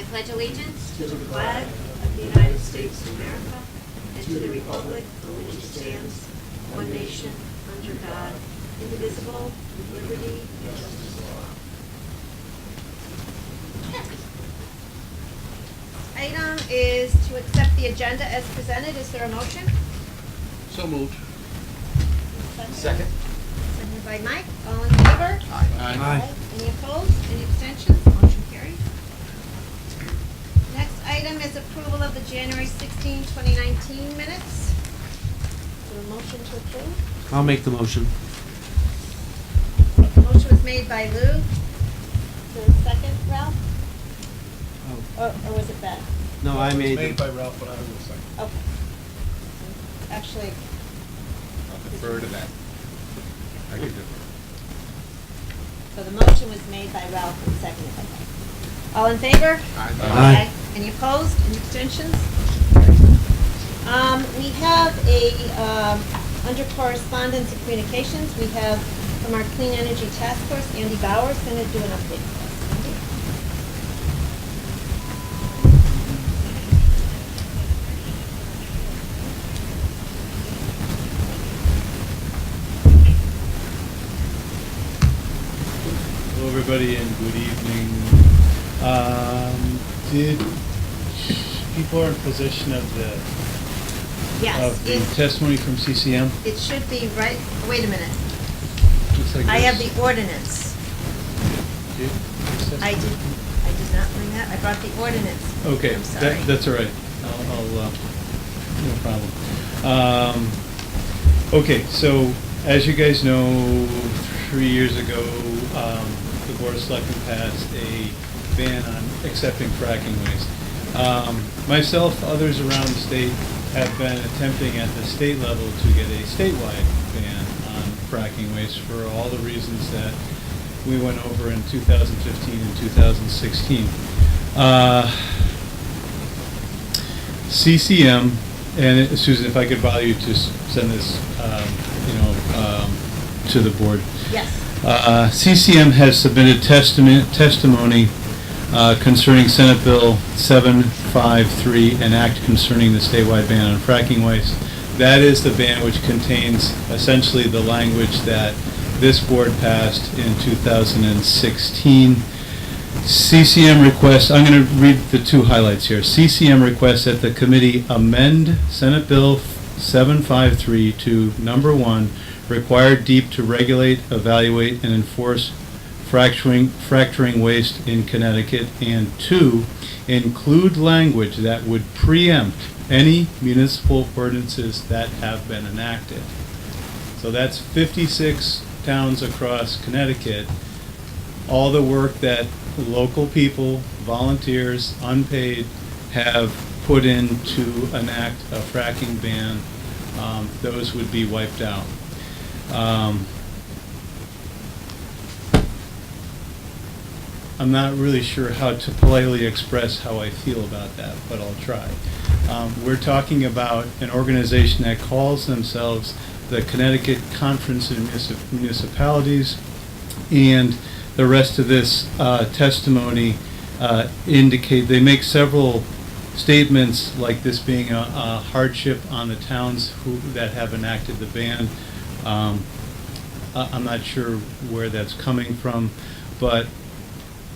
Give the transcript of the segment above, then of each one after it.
pledge allegiance to the flag of the United States of America and to the republic for which it stands, one nation, under God, indivisible, with liberty and justice for all. Item is to accept the agenda as presented. Is there a motion? So moved. Second. Seconded by Mike. All in favor? Aye. Any opposed? Any abstentions? Motion carried. Next item is approval of the January 16, 2019 minutes. Is there a motion to approve? I'll make the motion. Motion was made by Lou. Is there a second, Ralph? Or was it Ben? No, I made Made the, by Ralph, but I will second. Okay. Actually, I'll defer to that. I can defer. so the motion was made by Ralph and seconded by Ben. All in favor? Aye. Any opposed? Any abstentions? We have under correspondence and communications, we have from our Clean Energy Task Force, Andy Bowers going to do an update for us. Andy? Hello, everybody, and good evening. Did people are in possession of the Yes, testimony from CCM? it should be right, wait a minute. Looks like I have this. the ordinance. Did- I did not bring that. I brought the ordinance. Okay, I'm sorry. that's all right. I'll no problem. Okay, so as you guys know, 3 years ago, the Board of Selectmen passed a ban on accepting fracking waste. Myself, others around the state have been attempting at the state level to get a statewide ban on fracking waste for all the reasons that we went over in 2015 and 2016. CCM, and Susan, if I could bother you to send this, to the board. Yes. CCM has submitted testimony concerning Senate Bill 753, an act concerning the statewide ban on fracking waste. That is the ban which contains essentially the language that this board passed in 2016. CCM requests, I'm going to read the two highlights here. CCM requests that the committee amend Senate Bill 753 to number 1, require DEEP to regulate, evaluate, and enforce fracturing waste in Connecticut, and 2, include language that would preempt any municipal ordinances that have been enacted. So that's 56 towns across Connecticut. All the work that local people, volunteers, unpaid, have put in to enact a fracking ban, those would be wiped out. I'm not really sure how to politely express how I feel about that, but I'll try. We're talking about an organization that calls themselves the Connecticut Conference of Municipalities, and the rest of this testimony indicate, they make several statements like this being a hardship on the towns that have enacted the ban. I'm not sure where that's coming from, but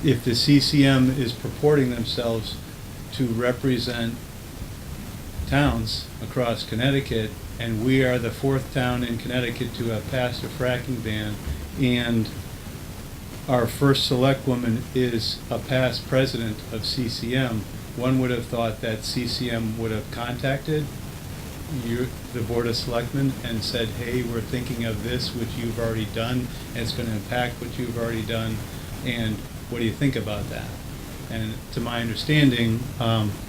if the CCM is purporting themselves to represent towns across Connecticut, and we are the 4th town in Connecticut to have passed a fracking ban, and our first selectwoman is a past president of CCM, one would have thought that CCM would have contacted the Board of Selectmen and said, hey, we're thinking of this, which you've already done, and it's going to impact what you've already done, and what do you think about that? And to my understanding,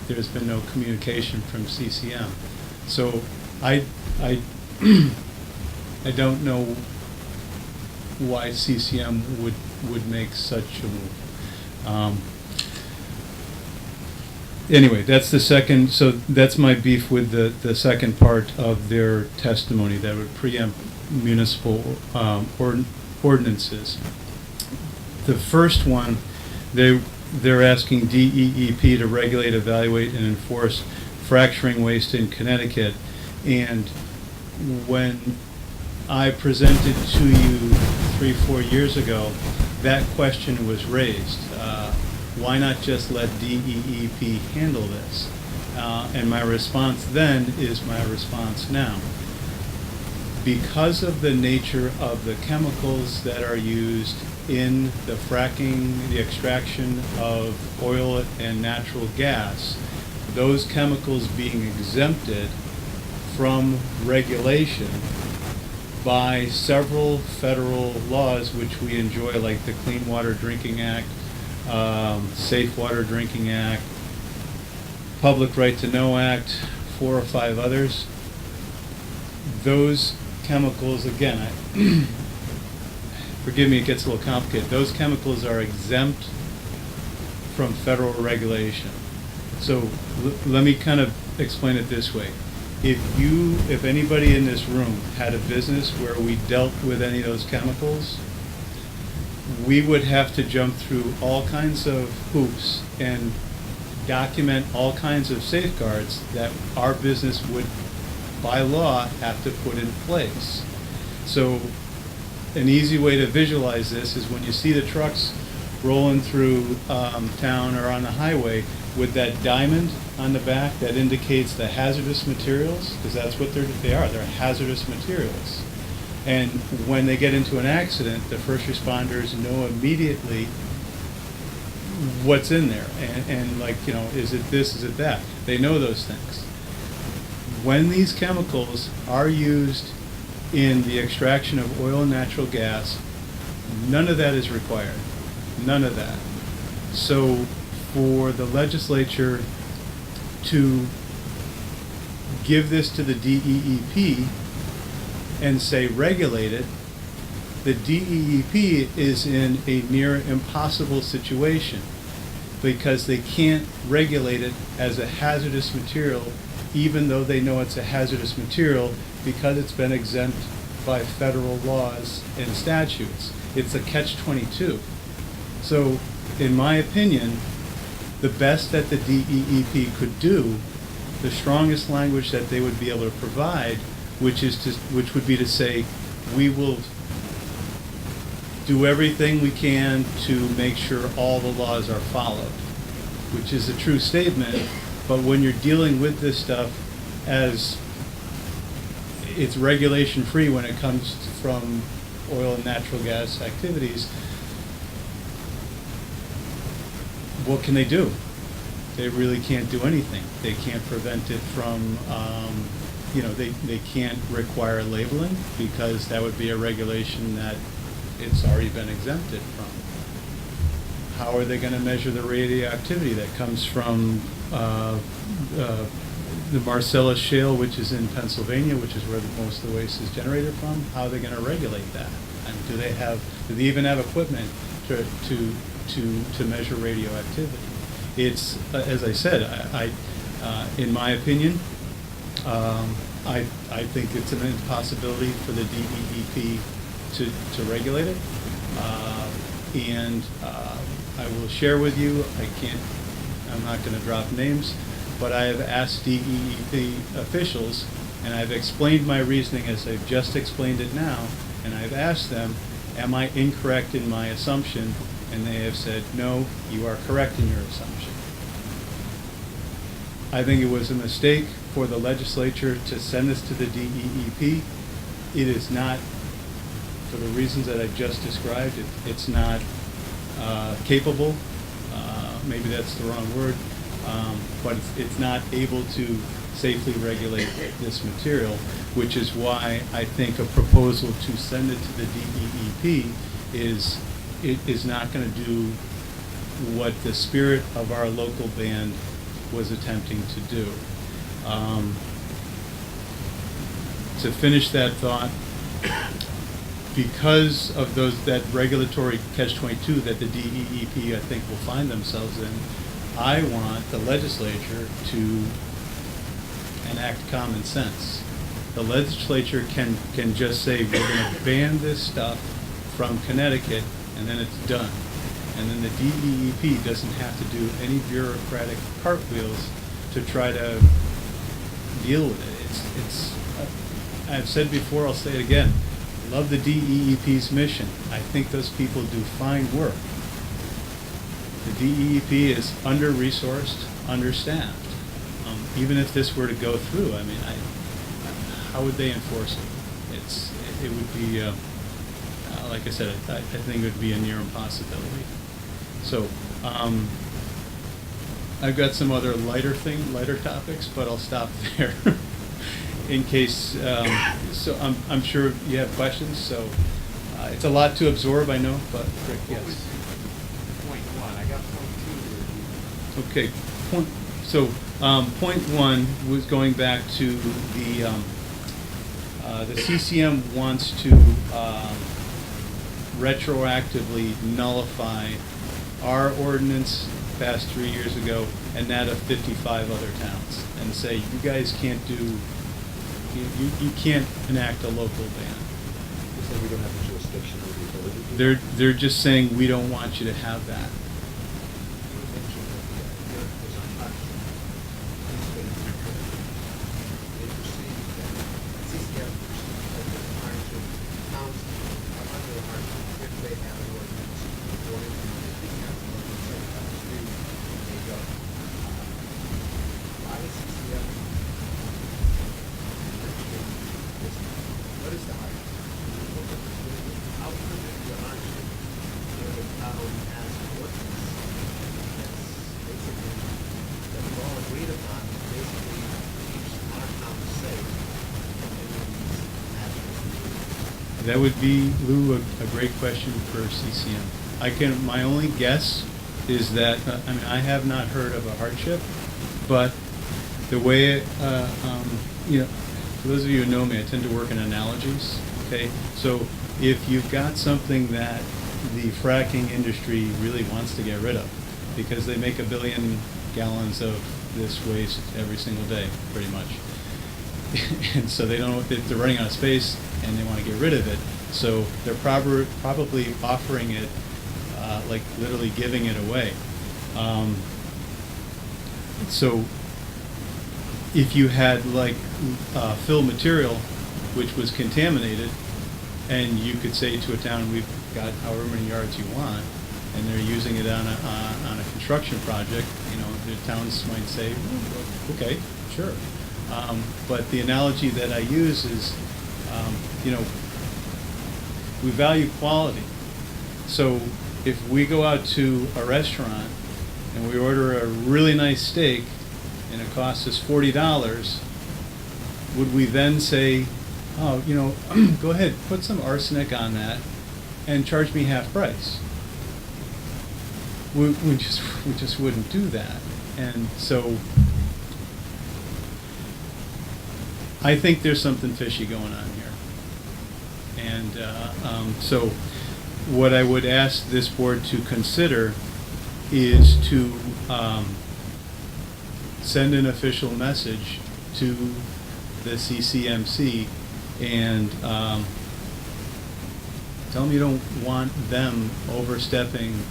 there's been no communication from CCM. So I don't know why CCM would make such a move. Anyway, that's the second, so that's my beef with the second part of their testimony, that would preempt municipal ordinances. The first one, they're asking DEEP to regulate, evaluate, and enforce fracturing waste in Connecticut. And when I presented to you 3-4 years ago, that question was raised. Why not just let DEEP handle this? And my response then is my response now. Because of the nature of the chemicals that are used in the fracking, the extraction of oil and natural gas, those chemicals being exempted from regulation by several federal laws which we enjoy, like the Clean Water Drinking Act, Safe Water Drinking Act, Public Right to Know Act, 4 or 5 others. Those chemicals, again, forgive me, it gets a little complicated. Those chemicals are exempt from federal regulation. So let me kind of explain it this way. If anybody in this room had a business where we dealt with any of those chemicals, we would have to jump through all kinds of hoops and document all kinds of safeguards that our business would, by law, have to put in place. So an easy way to visualize this is when you see the trucks rolling through town or on the highway with that diamond on the back that indicates the hazardous materials, because that's what they are. They're hazardous materials. And when they get into an accident, the first responders know immediately what's in there. And like, you know, is it this, is it that? They know those things. When these chemicals are used in the extraction of oil and natural gas, none of that is required. None of that. So for the legislature to give this to the DEEP and say regulate it, the DEEP is in a near impossible situation because they can't regulate it as a hazardous material, even though they know it's a hazardous material, because it's been exempt by federal laws and statutes. It's a catch-22. So, in my opinion, the best that the DEEP could do, the strongest language that they would be able to provide, which would be to say, we will do everything we can to make sure all the laws are followed, which is a true statement. But when you're dealing with this stuff as it's regulation-free when it comes from oil and natural gas activities, what can they do? They really can't do anything. They can't prevent it from, they can't require labeling because that would be a regulation that it's already been exempted from. How are they going to measure the radioactivity that comes from the Marcellus Shale, which is in Pennsylvania, which is where most of the waste is generated from? How are they going to regulate that? And do they even have equipment to measure radioactivity? It's, as I said, in my opinion, I think it's an impossibility for the DEEP to regulate it. And I will share with you, I'm not going to drop names, but I have asked DEEP officials, and I've explained my reasoning as I've just explained it now, and I've asked them, am I incorrect in my assumption? And they have said, no, you are correct in your assumption. I think it was a mistake for the legislature to send this to the DEEP. It is not, for the reasons that I've just described, it's not capable, maybe that's the wrong word, but it's not able to safely regulate this material, which is why I think a proposal to send it to the DEEP is not going to do what the spirit of our local band was attempting to do. To finish that thought, because of that regulatory catch-22 that the DEEP, I think, will find themselves in, I want the legislature to enact common sense. The legislature can just say, we're going to ban this stuff from Connecticut, and then it's done. And then the DEEP doesn't have to do any bureaucratic cartwheels to try to deal with it. I've said before, I'll say it again, I love the DEEP's mission. I think those people do fine work. The DEEP is under-resourced, understaffed. Even if this were to go through, I mean, how would they enforce it? It would be, like I said, I think it would be a near impossibility. So, I've got some other lighter topics, but I'll stop there in case. So I'm sure you have questions. So it's a lot to absorb, I know, but Rick, What yes. was point one? I got point two. Okay. Point one was going back to the CCM wants to retroactively nullify our ordinance passed 3 years ago and that of 55 other towns, and say you guys can't do, you can't enact a local ban. So we don't have the jurisdiction or the ability to do that? They're just saying we don't want you to have that. What is the hardship? How could it be a hardship if the town has an ordinance that's basically, that we all agreed upon, basically keeps our town safe from any of these hazards? That would be, Lou, a great question for CCM. My only guess is that, I mean, I have not heard of a hardship, but the way, for those of you who know me, I tend to work in analogies, okay? So if you've got something that the fracking industry really wants to get rid of, because they make 1 billion gallons of this waste every single day, pretty much. And so they don't know, they're running out of space and they want to get rid of it. So they're probably offering it, like literally giving it away. So if you had like fill material which was contaminated, and you could say to a town, we've got however many yards you want, and they're using it on a construction project, the towns might say, well, okay, sure. But the analogy that I use is, we value quality. So if we go out to a restaurant and we order a really nice steak and it costs us $40, would we then say, oh, go ahead, put some arsenic on that and charge me half price? We just wouldn't do that. And so I think there's something fishy going on here. And so what I would ask this board to consider is to send an official message to the CCMC and tell them you don't want them overstepping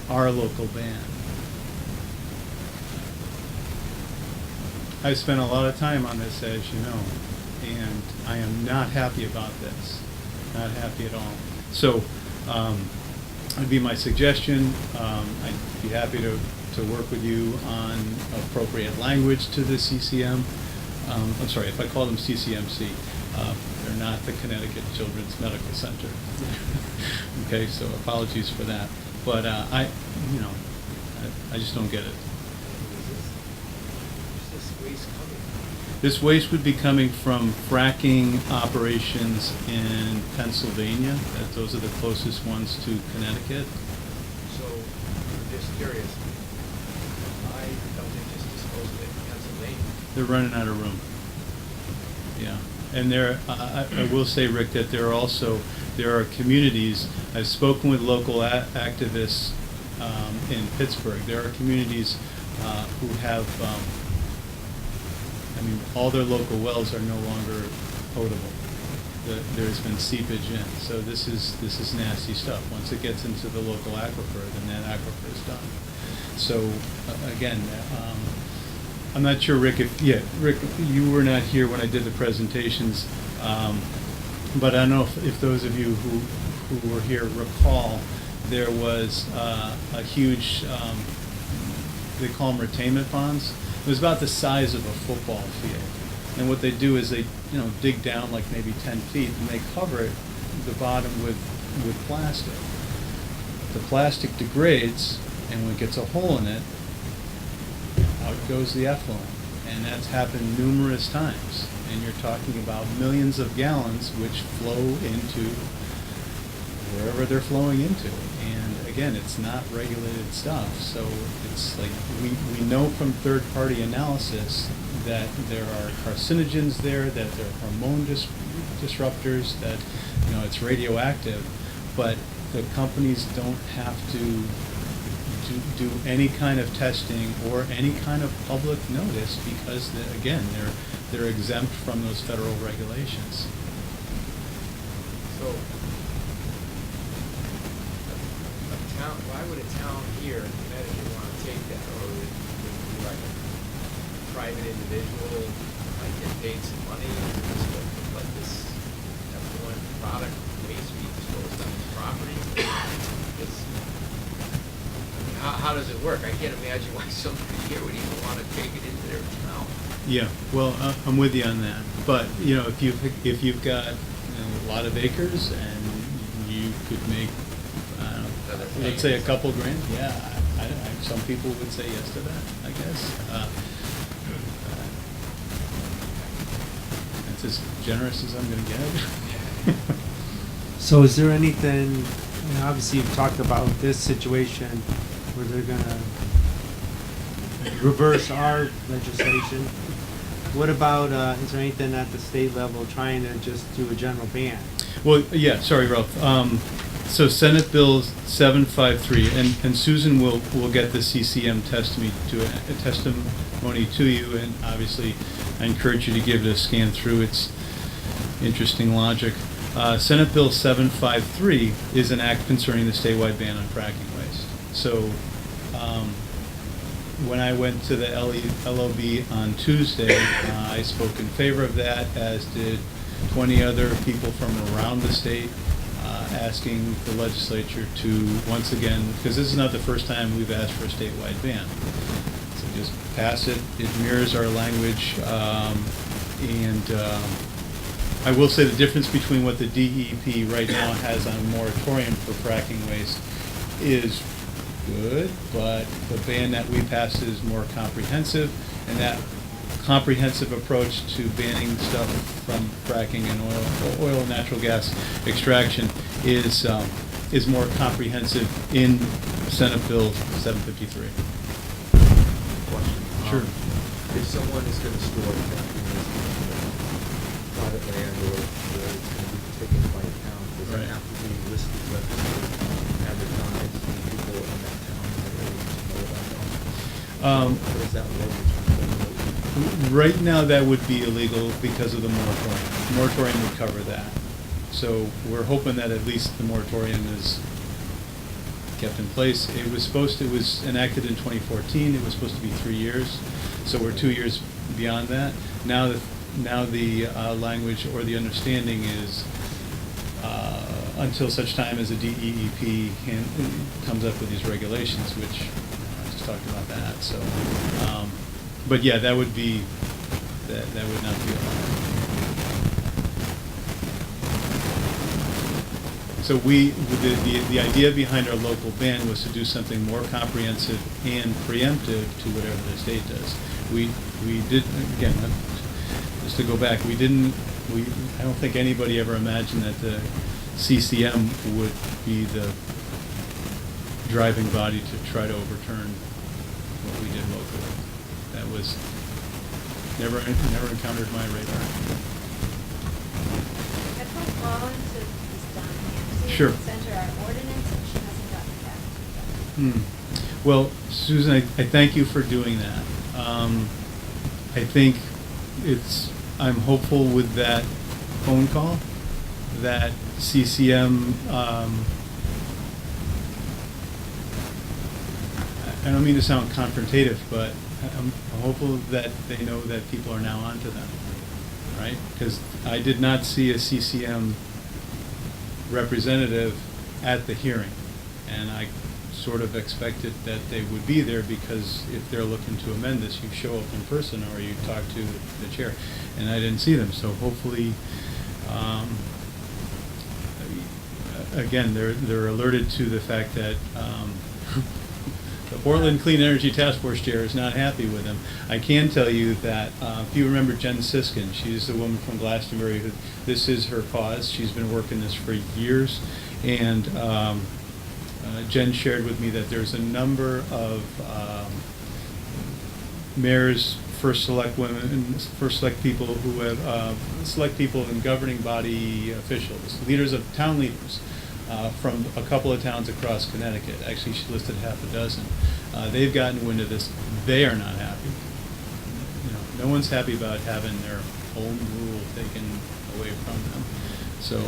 our local ban. I've spent a lot of time on this, as you know, and I am not happy about this. Not happy at all. So, that'd be my suggestion. I'd be happy to work with you on appropriate language to the CCM. I'm sorry, if I call them CCMC, they're not the Connecticut Children's Medical Center. Okay, so apologies for that. But I just don't get it. Where's this waste coming from? This waste would be coming from fracking operations in Pennsylvania. Those are the closest ones to Connecticut. So, I'm just curious, why don't they just dispose of it in Pennsylvania? They're running out of room. Yeah, and I will say, Rick, that there are communities. I've spoken with local activists in Pittsburgh. There are communities who have, all their local wells are no longer potable. there's been seepage in. So this is nasty stuff. Once it gets into the local aquifer, then that aquifer is done. So again, I'm not sure, Rick, Rick, you were not here when I did the presentations, but I don't know if those of you who were here recall, there was a huge, they call them retainment ponds. It was about the size of a football field. And what they do is they, dig down like maybe 10 feet and they cover it, the bottom with plastic. The plastic degrades, and when it gets a hole in it, out goes the effluent. And that's happened numerous times. And you're talking about millions of gallons which flow into wherever they're flowing into. And again, it's not regulated stuff. So it's like we know from third-party analysis that there are carcinogens there, that there are hormone disruptors, that it's radioactive, but the companies don't have to do any kind of testing or any kind of public notice because they're exempt from those federal regulations. So, why would a town here in Connecticut want to take that, or would it be like a private individual might get paid some money just to let this effluent product waste be disposed on his property? How does it work? I can't imagine why somebody here would even want to take it into their town. Yeah, well, I'm with you on that. But if you've got a lot of acres and you could make, let's say a couple grand, yeah, some people would say yes to that, I guess. That's as generous as I'm going to get. So is there anything, obviously you've talked about this situation where they're gonna reverse our legislation. What about, is there anything at the state level trying to just do a general ban? Well, yeah, sorry, Ralph. So Senate Bill 753, and Susan will get the CCM testimony to you, and obviously I encourage you to give it a scan through. It's interesting logic. Senate Bill 753 is an act concerning the statewide ban on fracking waste. So when I went to the LOB on Tuesday, I spoke in favor of that, as did 20 other people from around the state, asking the legislature to, once again, because this is not the first time we've asked for a statewide ban. So just pass it. It mirrors our language. I will say the difference between what the DEP right now has on a moratorium for fracking waste is good, but the ban that we passed is more comprehensive, and that comprehensive approach to banning stuff from fracking and oil and natural gas extraction is more comprehensive in Senate Bill 753. Question. Sure. If someone is going to store fracking waste on private land or it's going to be taken by a town, does Right. it have to be listed, registered, advertised, and people in that town are able to know about that? Or is that language? Right now, that would be illegal because of the moratorium. The moratorium would cover that. So we're hoping that at least the moratorium is kept in place. It was enacted in 2014. It was supposed to be 3 years. So we're 2 years beyond that. Now the language or the understanding is until such time as the DEP comes up with these regulations, which I just talked about that. So, but yeah, that would be that would not be allowed. So the idea behind our local ban was to do something more comprehensive and preemptive to whatever the state does. We did, again, just to go back, I don't think anybody ever imagined that the CCM would be the driving body to try to overturn what we did locally. That was never encountered my radar. I put Collins to this Don Ramsey. Sure. Sent her our ordinance, and she hasn't gotten back to me yet. Well, Susan, I thank you for doing that. I think I'm hopeful with that phone call that CCM, I don't mean to sound confrontative, but I'm hopeful that they know that people are now onto them, right? Because I did not see a CCM representative at the hearing, and I sort of expected that they would be there, because if they're looking to amend this, you show up in person or you talk to the chair, and I didn't see them. So hopefully, again, they're alerted to the fact that the Portland Clean Energy Task Force chair is not happy with them. I can tell you that if you remember Jen Siskin, she's the woman from Glastonbury who, this is her cause. She's been working this for years, and Jen shared with me that there's a number of mayors, first select women, first select people who have select people in governing body officials, leaders of town leaders from a couple of towns across Connecticut. Actually, she listed half a dozen. They've gotten wind of this. They are not happy. You know, no one's happy about having their own rule taken away from them. So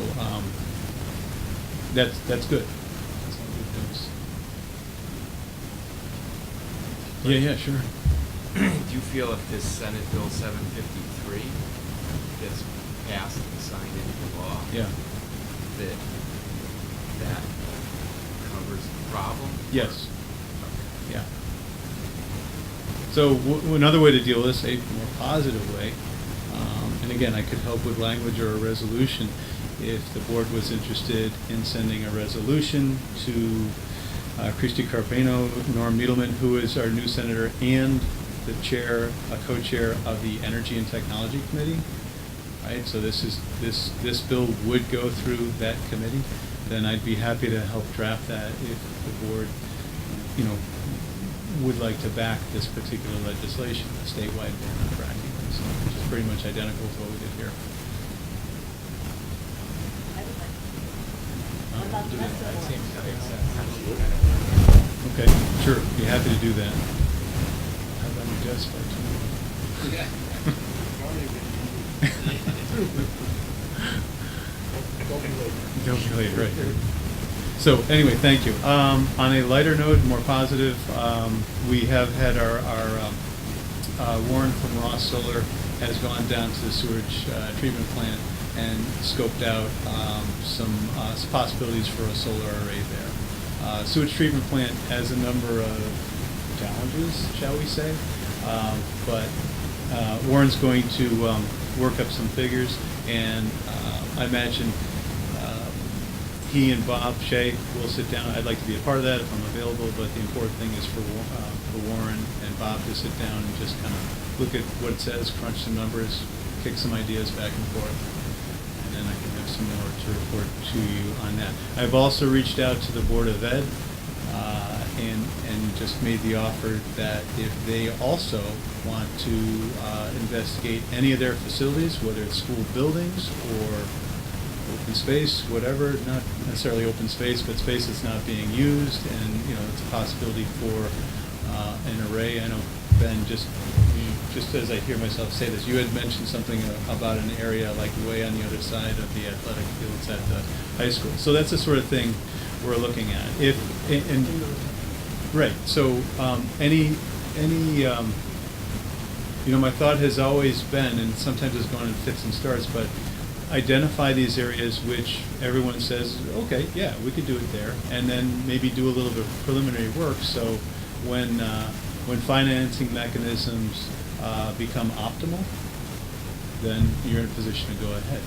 that's good. That's all good news. Yeah, sure. Do you feel if this Senate Bill 753 gets passed and signed into law, Yeah. that covers the problem? Yes. Yeah. So another way to deal with this, a more positive way, and again, I could help with language or a resolution if the board was interested in sending a resolution to Christy Carpeno, Norm Needleman, who is our new senator, and the chair, co-chair of the Energy and Technology Committee. Right. So this bill would go through that committee. Then I'd be happy to help draft that if the board, would like to back this particular legislation, the statewide ban on fracking, which is pretty much identical to what we did here. I would like. Um, What about the rest of That the seems board? to make sense. Okay, sure, be happy to do that. I'll have on your desk by tomorrow. Don't be late, right. So anyway, thank you. On a lighter note, more positive, we have had our Warren from Ross Solar has gone down to the sewage treatment plant and scoped out some possibilities for a solar array there. Sewage treatment plant has a number of challenges, shall we say, but Warren's going to work up some figures, and I imagine he and Bob Shea will sit down. I'd like to be a part of that if I'm available, but the important thing is for Warren and Bob to sit down and just kind of look at what it says, crunch some numbers, kick some ideas back and forth, and then I can have some more to report to you on that. I've also reached out to the Board of Ed and just made the offer that if they also want to investigate any of their facilities, whether it's school buildings or open space, whatever, not necessarily open space, but space that's not being used, and it's a possibility for an array. I know, Ben, just as I hear myself say this, you had mentioned something about an area like way on the other side of the athletic fields at the high school. So that's the sort of thing we're looking at. Right. So my thought has always been, and sometimes it's gone in fits and starts, but identify these areas which everyone says, okay, yeah, we could do it there, and then maybe do a little bit of preliminary work. So when financing mechanisms become optimal, then you're in a position to go ahead.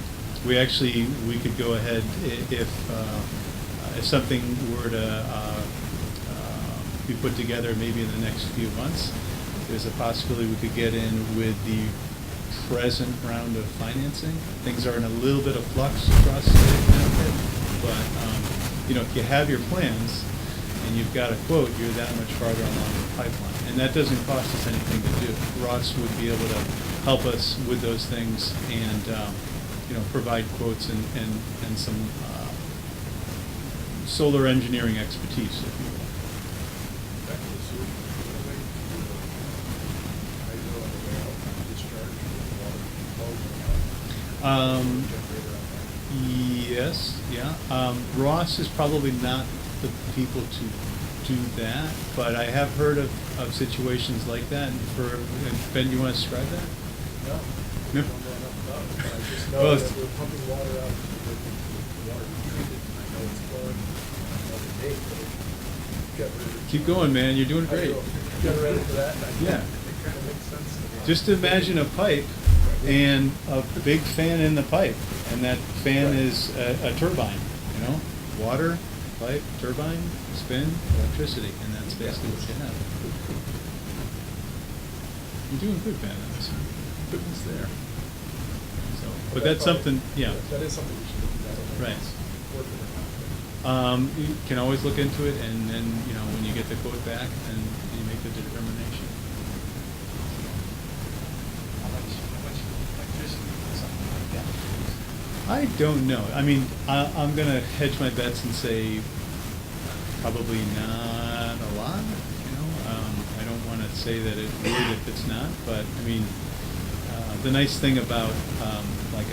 We could go ahead if something were to be put together maybe in the next few months. There's a possibility we could get in with the present round of financing. Things are in a little bit of flux across the state of Connecticut, but if you have your plans and you've got a quote, you're that much farther along the pipeline, and that doesn't cost us anything to do. Ross would be able to help us with those things and provide quotes and some solar engineering expertise, if you will. Yes, yeah. Ross is probably not the people to do that, but I have heard of situations like that. And Ben, you want to describe that? No, I No? don't know enough about it. I just know Well, that it's- we're pumping water out, the water is treated, and I know it's going another day, but it got rid of. Keep going, man. You're doing great. Got ready for that, and I think Yeah. it kind of makes sense to me. Just imagine a pipe and a big fan in the pipe, and that fan is a turbine, you know? Water, pipe, turbine, spin, electricity, and that's basically what you have. You're doing good, Ben. Goodness there. So, but that's something, yeah. That is something we should look at. I don't know if Right. it's worth it or not. You can always look into it, and then, you know, when you get the quote back, then you make the determination. How much electricity for something like that? I don't know. I mean, I'm gonna hedge my bets and say probably not a lot, you know? I don't wanna say that it would if it's not, but, I mean, the nice thing about, like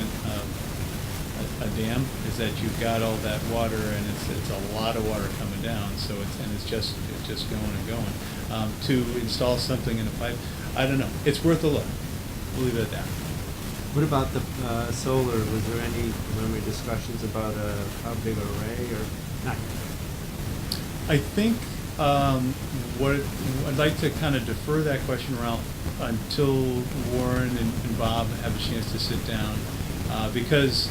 a dam is that you've got all that water, and it's a lot of water coming down, so it's just going and going. To install something in a pipe, I don't know. It's worth a look. We'll leave it at that. What about the solar? Was there any preliminary discussions about how big an array or not? I think what I'd like to kind of defer that question, Ralph, until Warren and Bob have a chance to sit down, because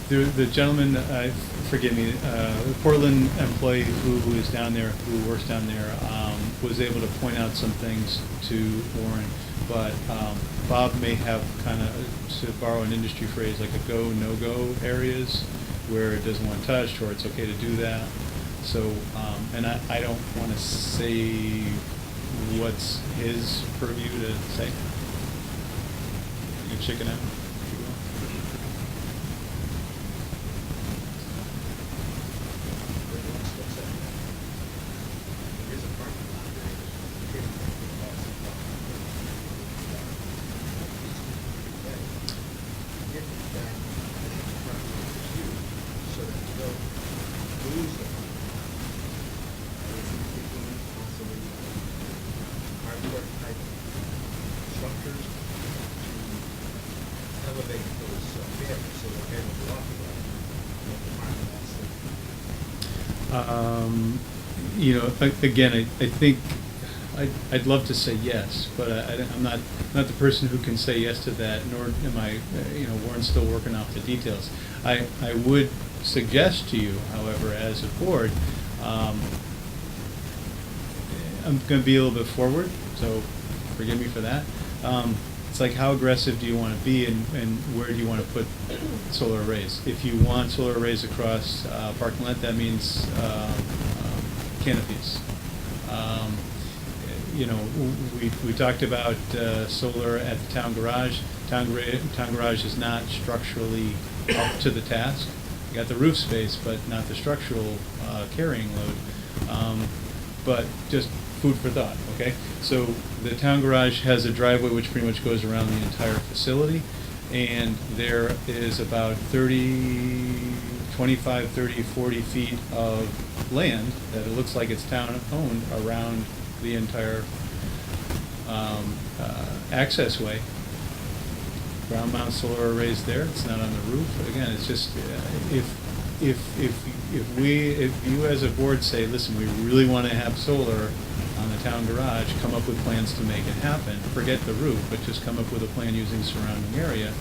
the gentleman, forgive me, the Portland employee who is down there, who works down there, was able to point out some things to Warren, but Bob may have kind of, to borrow an industry phrase, like a go, no-go areas where it doesn't want touched, or it's okay to do that. So, and I don't want to say what's his purview to say. You can chicken out, if you will. There is a parking lot there, there's a big lots of Get that, I think the parking lot is huge, so that you don't lose the parking lot. I was thinking possibly cardboard type structures to elevate those barriers so they're able to walk about what the parking lot's like. You know, again, I think I'd love to say yes, but I'm not the person who can say yes to that, nor am I, you know, Warren's still working off the details. I would suggest to you, however, as a board, I'm going to be a little bit forward, so forgive me for that. It's like, how aggressive do you want to be, and where do you want to put solar arrays? If you want solar arrays across parking lot, that means canopies. You know, we talked about solar at the town garage. Town garage is not structurally up to the task. You got the roof space, but not the structural carrying load. But just food for thought, okay? So the town garage has a driveway which pretty much goes around the entire facility, and there is about 25, 30, 40 feet of land that it looks like it's town-owned around the entire access way. Ground mount solar arrays there, it's not on the roof, but again, it's just, if you as a board say, listen, we really want to have solar on the town garage, come up with plans to make it happen, forget the roof, but just come up with a plan using the surrounding area,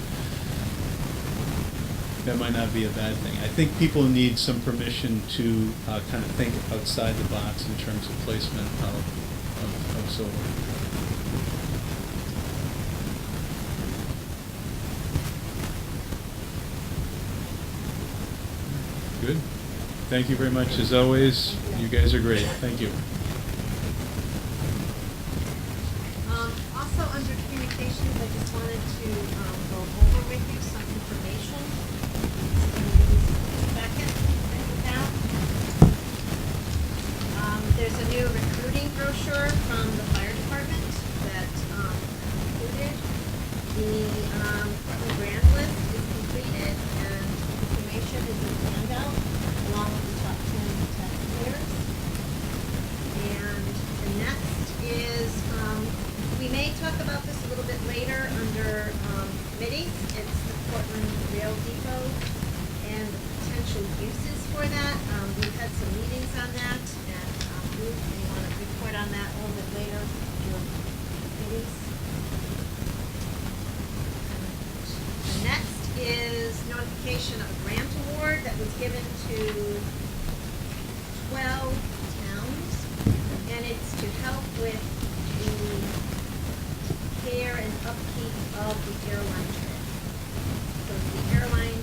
that might not be a bad thing. I think people need some permission to kind of think outside the box in terms of placement of solar. Good. Thank you very much, as always. You guys are great. Thank you. Also, under communications, I just wanted to go over with you some information. Second, that you have. There's a new recruiting brochure from the fire department that included. The grant list is completed. Rail Depot and the potential uses for that. We've had some meetings on that, and Ruth, you want to report on that a little bit later, your meetings? The next is notification of a grant award that was given to 12 towns, and it's to help with the care and upkeep of the airline trail. So it's the airline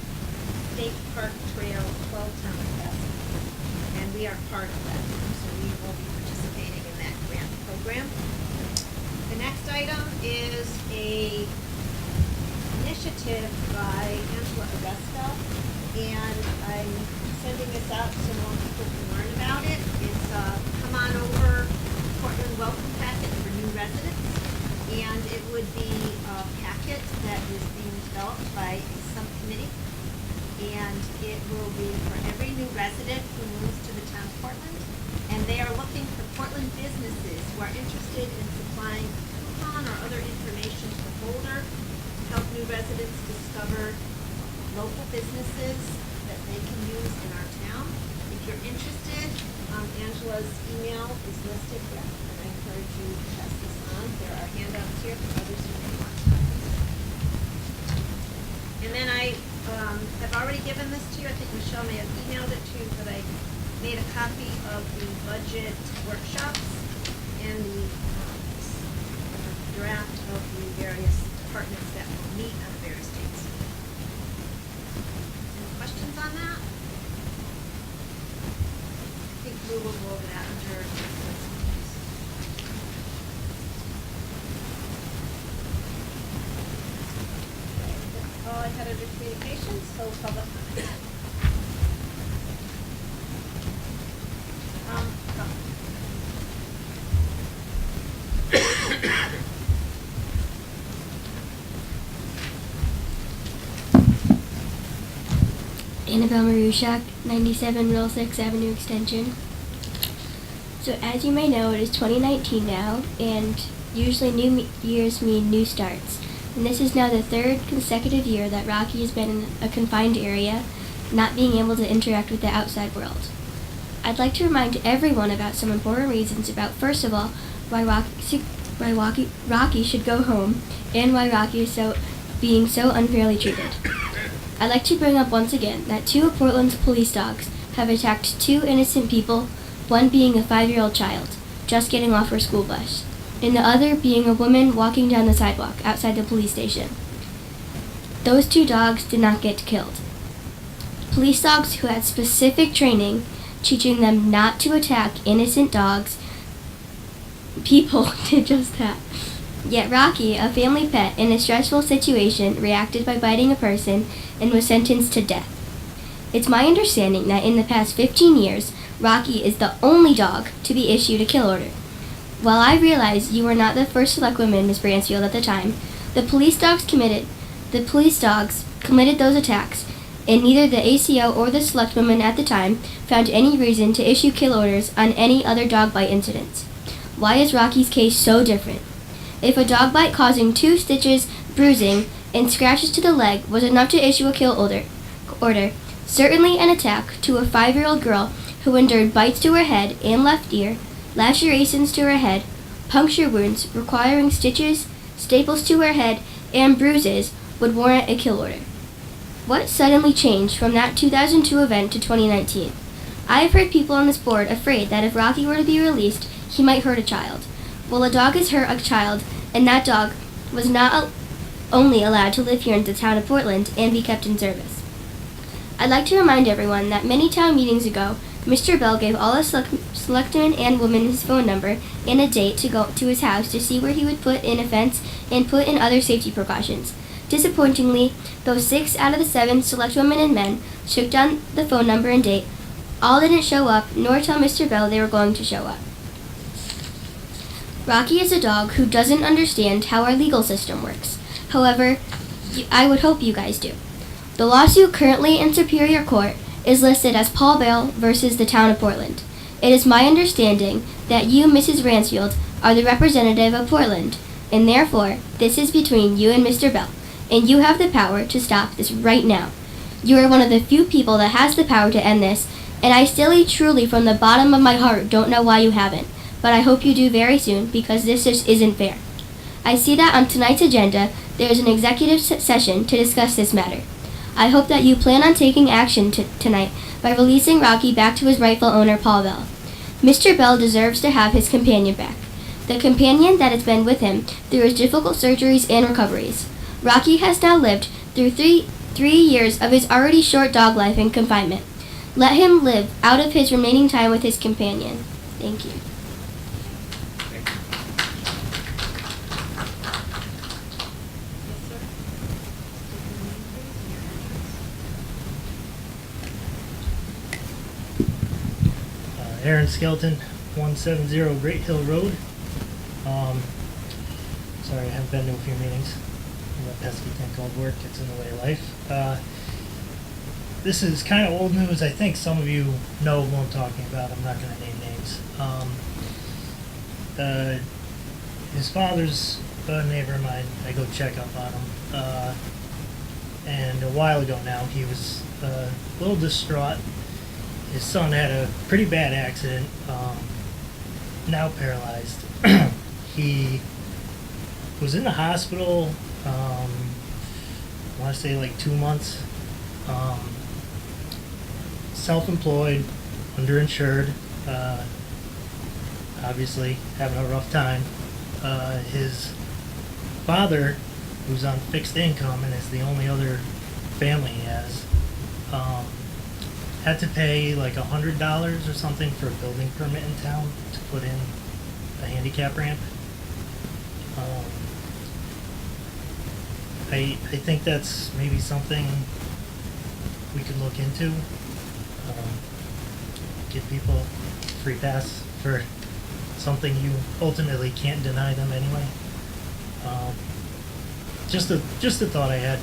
state park trail, 12 town investment, and we are part of that, so we will be participating in that grant program. The next item is a initiative by Angela Augusta, and I'm sending this out so more people can learn about it. It's come on over Portland welcome packet for new residents, and it would be a packet that is being developed by a subcommittee, and it will be for every new resident who moves to the town of Portland, and they are looking for Portland businesses who are interested in supplying a coupon or other information to the holder to help new residents discover local businesses that they can use in our town. If you're interested, Angela's email is listed here, and I encourage you to pass this on. There are handouts here for others who may want to. And then I have already given this to you. I think Michelle may have emailed it to you, but I made a copy of the budget workshops and the draft of the various departments that will meet on the various dates. Any questions on that? I think we will go over that under. That's all I had under communications, so public comment. Go. Annabelle Marushak, 97 Middlesex Avenue Extension. So as you may know, it is 2019 now, and usually new years mean new starts. And this is now the third consecutive year that Rocky has been in a confined area, not being able to interact with the outside world. I'd like to remind everyone about some important reasons about, first of all, why Rocky should go home, and why Rocky is being so unfairly treated. I'd like to bring up once again that two of Portland's police dogs have attacked two innocent people, one being a 5-year-old child, just getting off her school bus, and the other being a woman walking down the sidewalk outside the police station. Those two dogs did not get killed. Police dogs who had specific training teaching them not to attack innocent people did just that. Yet Rocky, a family pet in a stressful situation, reacted by biting a person and was sentenced to death. It's my understanding that in the past 15 years, Rocky is the only dog to be issued a kill order. While I realize you were not the first Selectwoman, Ms. Bransfield, at the time, the police dogs committed those attacks, and neither the ACO or the Selectwoman at the time found any reason to issue kill orders on any other dog bite incidents. Why is Rocky's case so different? If a dog bite causing 2 stitches, bruising, and scratches to the leg was enough to issue a kill order, certainly an attack to a 5-year-old girl who endured bites to her head and left ear, lacerations to her head, puncture wounds requiring stitches, staples to her head, and bruises would warrant a kill order. What suddenly changed from that 2002 event to 2019? I have heard people on this board afraid that if Rocky were to be released, he might hurt a child. Well, a dog has hurt a child, and that dog was not only allowed to live here in the town of Portland and be kept in service. I'd like to remind everyone that many town meetings ago, Mr. Bell gave all the selectmen and women his phone number and a date to go to his house to see where he would put in a fence and put in other safety precautions. Disappointingly, those 6 out of the 7 selectwomen and men took down the phone number and date. All didn't show up, nor tell Mr. Bell they were going to show up. Rocky is a dog who doesn't understand how our legal system works. However, I would hope you guys do. The lawsuit currently in Superior Court is listed as Paul Bell versus the town of Portland. It is my understanding that you, Mrs. Ransfield, are the representative of Portland, and therefore, this is between you and Mr. Bell, and you have the power to stop this right now. You are one of the few people that has the power to end this, and I still, truly, from the bottom of my heart, don't know why you haven't. But I hope you do very soon, because this just isn't fair. I see that on tonight's agenda, there is an executive session to discuss this matter. I hope that you plan on taking action tonight by releasing Rocky back to his rightful owner, Paul Bell. Mr. Bell deserves to have his companion back. The companion that has been with him through his difficult surgeries and recoveries. Rocky has now lived through three years of his already short dog life in confinement. Let him live out of his remaining time with his companion. Thank you. Yes, sir. Aaron Skelton, 170 Great Hill Road. Sorry, I haven't been to a few meetings. That pesky thing called work gets in the way of life. This is kind of old news. I think some of you know who I'm talking about. I'm not going to name names. His father's a neighbor of mine. I go check up on him. And a while ago now, he was a little distraught. His son had a pretty bad accident, now paralyzed. He was in the hospital, I want to say like 2 months. Self-employed, underinsured, obviously having a rough time. His father, who's on fixed income and is the only other family he has, had to pay like $100 or something for a building permit in town to put in a handicap ramp. I think that's maybe something we could look into. Give people free pass for something you ultimately can't deny them anyway. Just a thought I had.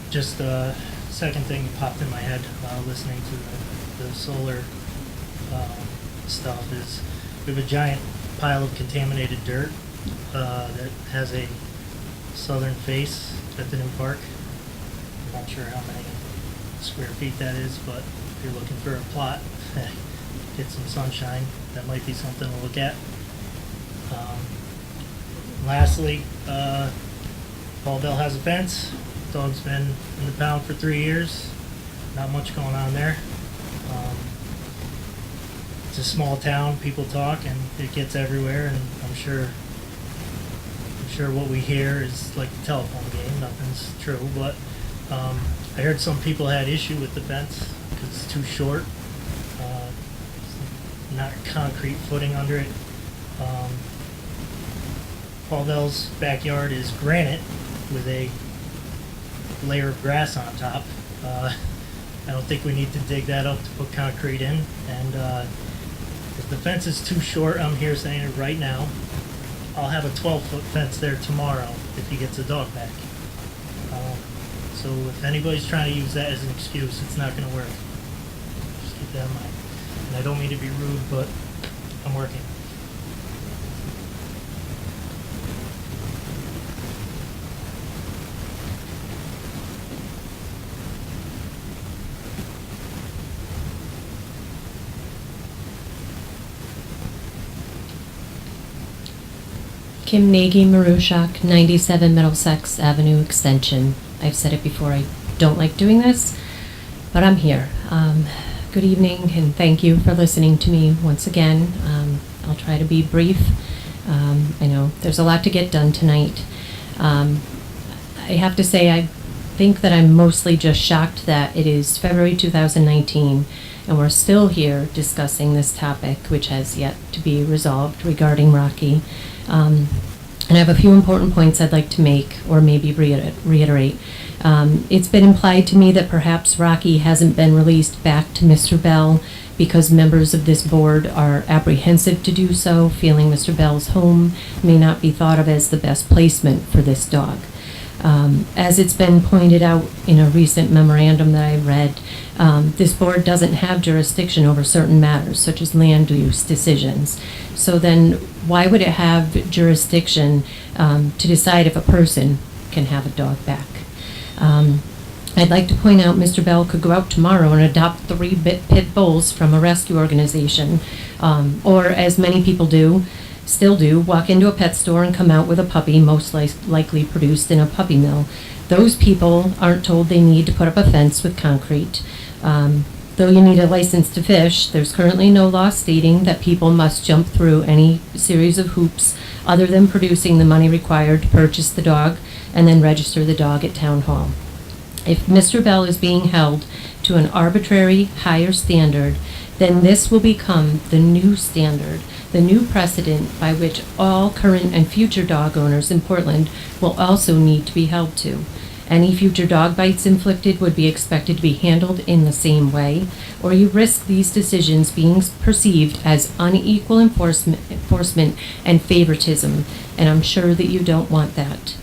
Just the second thing that popped in my head listening to the solar stuff is we have a giant pile of contaminated dirt that has a southern face at the new park. I'm not sure how many square feet that is, but if you're looking for a plot, get some sunshine, that might be something to look at. Lastly, Paul Bell has a fence. Dog's been in the pound for 3 years. Not much going on there. It's a small town. People talk, and it gets everywhere. And I'm sure what we hear is like the telephone game. Nothing's true, but I heard some people had issue with the fence because it's too short. Not concrete footing under it. Paul Bell's backyard is granite with a layer of grass on top. I don't think we need to dig that up to put concrete in. And if the fence is too short, I'm here saying it right now, I'll have a 12-foot fence there tomorrow if he gets a dog back. So if anybody's trying to use that as an excuse, it's not going to work. Just keep that in mind. And I don't mean to be rude, but I'm working. Kim Nagy Marushak, 97 Middlesex Avenue Extension. I've said it before, I don't like doing this, but I'm here. Good evening, and thank you for listening to me once again. I'll try to be brief. I know there's a lot to get done tonight. I have to say, I think that I'm mostly just shocked that it is February 2019, and we're still here discussing this topic, which has yet to be resolved regarding Rocky. And I have a few important points I'd like to make, or maybe reiterate. It's been implied to me that perhaps Rocky hasn't been released back to Mr. Bell because members of this board are apprehensive to do so, feeling Mr. Bell's home may not be thought of as the best placement for this dog. As it's been pointed out in a recent memorandum that I read, this board doesn't have jurisdiction over certain matters, such as land use decisions. So then, why would it have jurisdiction to decide if a person can have a dog back? I'd like to point out Mr. Bell could go out tomorrow and adopt 3 pit bulls from a rescue organization, or as many people still do, walk into a pet store and come out with a puppy, most likely produced in a puppy mill. Those people aren't told they need to put up a fence with concrete. Though you need a license to fish, there's currently no law stating that people must jump through any series of hoops other than producing the money required to purchase the dog and then register the dog at town hall. If Mr. Bell is being held to an arbitrary higher standard, then this will become the new standard, the new precedent by which all current and future dog owners in Portland will also need to be held to. Any future dog bites inflicted would be expected to be handled in the same way, or you risk these decisions being perceived as unequal enforcement and favoritism, and I'm sure that you don't want that.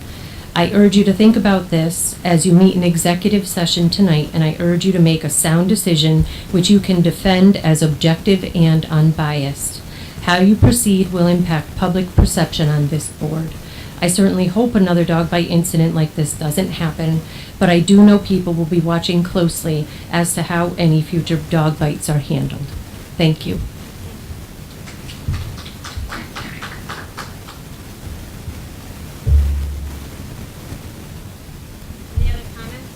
I urge you to think about this as you meet in executive session tonight, and I urge you to make a sound decision which you can defend as objective and unbiased. How you proceed will impact public perception on this board. I certainly hope another dog bite incident like this doesn't happen, but I do know people will be watching closely as to how any future dog bites are handled. Thank you. Any other comments?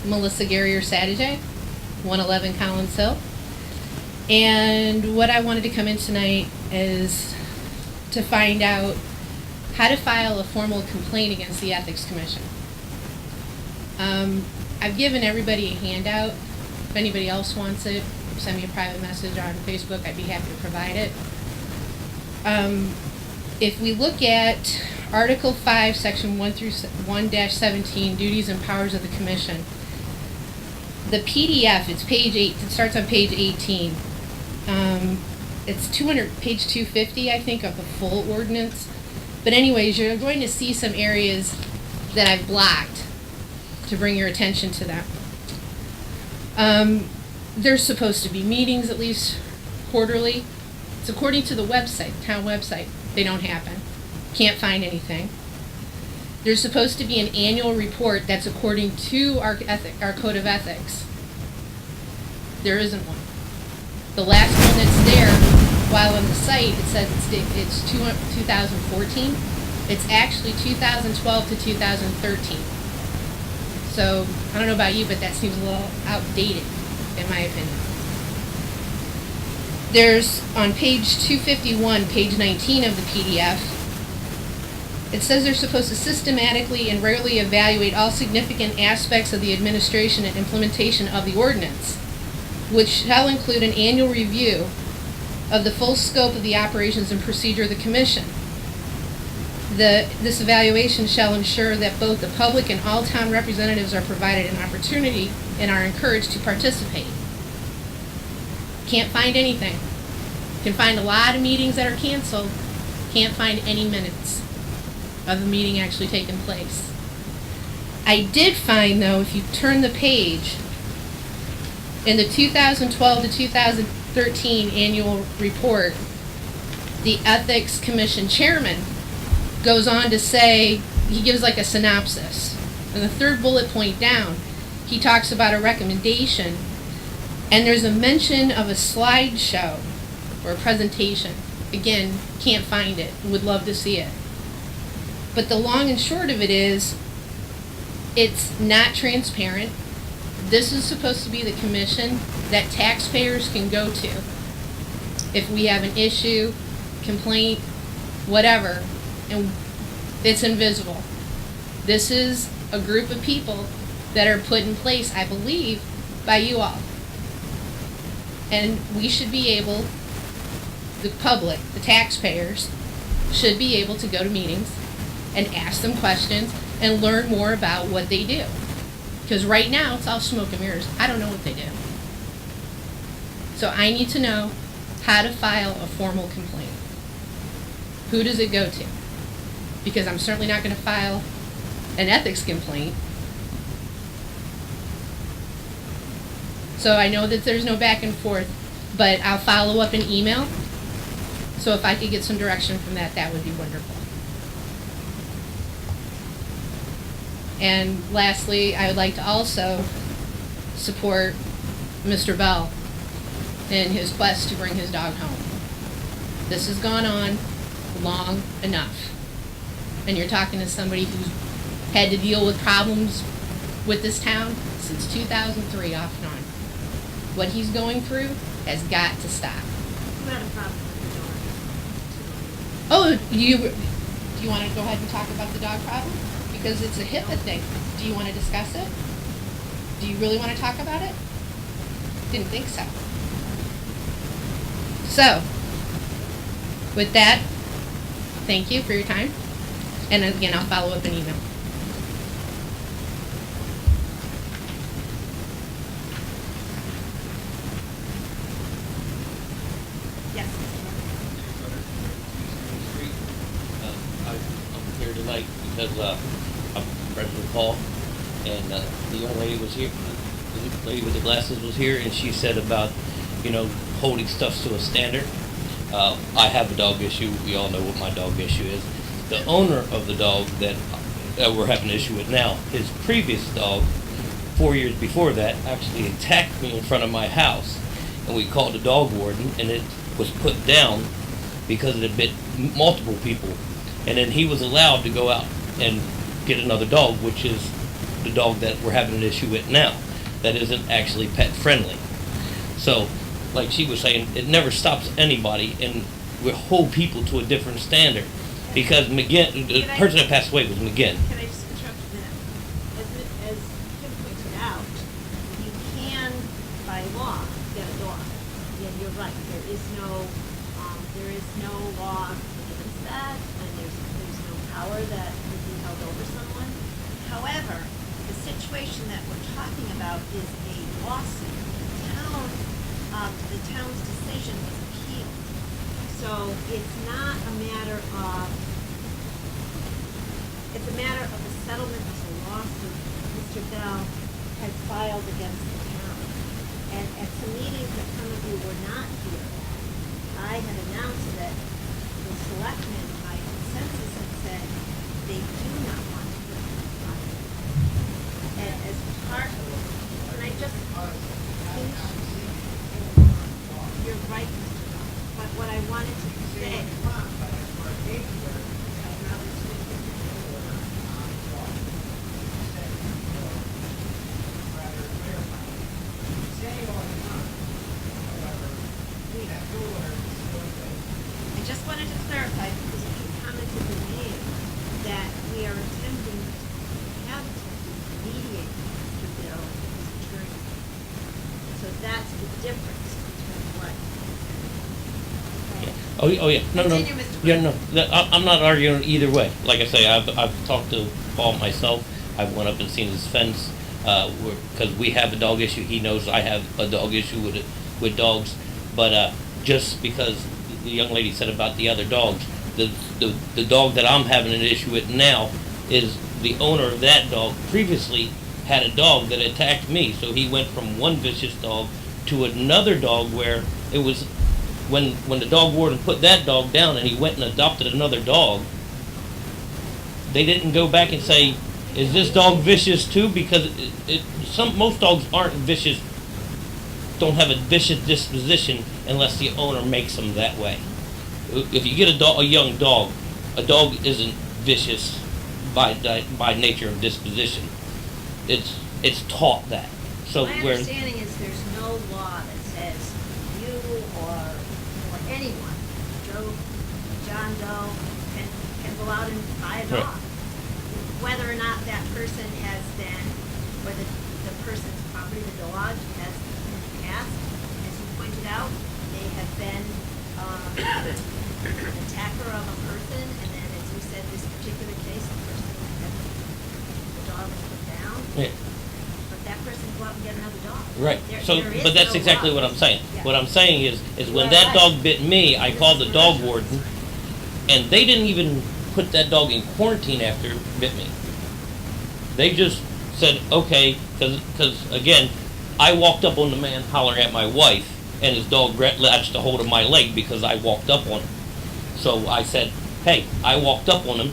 Melissa Garrier Saturday, 111 Collins Hill. And what I wanted to come in tonight is to find out how to file a formal complaint against the Ethics Commission. I've given everybody a handout. If anybody else wants it, send me a private message on Facebook. I'd be happy to provide it. If we look at Article 5, Section 1-17, Duties and Powers of the Commission, the PDF, it's page 8, it starts on page 18. It's page 250, I think, of the full ordinance. But anyways, you're going to see some areas that I've blocked to bring your attention to them. There's supposed to be meetings at least quarterly. It's according to the website, the town website. They don't happen. Can't find anything. There's supposed to be an annual report that's according to our code of ethics. There isn't one. The last one that's there, while on the site, it says it's 2014. It's actually 2012 to 2013. So, I don't know about you, but that seems a little outdated, in my opinion. There's, on page 251, page 19 of the PDF, it says they're supposed to systematically and regularly evaluate all significant aspects of the administration and implementation of the ordinance, which shall include an annual review of the full scope of the operations and procedure of the Commission. This evaluation shall ensure that both the public and all town representatives are provided an opportunity and are encouraged to participate. Can't find anything. Can find a lot of meetings that are canceled. Can't find any minutes of the meeting actually taking place. I did find, though, if you turn the page, in the 2012 to 2013 annual report, the Ethics Commission chairman goes on to say, he gives like a synopsis. In the third bullet point down, he talks about a recommendation, and there's a mention of a slideshow or a presentation. Again, can't find it. Would love to see it. But the long and short of it is, it's not transparent. This is supposed to be the commission that taxpayers can go to if we have an issue, complaint, whatever, and it's invisible. This is a group of people that are put in place, I believe, by you all. And we should be able, the public, the taxpayers, should be able to go to meetings and ask them questions and learn more about what they do. Because right now, it's all smoke and mirrors. I don't know what they do. So I need to know how to file a formal complaint. Who does it go to? Because I'm certainly not going to file an ethics complaint. So I know that there's no back and forth, but I'll follow up an email. So if I could get some direction from that, that would be wonderful. And lastly, I would like to also support Mr. Bell in his quest to bring his dog home. This has gone on long enough. And you're talking to somebody who's had to deal with problems with this town since 2003 off and on. What he's going through has got to stop. Who had a problem with the dog? Oh, do you want to go ahead and talk about the dog problem? Because it's a HIPAA thing. Do you want to discuss it? Do you really want to talk about it? Didn't think so. So, with that, thank you for your time. And again, I'll follow up an email. Yes. I'm here tonight because I'm friends with Paul, and the young lady was here. The lady with the glasses was here, and she said about, holding stuff to a standard. I have a dog issue. We all know what my dog issue is. The owner of the dog that we're having an issue with now, his previous dog, 4 years before that, actually attacked me in front of my house, and we called the dog warden, and it was put down because it had bit multiple people, and then he was allowed to go out and get another dog, which is the dog that we're having an issue with now, that isn't actually pet friendly. So, like she was saying, it never stops anybody, and we hold people to a different standard. Because McGinn, the person that passed away was McGinn. Can I just interrupt a minute? As Kim pointed out, you can, by law, get a dog. Yeah, you're right. There is no law against that, and there's no power that would be held over someone. However, the situation that we're talking about is a lawsuit. The town's decision was appealed. So it's not a matter of, it's a matter of a settlement of a lawsuit Mr. Bell has filed against the town. And at some meetings that some of you were not here, I had announced that the selectmen, by consensus, had said they do not want to put it on file. And as part of it, and I just finish, you're right, Mr. Bell. But what I wanted to say. I just wanted to clarify, because a few comments have been made, that we are attempting to mediate Mr. Bill and his attorney. So that's the difference between what. Oh yeah, no, Continue, Mr. yeah, no. I'm not arguing either way. Like I say, I've talked to Paul myself. I've went up and seen his fence because we have a dog issue. He knows I have a dog issue with dogs. But just because the young lady said about the other dogs, the dog that I'm having an issue with now is the owner of that dog previously had a dog that attacked me. So he went from one vicious dog to another dog where it was. When the dog warden put that dog down and he went and adopted another dog, they didn't go back and say, is this dog vicious too? Because most dogs aren't vicious, don't have a vicious disposition unless the owner makes them that way. If you get a young dog, a dog isn't vicious by nature of disposition. It's taught that. So My understanding is there's no law that says you or anyone, John Doe, can go out and buy a dog. Right. Whether or not that person has been, or the person's property, the dog, has in the past, as you pointed out, they have been an attacker of a person, and then as you said, this particular case, the person had the dog was put down. Yeah. Right. There- So, there is but that's no exactly law. what I'm saying. Yeah. What I'm saying is when Well, that right. dog bit me, I called the dog warden, and they didn't even put that dog in quarantine after it bit me. They just said, okay, because again, I walked up on the man hollering at my wife, and his dog latched a hold of my leg because I walked up on him. So I said, hey, I walked up on him.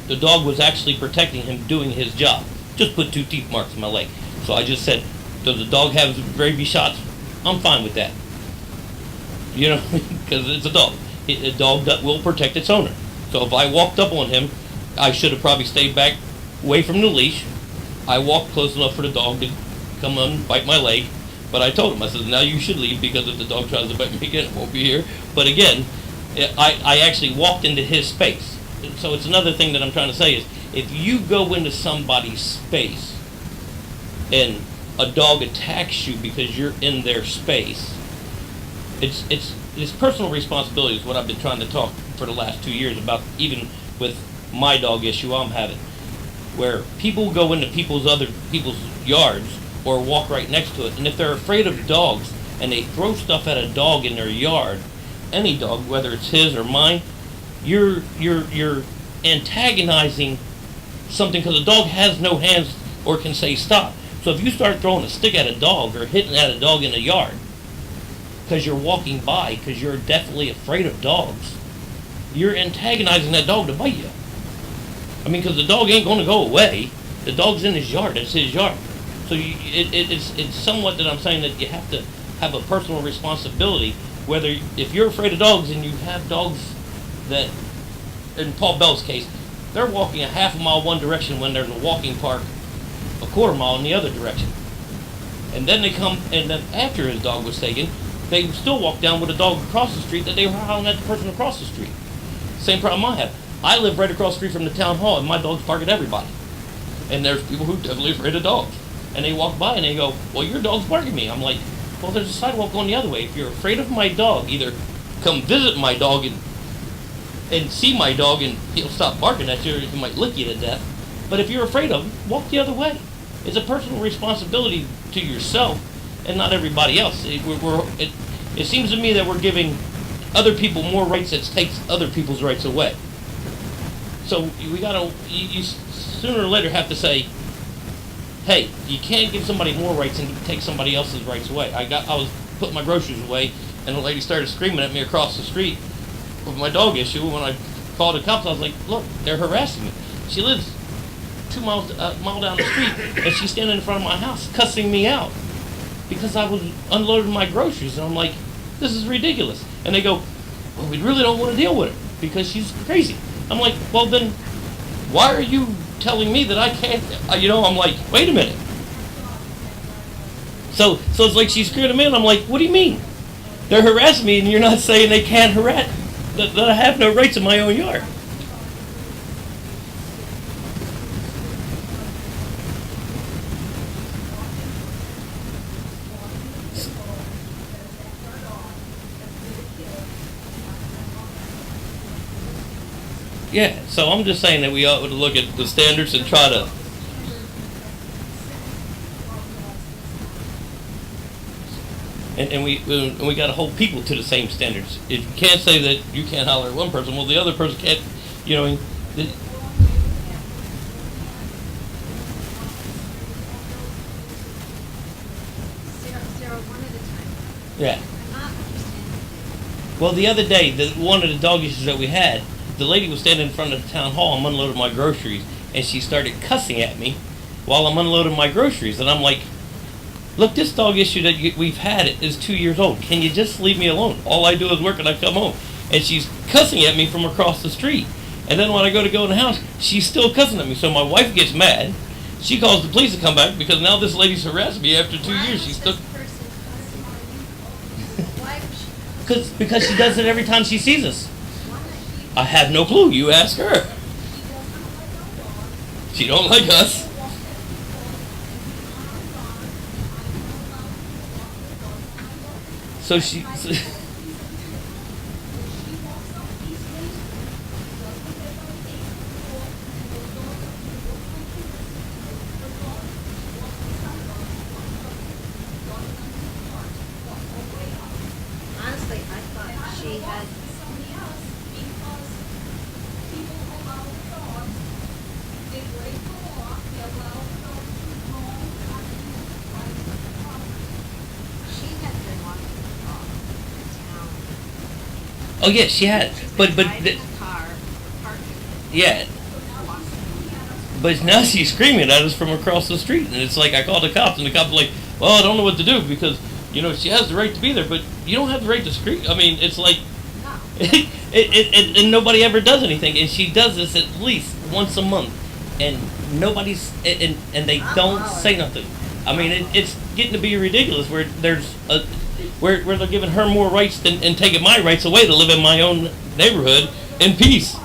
The dog was actually protecting him, doing his job. Just put 2 teeth marks in my leg. So I just said, does the dog have rabies shots? I'm fine with that. You know, because it's a dog. A dog that will protect its owner. So if I walked up on him, I should have probably stayed back away from the leash. I walked close enough for the dog to come and bite my leg. But I told him, I said, now you should leave because if the dog tries to bite me again, it won't be here. But again, I actually walked into his space. So it's another thing that I'm trying to say is, if you go into somebody's space and a dog attacks you because you're in their space, it's personal responsibility is what I've been trying to talk for the last 2 years about, even with my dog issue I'm having, where people go into people's yards or walk right next to it, and if they're afraid of dogs and they throw stuff at a dog in their yard, any dog, whether it's his or mine, you're antagonizing something, because a dog has no hands or can say stop. So if you start throwing a stick at a dog or hitting at a dog in a yard because you're walking by, because you're definitely afraid of dogs, you're antagonizing that dog to bite you. I mean, because the dog ain't going to go away. The dog's in his yard. It's his yard. So it's somewhat that I'm saying that you have to have a personal responsibility, whether if you're afraid of dogs and you have dogs that, in Paul Bell's case, they're walking a half a mile one direction when there's a walking park a quarter mile in the other direction. And then they come, and then after his dog was taken, they still walk down with a dog across the street that they were howling at the person across the street. Same problem I have. I live right across the street from the town hall, and my dogs bark at everybody. And there's people who are definitely afraid of dogs. And they walk by and they go, well, your dog's barking at me. I'm like, well, there's a sidewalk going the other way. If you're afraid of my dog, either come visit my dog and see my dog and he'll stop barking at you, or he might lick you to death. But if you're afraid of him, walk the other way. It's a personal responsibility to yourself and not everybody else. It seems to me that we're giving other people more rights that takes other people's rights away. So we gotta, you sooner or later have to say, hey, you can't give somebody more rights and take somebody else's rights away. I was putting my groceries away, and the lady started screaming at me across the street with my dog issue. When I called the cops, I was like, look, they're harassing me. She lives 2 miles mile down the street, and she's standing in front of my house cussing me out because I was unloading my groceries. And I'm like, this is ridiculous. And they go, well, we really don't want to deal with her because she's crazy. I'm like, well, then why are you telling me that I can't, I'm like, wait a minute. So it's like she's screwing me, and I'm like, what do you mean? They're harassing me, and you're not saying they can't harass, that I have no rights in my own yard. Yeah, so I'm just saying that we ought to look at the standards and try to. And we got to hold people to the same standards. If you can't say that you can't holler at one person, well, the other person can't. Sarah, one at a time. Yeah. I'm not understanding. Well, the other day, one of the dog issues that we had, the lady was standing in front of the town hall. I'm unloading my groceries, and she started cussing at me while I'm unloading my groceries. And I'm like, look, this dog issue that we've had is 2 years old. Can you just leave me alone? All I do is work and I come home. And she's cussing at me from across the street. And then when I go in the house, she's still cussing at me. So my wife gets mad. She calls the police to come back because now this lady's harassed me after 2 years. She's still. Because she does it every time she sees us. I have no clue. You ask her. She don't like us. So she. Oh yeah, she had. But Driving a car, parking it. yeah. But now she's screaming at us from across the street, and it's like I called the cops, and the cops are like, "Well, I don't know what to do because she has the right to be there, but you don't have the right to scream." I mean, it's like, and nobody ever does anything, and she does this at least once a month, and nobody's and they don't say nothing. I mean, it's getting to be ridiculous where where they're giving her more rights and taking my rights away to live in my own neighborhood in peace.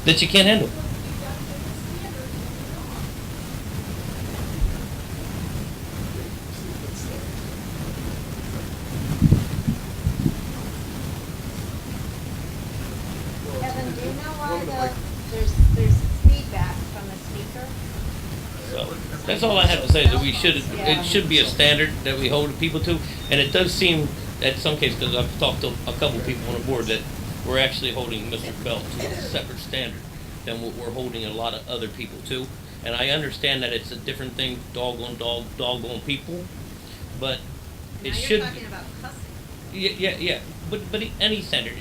That you can't handle. Kevin, do you know why there's feedback from the speaker? So that's all I have to say. Is that it should be a standard that we hold people to, and it does seem that in some cases, because I've talked to a couple of people on the board, that we're actually holding Mr. Belt to a separate standard than what we're holding a lot of other people to. And I understand that it's a different thing, dog on dog, dog on people, but Now it you're should. talking about cussing. Yeah. But any standard.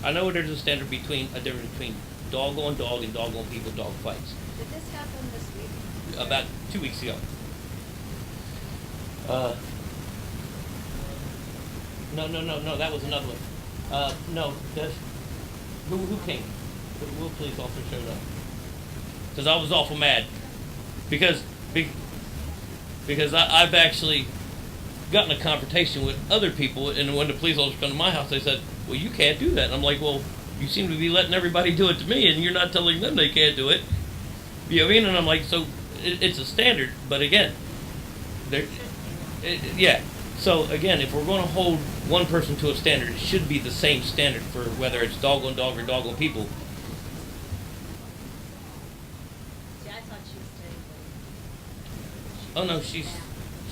I know there's a standard between a difference between dog on dog and dog on people, dog fights. Did this happen this week? About 2 weeks ago. No, that was another one. No, who came? What police officer showed up? Because I was awful mad. Because I've actually gotten a confrontation with other people, and when the police officers come to my house, they said, "Well, you can't do that." And I'm like, "Well, you seem to be letting everybody do it to me, and you're not telling them they can't do it." You know what I mean? And I'm like, so it's a standard, but again, yeah. So again, if we're going to hold one person to a standard, it should be the same standard for whether it's dog on dog or dog on people. See, I thought she was staying. Oh no, she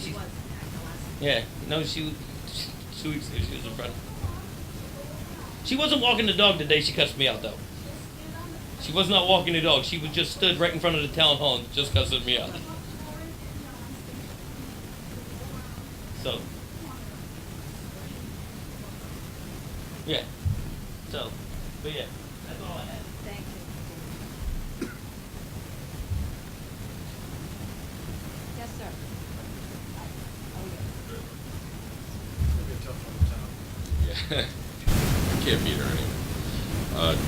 She was at the last. yeah, no, she 2 weeks ago she was in front. She wasn't walking the dog the day she cussed me out though. She was not walking the dog. She was just stood right in front of the town hall and just cussing me out. So, yeah. So, but yeah, that's all I had. Thank you. Yes, sir. Oh, It'll be a tough one to town. Yeah. Can't beat her anyway.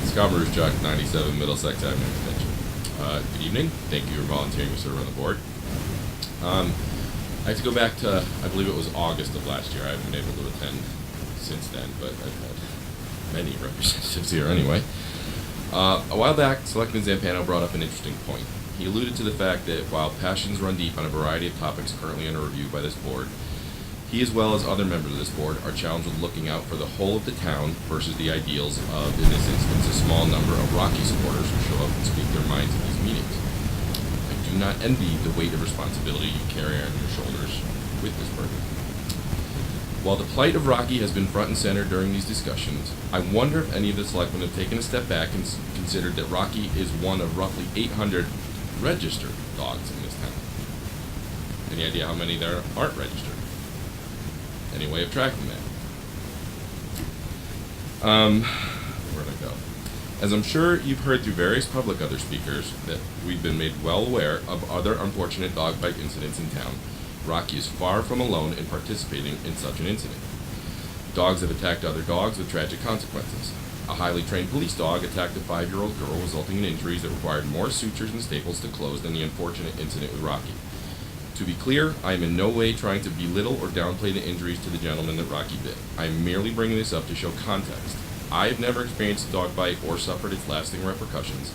Scott Maruschuk, 97 Middlesex Avenue Extension. Good evening. Thank you for volunteering to serve on the board. I have to go back to, I believe it was August of last year. I haven't been able to attend since then, but I've had many representatives here anyway. A while back, Selectman Zampano brought up an interesting point. He alluded to the fact that while passions run deep on a variety of topics currently under review by this board, he, as well as other members of this board, are challenged with looking out for the whole of the town versus the ideals of, in this instance, a small number of Rocky supporters who show up and speak their minds at these meetings. I do not envy the weight of responsibility you carry on your shoulders with this burden. While the plight of Rocky has been front and center during these discussions, I wonder if any of the selectmen have taken a step back and considered that Rocky is one of roughly 800 registered dogs in this town. Any idea how many there aren't registered? Any way of tracking that? Where'd I go? As I'm sure you've heard through various public other speakers that we've been made well aware of other unfortunate dog bite incidents in town, Rocky is far from alone in participating in such an incident. Dogs have attacked other dogs with tragic consequences. A highly trained police dog attacked a 5-year-old girl, resulting in injuries that required more sutures and staples to close than the unfortunate incident with Rocky. To be clear, I am in no way trying to belittle or downplay the injuries to the gentleman that Rocky bit. I am merely bringing this up to show context. I have never experienced a dog bite or suffered its lasting repercussions.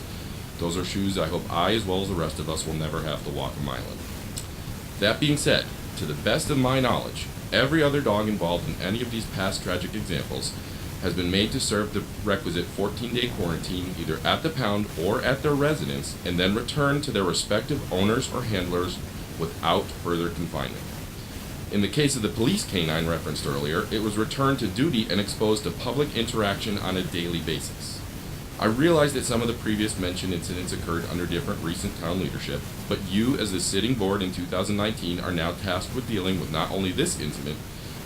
Those are shoes I hope I, as well as the rest of us, will never have to walk a mile in. That being said, to the best of my knowledge, every other dog involved in any of these past tragic examples has been made to serve the requisite 14-day quarantine either at the pound or at their residence, and then return to their respective owners or handlers without further confinement. In the case of the police canine referenced earlier, it was returned to duty and exposed to public interaction on a daily basis. I realize that some of the previous mentioned incidents occurred under different recent town leadership, but you as the sitting board in 2019 are now tasked with dealing with not only this incident,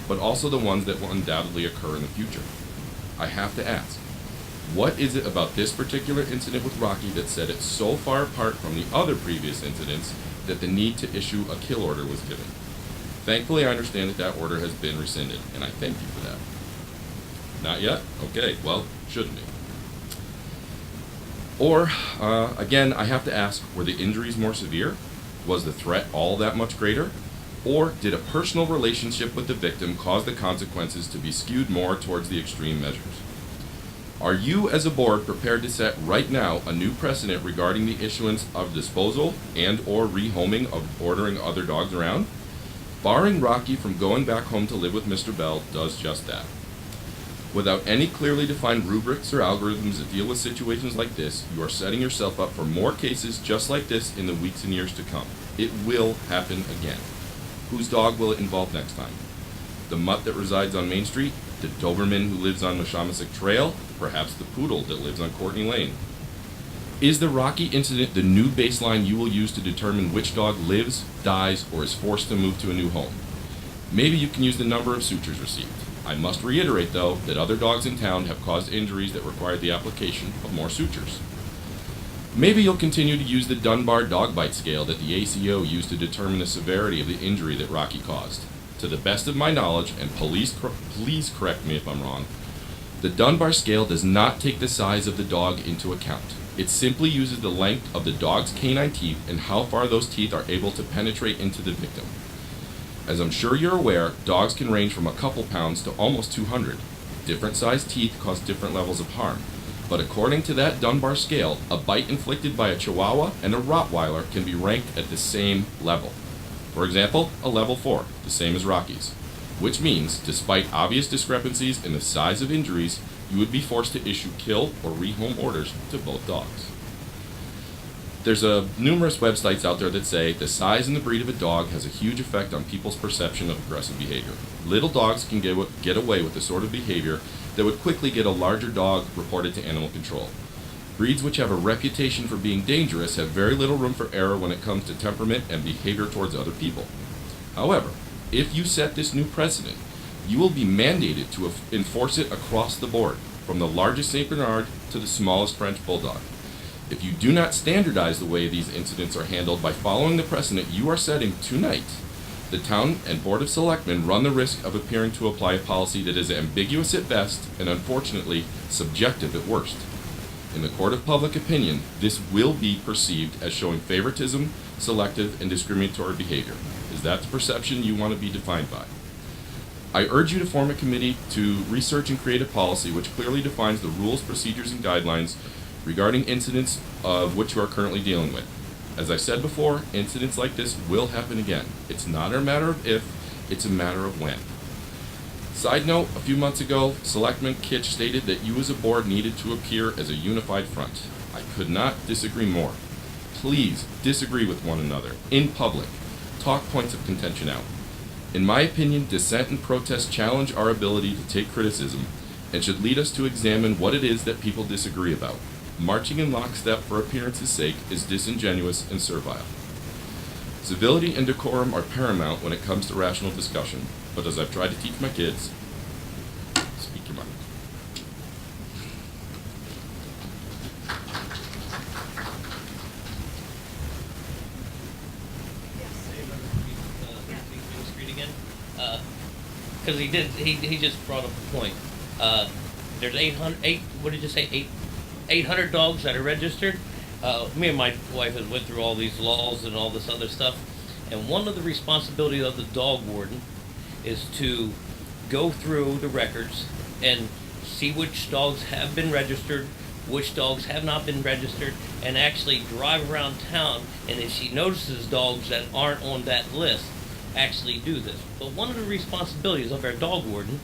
but also the ones that will undoubtedly occur in the future. I have to ask, what is it about this particular incident with Rocky that set it so far apart from the other previous incidents that the need to issue a kill order was given? Thankfully, I understand that that order has been rescinded, and I thank you for that. Not yet? Okay, well, shouldn't be. Or, again, I have to ask, were the injuries more severe? Was the threat all that much greater? Or did a personal relationship with the victim cause the consequences to be skewed more towards the extreme measures? Are you, as a board, prepared to set right now a new precedent regarding the issuance of disposal and/or rehoming of ordering other dogs around? Barring Rocky from going back home to live with Mr. Bell does just that. Without any clearly defined rubrics or algorithms that deal with situations like this, you are setting yourself up for more cases just like this in the weeks and years to come. It will happen again. Whose dog will it involve next time? The mutt that resides on Main Street? The Doberman who lives on Mashamasak Trail? Perhaps the poodle that lives on Courtney Lane? Is the Rocky incident the new baseline you will use to determine which dog lives, dies, or is forced to move to a new home? Maybe you can use the number of sutures received. I must reiterate, though, that other dogs in town have caused injuries that required the application of more sutures. Maybe you'll continue to use the Dunbar dog bite scale that the ACO used to determine the severity of the injury that Rocky caused. To the best of my knowledge, and please correct me if I'm wrong, the Dunbar scale does not take the size of the dog into account. It simply uses the length of the dog's canine teeth and how far those teeth are able to penetrate into the victim. As I'm sure you're aware, dogs can range from a couple pounds to almost 200. Different sized teeth cause different levels of harm. But according to that Dunbar scale, a bite inflicted by a Chihuahua and a Rottweiler can be ranked at the same level. For example, a level 4, the same as Rocky's. Which means, despite obvious discrepancies in the size of injuries, you would be forced to issue kill or rehome orders to both dogs. There's numerous websites out there that say the size and the breed of a dog has a huge effect on people's perception of aggressive behavior. Little dogs can get away with the sort of behavior that would quickly get a larger dog reported to animal control. Breeds which have a reputation for being dangerous have very little room for error when it comes to temperament and behavior towards other people. However, if you set this new precedent, you will be mandated to enforce it across the board, from the largest St. Bernard to the smallest French Bulldog. If you do not standardize the way these incidents are handled by following the precedent you are setting tonight, the town and Board of Selectmen run the risk of appearing to apply a policy that is ambiguous at best and unfortunately subjective at worst. In the court of public opinion, this will be perceived as showing favoritism, selective, and discriminatory behavior. Is that the perception you want to be defined by? I urge you to form a committee to research and create a policy which clearly defines the rules, procedures, and guidelines regarding incidents of which you are currently dealing with. As I said before, incidents like this will happen again. It's not a matter of if, it's a matter of when. Side note, a few months ago, Selectman Kitch stated that you as a board needed to appear as a unified front. I could not disagree more. Please disagree with one another, in public. Talk points of contention out. In my opinion, dissent and protest challenge our ability to take criticism and should lead us to examine what it is that people disagree about. Marching in lockstep for appearance's sake is disingenuous and servile. Civility and decorum are paramount when it comes to rational discussion, but as I've tried to teach my kids, speak your mind. Because he just brought up a point. There's 800 dogs that are registered. Me and my wife have went through all these laws and all this other stuff, and one of the responsibilities of the dog warden is to go through the records and see which dogs have been registered, which dogs have not been registered, and actually drive around town, and if she notices dogs that aren't on that list, actually do this. But one of the responsibilities of our dog warden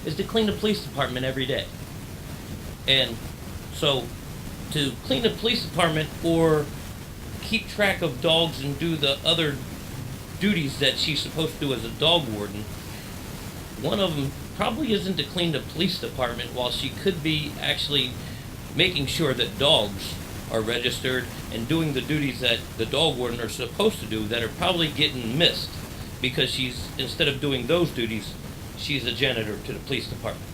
is to clean the police department every day. And so to clean the police department or keep track of dogs and do the other duties that she's supposed to do as a dog warden, one of them probably isn't to clean the police department, while she could be actually making sure that dogs are registered and doing the duties that the dog warden are supposed to do that are probably getting missed because she's, instead of doing those duties, she's a janitor to the police department.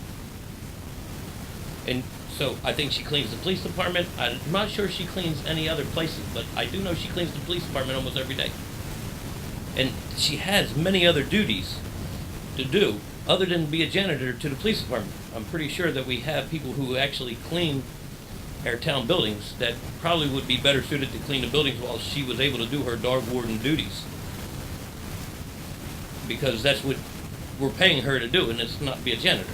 And so I think she cleans the police department. I'm not sure she cleans any other places, but I do know she cleans the police department almost every day. And she has many other duties to do other than be a janitor to the police department. I'm pretty sure that we have people who actually clean our town buildings that probably would be better suited to clean the buildings while she was able to do her dog warden duties. Because that's what we're paying her to do, and it's not be a janitor.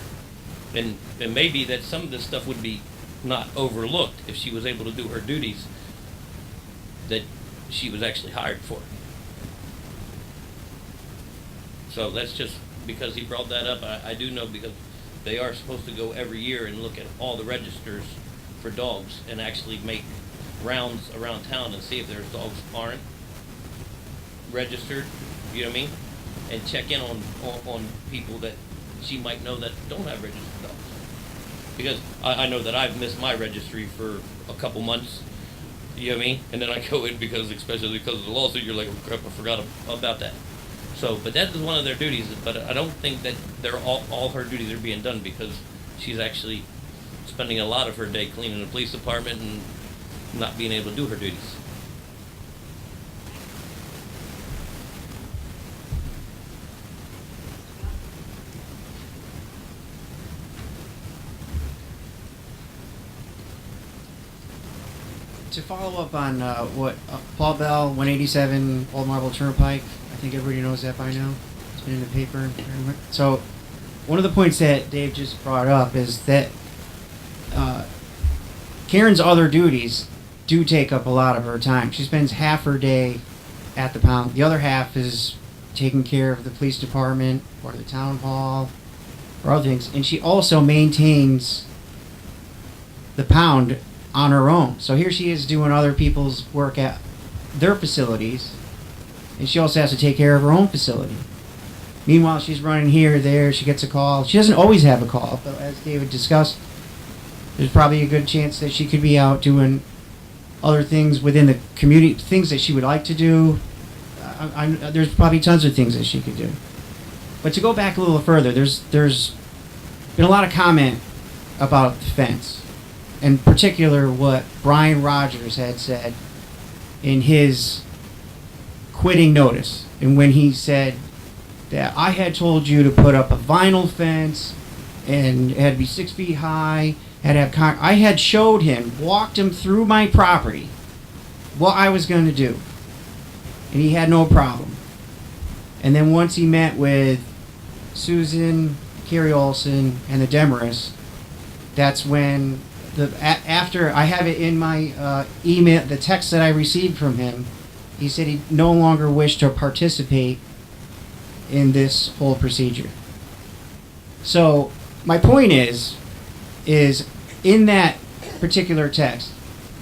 And maybe that some of this stuff would be not overlooked if she was able to do her duties that she was actually hired for. So that's just because he brought that up. I do know because they are supposed to go every year and look at all the registers for dogs and actually make rounds around town and see if there's dogs aren't registered, you know what I mean? And check in on people that she might know that don't have registered dogs. Because I know that I've missed my registry for a couple months, you know what I mean? And then I go in because, especially because of the lawsuit, you're like, oh crap, I forgot about that. So, but that is one of their duties, but I don't think that they're all her duties are being done because she's actually spending a lot of her day cleaning the police department and not being able to do her duties. To follow up on what Paul Bell, 187 Old Marble Turnpike, I think everybody knows that by now. It's been in the paper. So one of the points that Dave just brought up is that Karen's other duties do take up a lot of her time. She spends half her day at the pound. The other half is taking care of the police department or the town hall or other things. And she also maintains the pound on her own. So here she is doing other people's work at their facilities, and she also has to take care of her own facility. Meanwhile, she's running here, there, she gets a call. She doesn't always have a call, but as David discussed, there's probably a good chance that she could be out doing other things within the community, things that she would like to do. There's probably tons of things that she could do. But to go back a little further, there's been a lot of comment about the fence. In particular, what Brian Rogers had said in his quitting notice, and when he said that I had told you to put up a vinyl fence and it had to be 6 feet high, had to have I had showed him, walked him through my property, what I was going to do, and he had no problem. And then once he met with Susan, Carrie Olson, and the Demarest, that's when after I have it in my email, the text that I received from him, he said he no longer wished to participate in this whole procedure. So my point is in that particular text,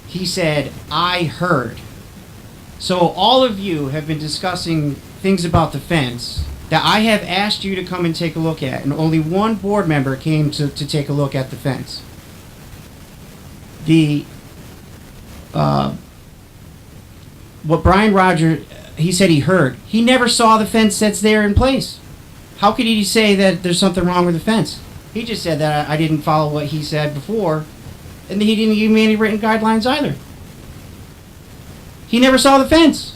he said, I heard. So all of you have been discussing things about the fence that I have asked you to come and take a look at, and only one board member came to take a look at the fence. What Brian Rogers, he said he heard. He never saw the fence that's there in place. How could he say that there's something wrong with the fence? He just said that I didn't follow what he said before, and he didn't give me any written guidelines either. He never saw the fence.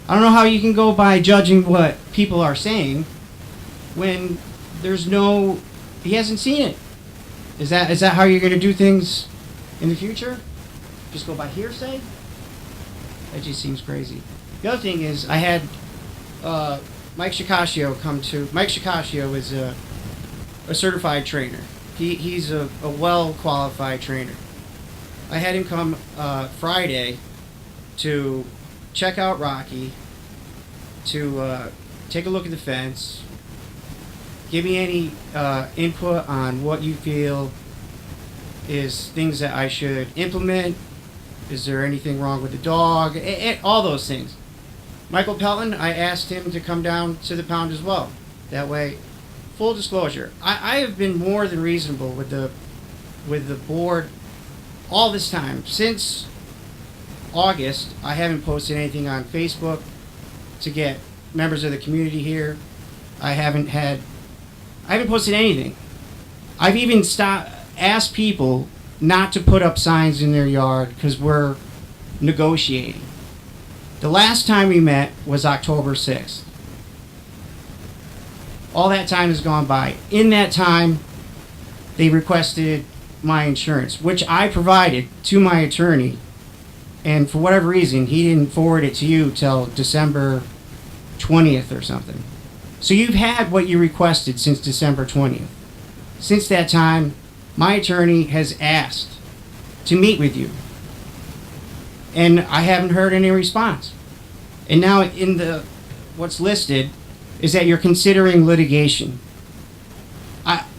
I don't know how you can go by judging what people are saying when there's no, he hasn't seen it. Is that how you're going to do things in the future? Just go by hearsay? That just seems crazy. The other thing is, I had Mike Shikashio come to. Mike Shikashio is a certified trainer. He's a well-qualified trainer. I had him come Friday to check out Rocky, to take a look at the fence, give me any input on what you feel is things that I should implement. Is there anything wrong with the dog? All those things. Michael Pelton, I asked him to come down to the pound as well. That way, full disclosure, I have been more than reasonable with the with the board all this time. Since August, I haven't posted anything on Facebook to get members of the community here. I haven't posted anything. I've even asked people not to put up signs in their yard because we're negotiating. The last time we met was October 6th. All that time has gone by. In that time, they requested my insurance, which I provided to my attorney, and for whatever reason, he didn't forward it to you till December 20th or something. So you've had what you requested since December 20th. Since that time, my attorney has asked to meet with you, and I haven't heard any response. And now in what's listed is that you're considering litigation.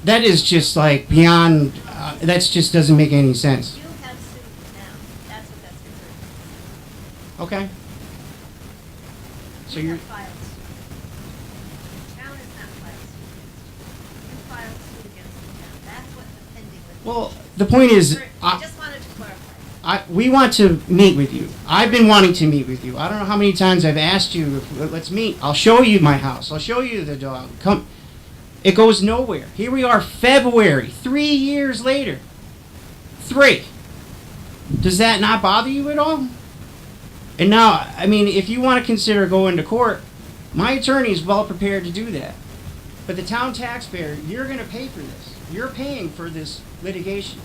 That is just like beyond, that just doesn't make any sense. You have sued now. That's what that's concerning. Okay. So You you're, have filed suit. The town has not filed suit against you. You filed suit against the town. That's what the pending litigation. well, the point is, I just wanted to clarify. we want to meet with you. I've been wanting to meet with you. I don't know how many times I've asked you, let's meet. I'll show you my house. I'll show you the dog. Come. It goes nowhere. Here we are, February, 3 years later. 3. Does that not bother you at all? And now, I mean, if you want to consider going to court, my attorney is well prepared to do that. But the town taxpayer, you're going to pay for this. You're paying for this litigation.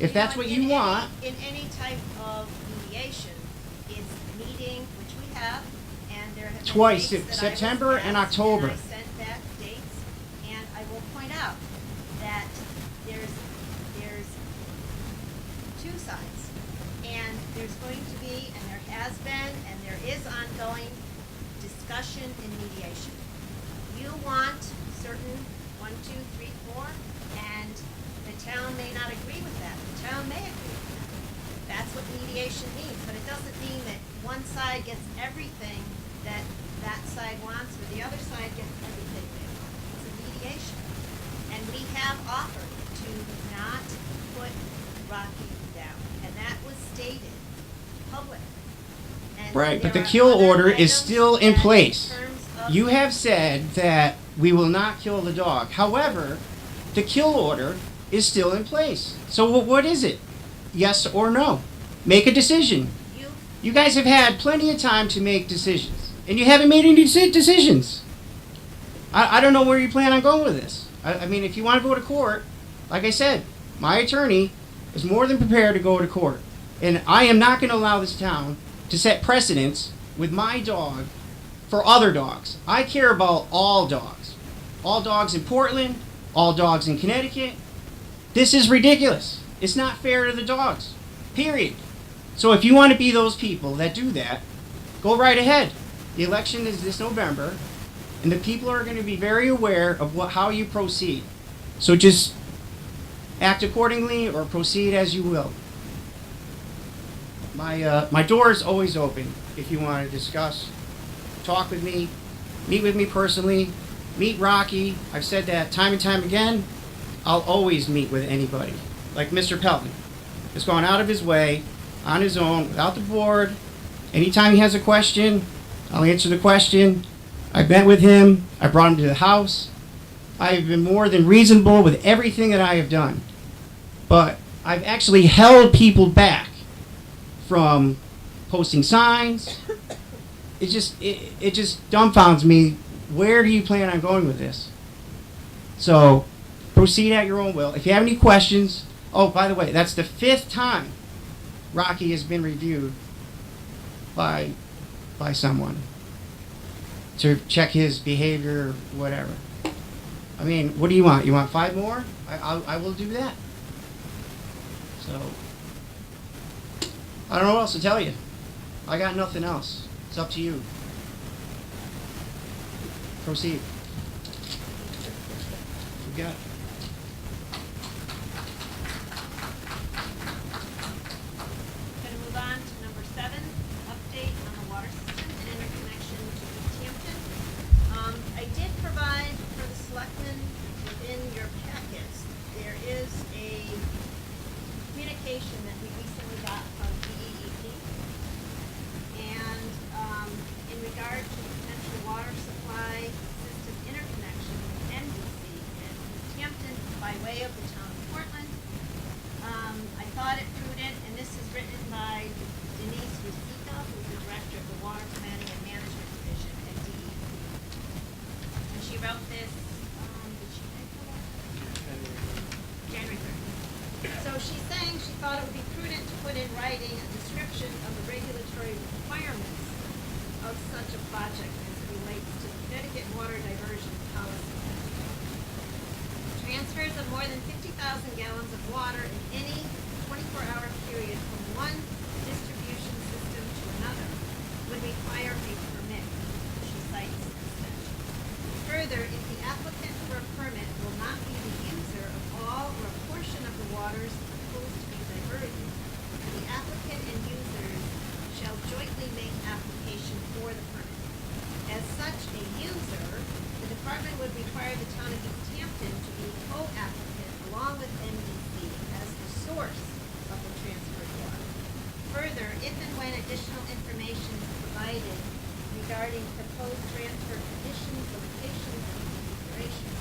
If that's what you want. In any type of mediation, it's meeting, which we have, and there have been Twice, dates that I was September and asked, October. And I sent back dates, and I will point out that there's 2 sides. And there's going to be, and there has been, and there is ongoing discussion in mediation. You want certain 1, 2, 3, 4, and the town may not agree with that. The town may agree with that. That's what mediation means, but it doesn't mean that one side gets everything that side wants, or the other side gets everything they want. It's a mediation. And we have offered to not put Rocky down, and that was stated publicly. And Right, but the there are kill other order is items still in that place. terms of- You have said that we will not kill the dog. However, the kill order is still in place. So what is it? Yes or no? Make a decision. You guys have had plenty of time to make decisions, and you haven't made any decisions. I don't know where you plan on going with this. I mean, if you want to go to court, like I said, my attorney is more than prepared to go to court. And I am not going to allow this town to set precedents with my dog for other dogs. I care about all dogs. All dogs in Portland, all dogs in Connecticut. This is ridiculous. It's not fair to the dogs. Period. So if you want to be those people that do that, go right ahead. The election is this November, and the people are going to be very aware of how you proceed. So just act accordingly or proceed as you will. My door is always open if you want to discuss, talk with me, meet with me personally, meet Rocky. I've said that time and time again. I'll always meet with anybody. Like Mr. Pelton has gone out of his way on his own without the board. Anytime he has a question, I'll answer the question. I've met with him. I brought him to the house. I've been more than reasonable with everything that I have done. But I've actually held people back from posting signs. It just dumbfounds me. Where do you plan on going with this? So proceed at your own will. If you have any questions, oh, by the way, that's the 5th time Rocky has been reviewed by someone to check his behavior, whatever. I mean, what do you want? You want 5 more? I will do that. So I don't know what else to tell you. I got nothing else. It's up to you. Proceed. You got it. Going to move on to number 7, update on the water system and interconnection to East Hampton. I did provide for the selectmen within your packets, there is a way of the town of Portland. I thought it prudent, and this is written by Denise Rosica, who's the director of the Water Planning and Management Division at DEP. And she wrote this, did she make the law? January 3rd. So she's saying she thought it would be prudent to put in writing a description of the regulatory requirements of such a project as it relates to the Connecticut water diversion policy. Transfers of more than 50,000 gallons of water in any 24-hour period from one distribution system to another would require a permit, she cites instead. Further, if the applicant for a permit will not be the user of all or a portion of the waters proposed to be diverted, the applicant and users shall jointly make application for the permit. As such a user, the department would require the town of East Hampton to be co-applicant along with NBC as the source of the transferred water. Further, if and when additional information is provided regarding proposed transfer conditions, locations, and configurations,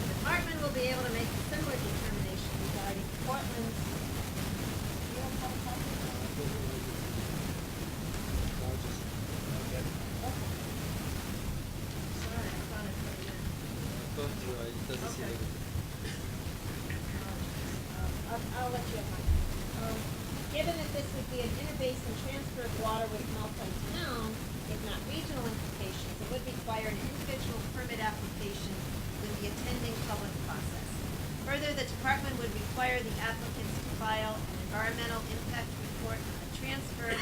the department will be able to make a similar determination regarding Portland's. You don't have a copy? Sorry, I thought I put it in. It doesn't Okay. say. I'll let you have mine. Given that this would be an interbasin transfer of water with multi-town, if not regional implications, it would require an individual permit application with the attending public process. Further, the department would require the applicants to file an environmental impact report on the transfer,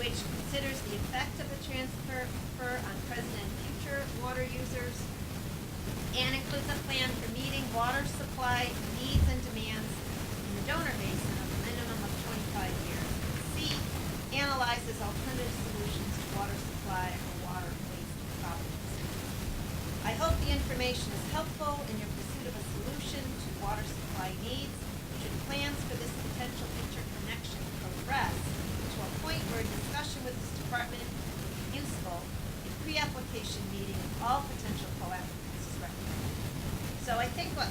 which considers the effect of the transfer on present and future water users, and includes a plan for meeting water supply needs and demands in the donor basin of a minimum of 25 years. C, analyzes alternative solutions to water supply or water waste problems. I hope the information is helpful in your pursuit of a solution to water supply needs. Should plans for this potential interconnection progress to a point where a discussion with this department would be useful, a pre-application meeting of all potential co-applicants is recommended. So I think what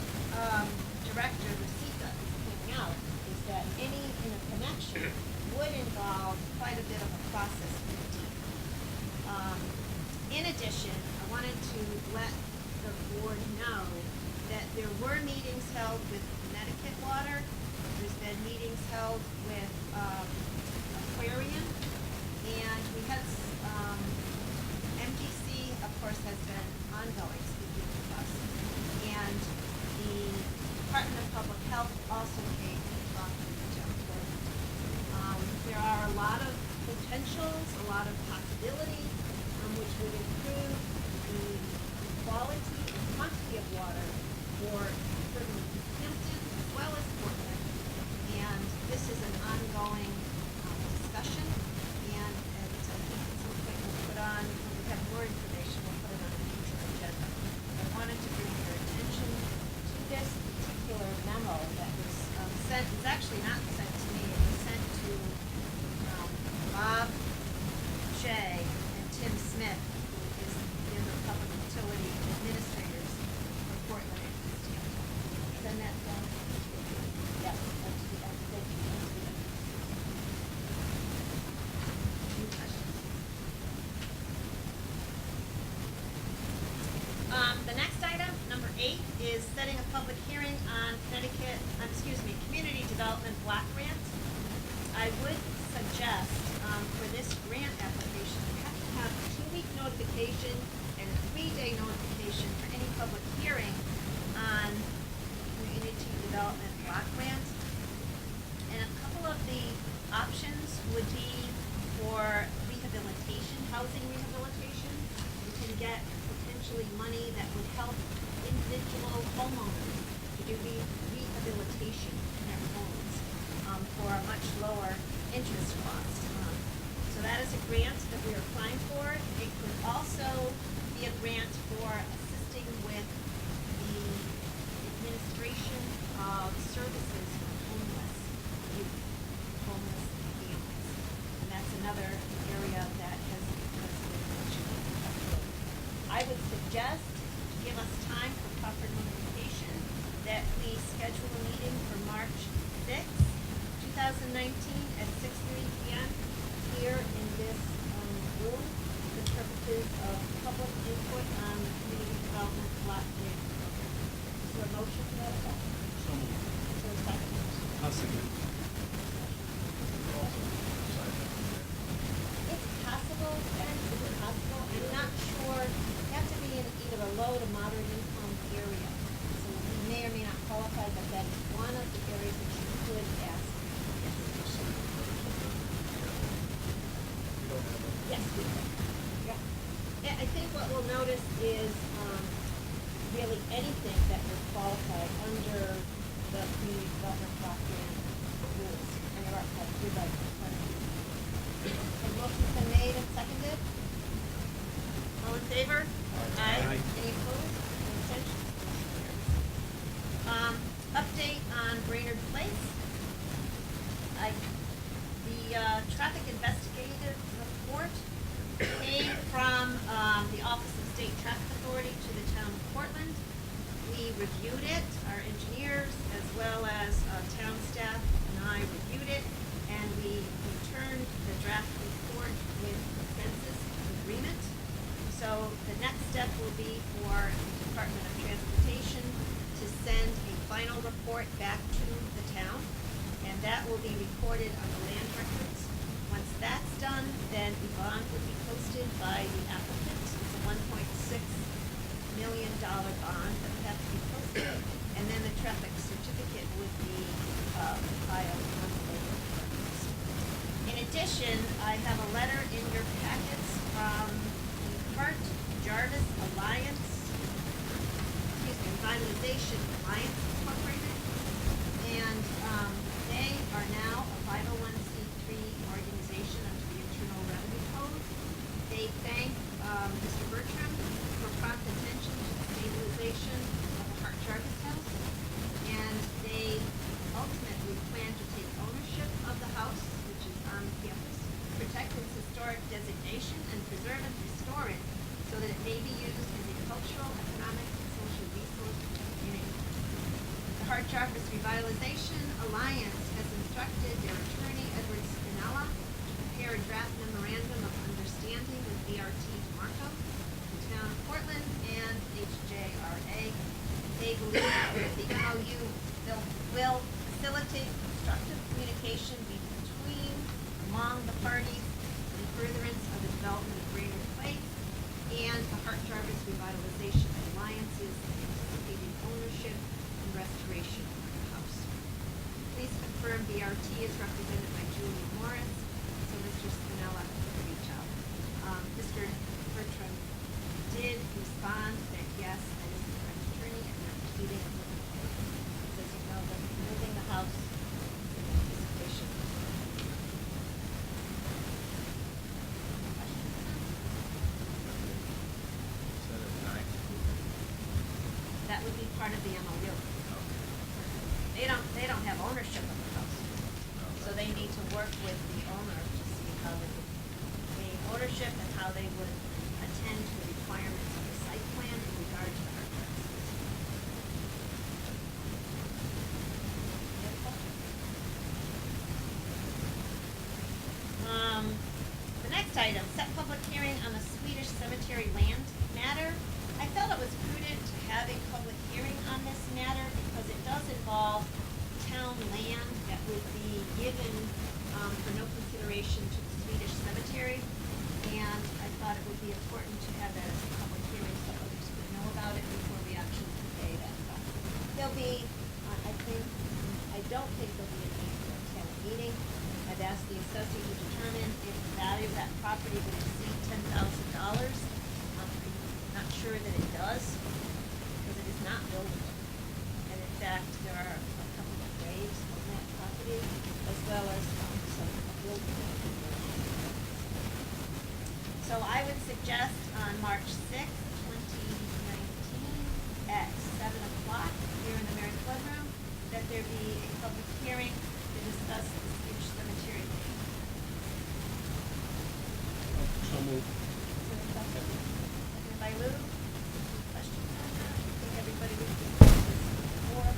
Director Rosica is pointing out is that any interconnection would involve quite a bit of a process with DEP. In addition, I wanted to let the board know that there were meetings held with Connecticut Water. There's been meetings held with Aquarium, and we had MGC, of course, has been ongoing speaking with us, and the Department of Public Health also came and talked with the town board. There are a lot of potentials, a lot of possibilities, which would improve the quality and quantity of water for certainly Hampton as well as Portland. And this is an ongoing discussion, and at some point we'll put on, when we have more information, we'll put it on a future agenda. I wanted to bring your attention to this particular memo that was sent. It's actually not sent to me, it was sent to Bob Shea and Tim Smith, who is the Public Utility Administrators for Portland and East Hampton. Send that down. Yes, that's the end. Thank you. Any questions? The next item, number 8, is setting a public hearing on Community Development Block Grant. I would suggest for this grant application, you have to have a 2-week notification and a 3-day notification for any public hearing on Community Development Block Grant. And a couple of the options would be for rehabilitation, housing rehabilitation. You can get potentially money that would help individual homeowners to do rehabilitation in their homes for a much lower interest cost. So that is a grant that we are applying for. It could also be a grant for assisting with the administration of services for homeless youth, homeless families. And that's another area that has been mentioned. I would suggest, to give us time for proper notification, that schedule a meeting for March 6th, 2019 at 6:30 PM here in this room for the purposes of public input on the community development block grant program. Is there a motion to that effect? So moved. Is there a second? I'll second. It's possible, Ben, is it possible? I'm not sure. You have to be in either a low to moderate income area. So you may or may not qualify, but that is one of the areas that you could ask. Yes, we do. Yeah. Yeah, I think what we'll notice is, really anything that would qualify under the community development block grant rules. And there are, you're right, quite a few. The motion's been made and seconded. All in favor? Aye. Any opposed? Any abstentions? Motion carries. Update on Brainerd Place. The traffic investigative report came from the Office of State Traffic Authority to the town of Portland. We reviewed it, our engineers as well as town staff and I reviewed it, and we returned the draft report with consensus agreement. So the next step will be for the Department of Transportation to send a final report back to the town, and that will be recorded on the land records. Once that's done, then the bond will be posted by the applicant. It's a $1.6 million bond that would have to be posted, and then the traffic certificate would be filed on the local records. In addition, I have a letter in your packets from the Hart Jarvis Alliance, Revitalization Alliance Incorporated, and they are now a 501c3 organization under the Internal Revenue Code. They thank Mr. Bertram for prompt attention to the stabilization of the Hart Jarvis House, and they ultimately plan to take ownership of the house, which is on campus, protect its historic designation, and preserve and restore it so that it may be used as a cultural, economic, and social resource for the community. The Hart Jarvis Revitalization Alliance has instructed their attorney, Edward Spinella, to prepare a draft memorandum of understanding with BRT DeMarco, the town of Portland, and HJRA. They believe that the MOU will facilitate constructive communication among the parties in furtherance of the development of Brainerd Place and the Hart Jarvis Revitalization Alliance's anticipated ownership and restoration of the house. Please confirm BRT is represented by Julie Morris, so Mr. Spinella can reach out. Mr. Bertram did respond that yes, that is the correct attorney, and they're proceeding with the case. As you know, they're moving the house in anticipation. That would be part of the MOU. They don't have ownership of the house. So they need to work with the owner to see how they would gain ownership and how they would attend to the requirements of the site plan in regard to the Hart Jarvis. The next item, set public hearing on the Swedish cemetery land matter. I felt it was prudent to have a public hearing on this matter because it does involve town land that would be given for no consideration to the Swedish cemetery. And I thought it would be important to have that as a public hearing so others could know about it before we actually pay that cost. There'll be, I don't think there'll be a need for a town meeting. I've asked the assessor to determine if the value of that property would exceed $10,000. I'm not sure that it does, because it is not buildable. And in fact, there are a couple of graves on that property, as well as some buildable. So I would suggest on March 6th, 2019, at 7 o'clock here in the Mary Flood Room, that there be a public hearing to discuss the Swedish cemetery land. So moved. Seconded by Lou. Questions on that? I think everybody was discussing this before.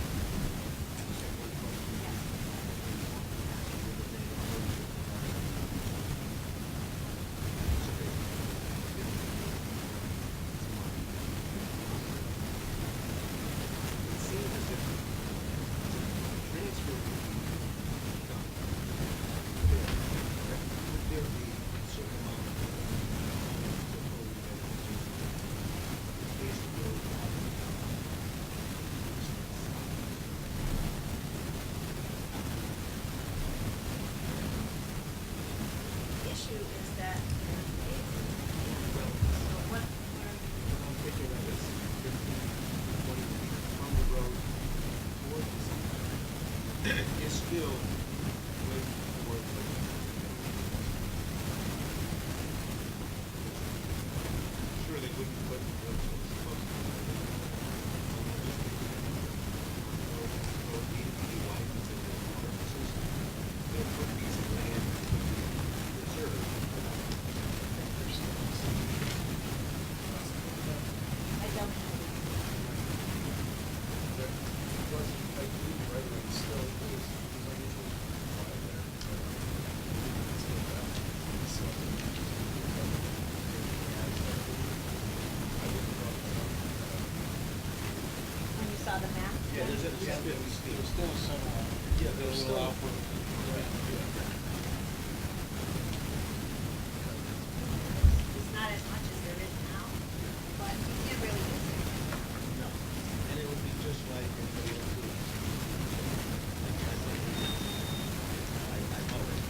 it's still way more than. Sure, they wouldn't put what's supposed to be. Or DEP license in their water system. They'll put a piece of land reserved. I don't know. When you saw the map? Yeah, there's still some, yeah, there's still. It's not as much as there is now, but you can't really use it. No, and it would be just like if they were to. I know it,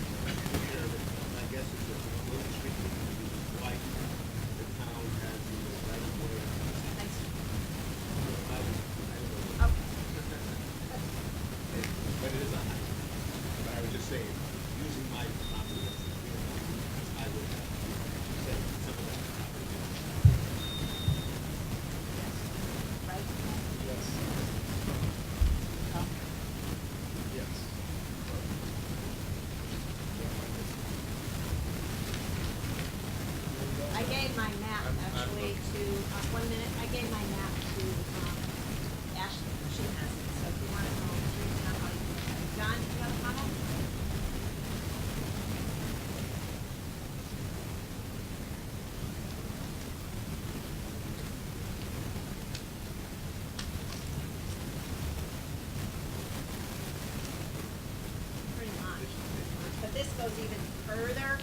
sure, but I guess it's a little tricky to be like the town has the right of way. Nice. I don't know. Okay. But it is a high. But I was just saying, using my property, I would have said some of that property. Right? Yes. Oh. Yes. I gave my map actually to, 1 minute, I gave my map to Ashley. She has it, so if you want to know, how you do it. John, do you have a comment? Pretty much. But this goes even further,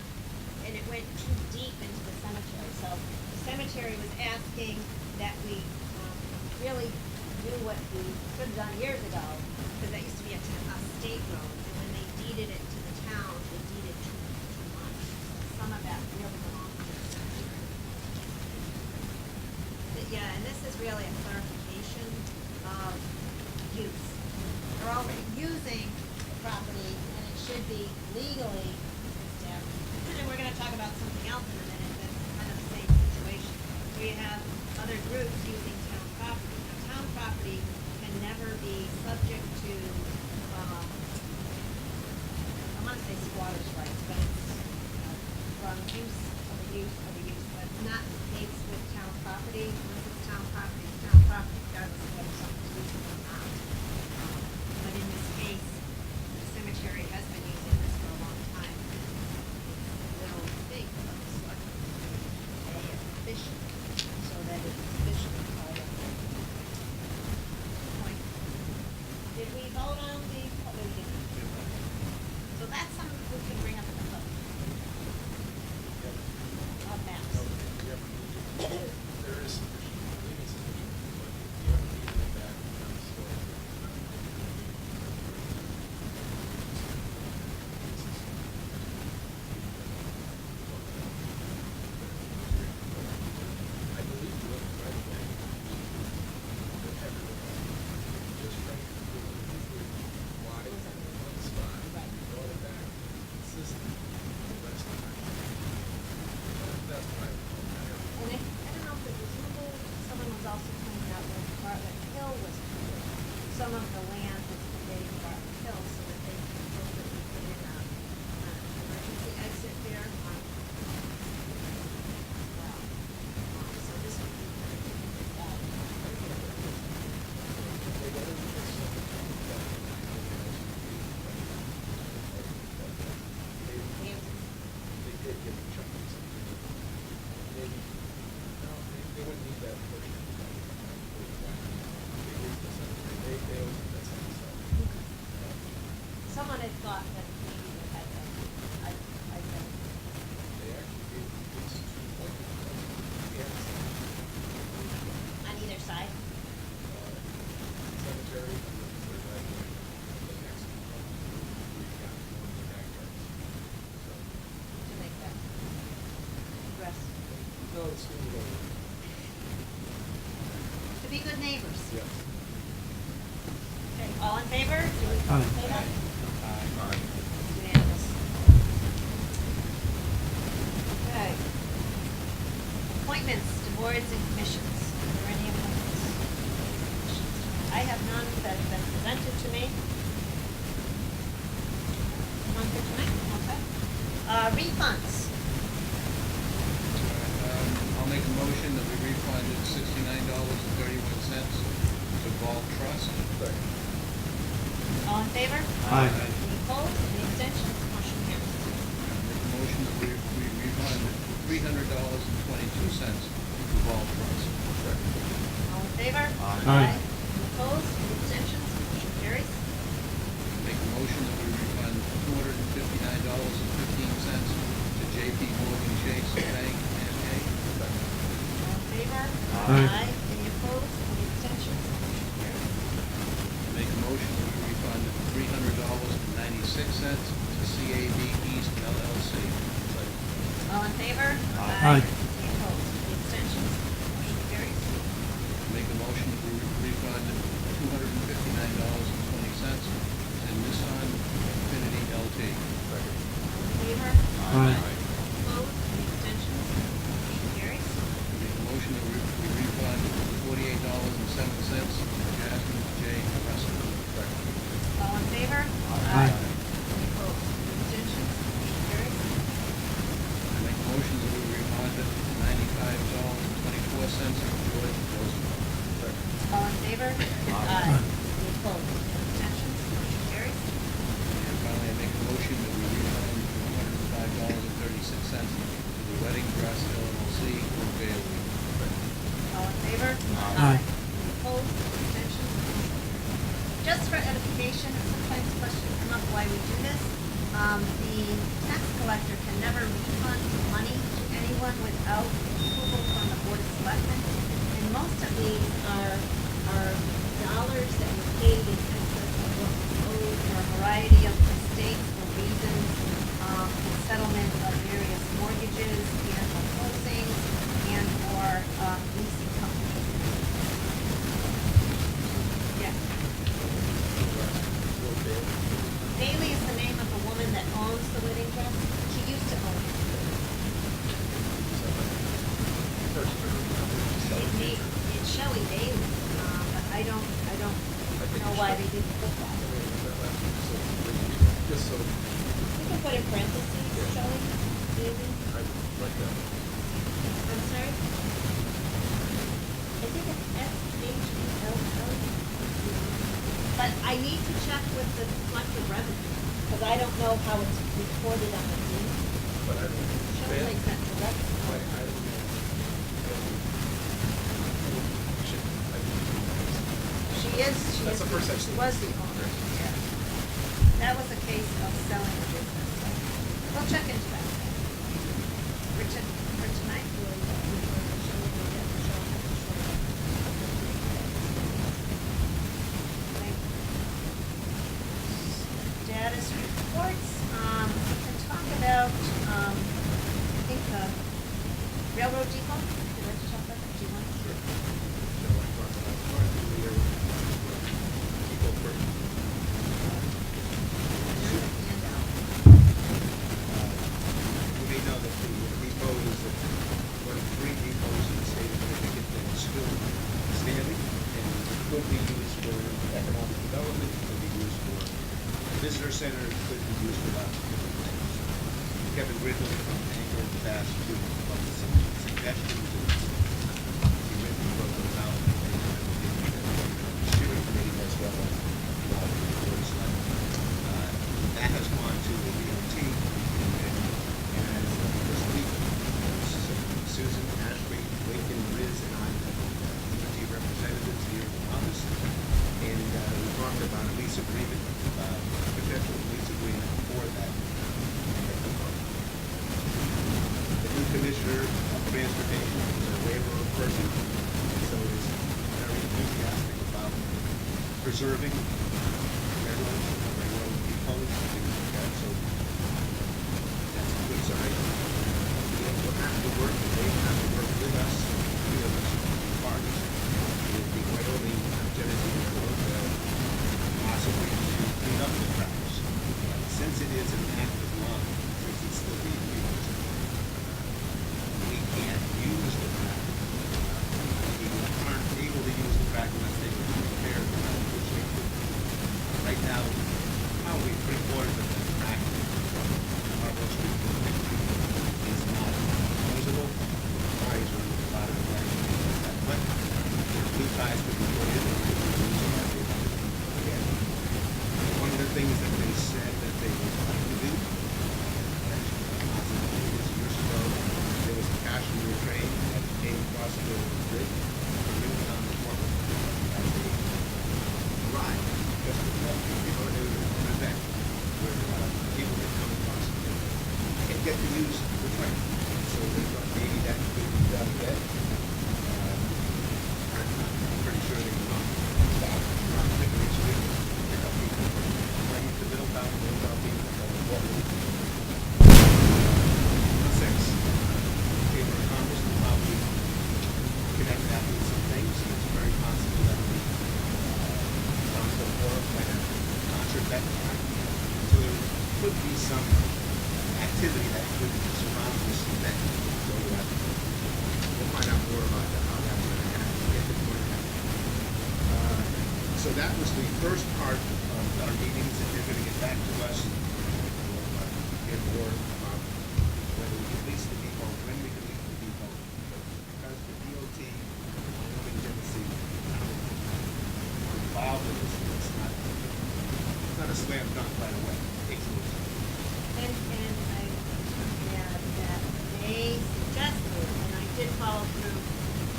and it went too deep into the cemetery. So the cemetery was asking that we really do what we could have done years ago, because that used to be a state road, and when they deeded it to the town, they deeded too much. Some of that really belonged to the cemetery. Yeah, and this is really a clarification of use. They're already using the property, and it should be legally established. And we're gonna talk about something else in a minute that's kind of the same situation. Where you have other groups using town property. Now, town property can never be subject to, I wanna say squatters' rights, but it's, from use of a use, but it's not the case with town property. Once it's town property, regardless of whether something's used or not. But in this case, the cemetery has been using this for a long time. It's a little big, but it's like efficient, so that it's officially part of the point. Did we vote on the, oh, we didn't. So that's something we can bring up in the public. Of maps. There is sufficient, I believe it's sufficient, but you have to leave it back on the story. I believe you look right away. Just right, usually wide in one spot, you brought it back consistent the rest of the time. That's what I recall. And I don't know if it was you, someone was also pointing out that Bartlett Hill was converted. Some of the land was conveyed to Bartlett Hill so that they could appropriately put in an emergency exit there on, well, so this would be kind of that. They did give a chunk of something. Maybe, no, they wouldn't need that portion. They used the cemetery, they always did that same stuff. Someone had thought that maybe they had that, I think. They actually gave these 2 points. On either side? Cemetery, and the next one, we got one in the backyard. To make that rest. No, it's going to go. To be good neighbors. Yes. Okay, all in favor? Do we Aye. say that? Aye. Unanimous. Okay. Appointments to boards and commissions. Are there any appointments? I have none that have been presented to me. None for tonight, okay. Refunds. I'll make a motion that we refunded $69.31 to Vault Trust. All in favor? Aye. Any opposed? Any abstentions? Motion carries. Make a motion that we refund $300.22 to Vault Trust. All in favor? Aye. Any opposed? Any abstentions? Motion carries. Make a motion that we refund $259.15 to JP Morgan Chase Bank N.A. All in favor? Aye. Any opposed? Any abstentions? Motion carries. Make a motion that we refund $300.96 to CAB East LLC. All in favor? Aye. Any opposed? Any abstentions? Motion carries. Make a motion that we refund $259.20 to Nissan Infinity LT. All in favor? Aye. Opposed? Any abstentions? Motion carries. Make a motion that we refund $48.07 to Jasmine J. Russell. All in favor? Aye. Any opposed? Any abstentions? Motion carries. Make a motion that we refund $95.24 to George Roosevelt. All in favor? Aye. Any opposed? Any abstentions? Motion carries. And finally, I make a motion that we refund $105.36 to the Wedding Dress LLC for Bailey. All in favor? Aye. Any opposed? Abstentions? Just for edification, sometimes questions come up why we do this. The tax collector can never refund money to anyone without approval from the Board of Selectmen. And most of these are dollars that were paid in excess of what was owed for a variety of mistakes or reasons, the settlement of various mortgages and or closings and or leasing companies. Yes. Bailey is the name of the woman that owns the wedding dress. She used to own it. It's Shelley Bailey, but I don't know why they didn't put that. Just so. We can put in parentheses, Shelley Bailey. I'm sorry? I think it's S-H-E-L-L. But I need to check with the collective revenue, because I don't know how it's recorded on the deed. But I don't. Shelley makes that correct. That's the first She was the owner, yeah. That was a case of selling a business, so we'll check into that. For tonight, we'll show you status reports, we can talk about, I think, railroad depot. Would you like to talk about that? Do you want to? You may know that the depot is one of 3 depots in the state of Connecticut that is still standing and could be used for economic development, could be used for a visitor center, could be used for lots of different things. Kevin Ridley from Anchor in the past to come with some suggestions and he written wrote those out and the steering committee as well as the board of selectmen. That has gone to the DOT and this week Susan, Ashby, Lincoln, Riz, and I have DOT representatives here in the office and we talked about a lease agreement, potential lease agreement for that. The new commissioner of transportation is a railroad person, so is very enthusiastic about preserving railroads, railroad depots, things like that, so that's a good sign. We'll have to work, they have to work with us, three of us, parties, with the Wyoming Lieutenant Governor, possibly that time. So there could be some activity that could surround this event. So we'll find out more about how that's going to happen, if it's going to happen. So that was the first part of our meetings, and they're going to get back to us. We'll get more about whether we can lease the depot, when we can lease the depot. Because the DOT, Wyoming, Tennessee, are involved in this, it's not a slam dunk right away. It takes a little time. And I would add that they suggested, and I did follow through,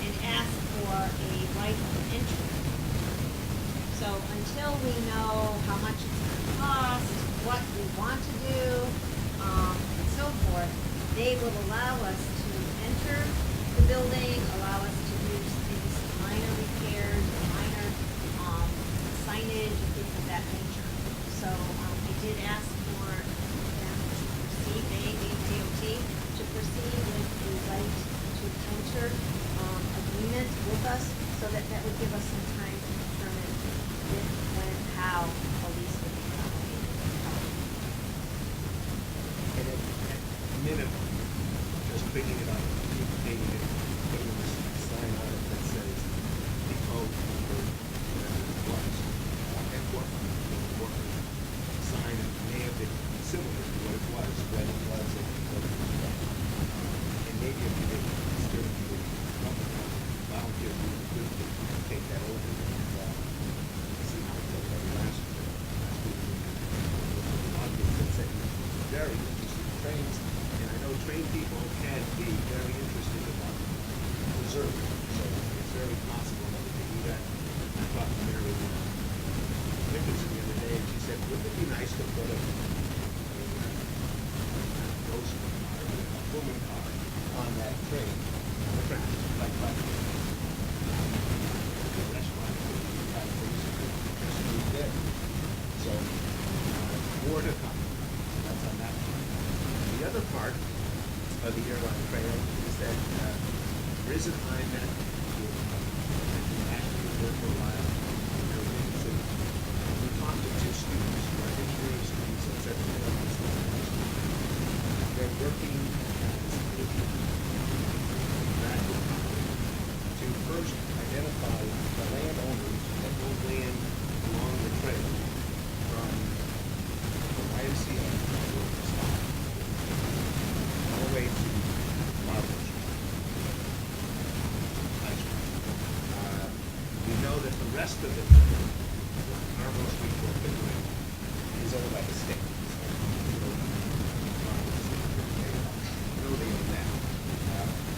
and ask for a right of entry. So until we know how much it's gonna cost, what we want to do, and so forth, they will allow us to enter the building, allow us to use maybe some minor repairs, or minor, signage, and things of that nature. So, I did ask for them to proceed, DOT, to proceed with the right to enter, agreement with us, so that would give us some time to determine if, when, how a lease would be And at minimum, just picking it up, dating it, putting this sign on it that says depot number, whatever it was, headquarters, sign that may have been similar to what it was when it was at the and maybe if you didn't still do it, volunteer group could take that over and see how it goes every last week. Very interested in trains, and I know trained people can be very interested about preserving, so it's very possible that we can do that. I talked to Mary Nicholson the other day, and she said, wouldn't it be nice to put a ghost car, a woman car on that train, on the track, like a restaurant, just move there. So, more to come. That's on that part. The other part of the airline trail is that Riz and I met with actually worked for a while in their wings, and we talked to two students who are engineering students at Central Middlesex. They're working as graduate to first identify the landowners that will land along the trail from the YMCA all the way to Marble Street. High Street. We know that the rest of the Marble Street work they're doing is owned by the state. So, they own that.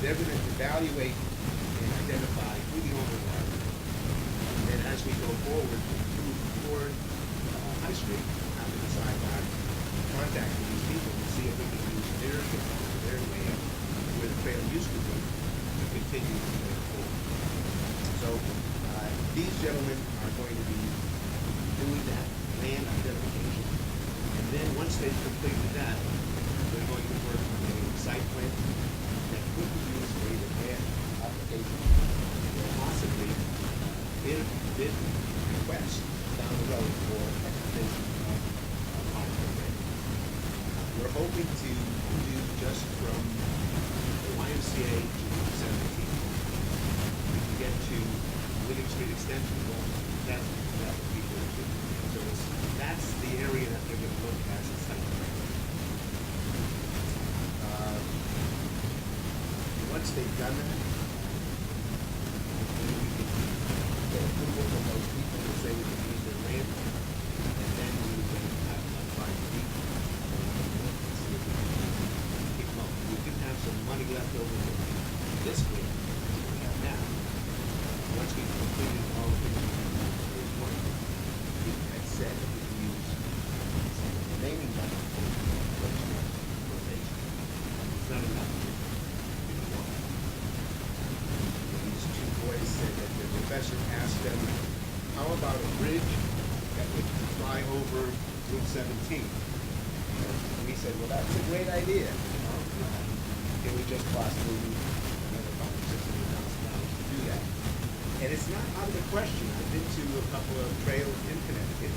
They're going to evaluate and identify who the owners are. And then as we go forward, move toward High Street, we'll have to decide on contacting these people and see if we can use their land where the trail used to be to continue to move forward. So these gentlemen are going to be doing that land identification. And then once they've completed that, they're going to work on a site plan that could be used for either grant application or possibly bid request down the road for extension of Monterey Bay. We're hoping to do just from the YMCA to Route 17. We can get to William Street Extension, well, that would be good too. So that's the area that they're going to look at as a site plan. Once they've done that, then we can get approval from those people to say we can use their land, and then we can have a fine fee. See if we can keep them up. We can have some money left over from this grant that we have now. Once we've completed all the things we have in phase one, we had said that we can use some of the remaining money for rotation. It's not enough. These two boys said that the professor asked them, how about a bridge that would fly over Route 17? And we said, well, that's a great idea. Can we just possibly use another $500,000 to do that? And it's not out of the question. I've been to a couple of trails in Connecticut.